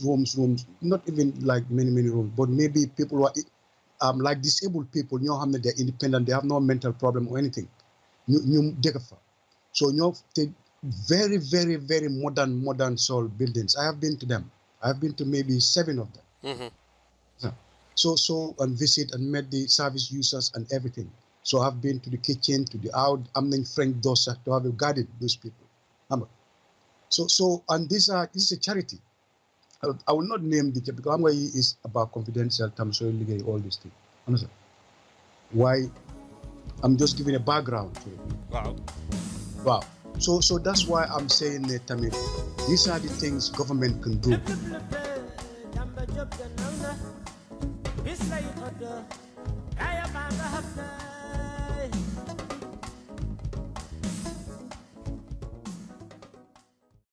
not even like many rooms but maybe people who are like disabled people ñoo xam ne they're independent they have no mental problem or anything ñu dëkk fa so ñoo te very, very, very modern Saul buildings. I have been to them. I have been to maybe 7 of them. Yeah. So and visit and met the service users and everything. So I've been to the kitchen, to the out. I'm in Frank Dosa to have guided those people. So and this is a charity. I will not name the because is about confidential terms, so all these things. Understand? Why? I'm just giving a background to it. Wow. So that's why I'm saying, Tamil, these are the things government can do.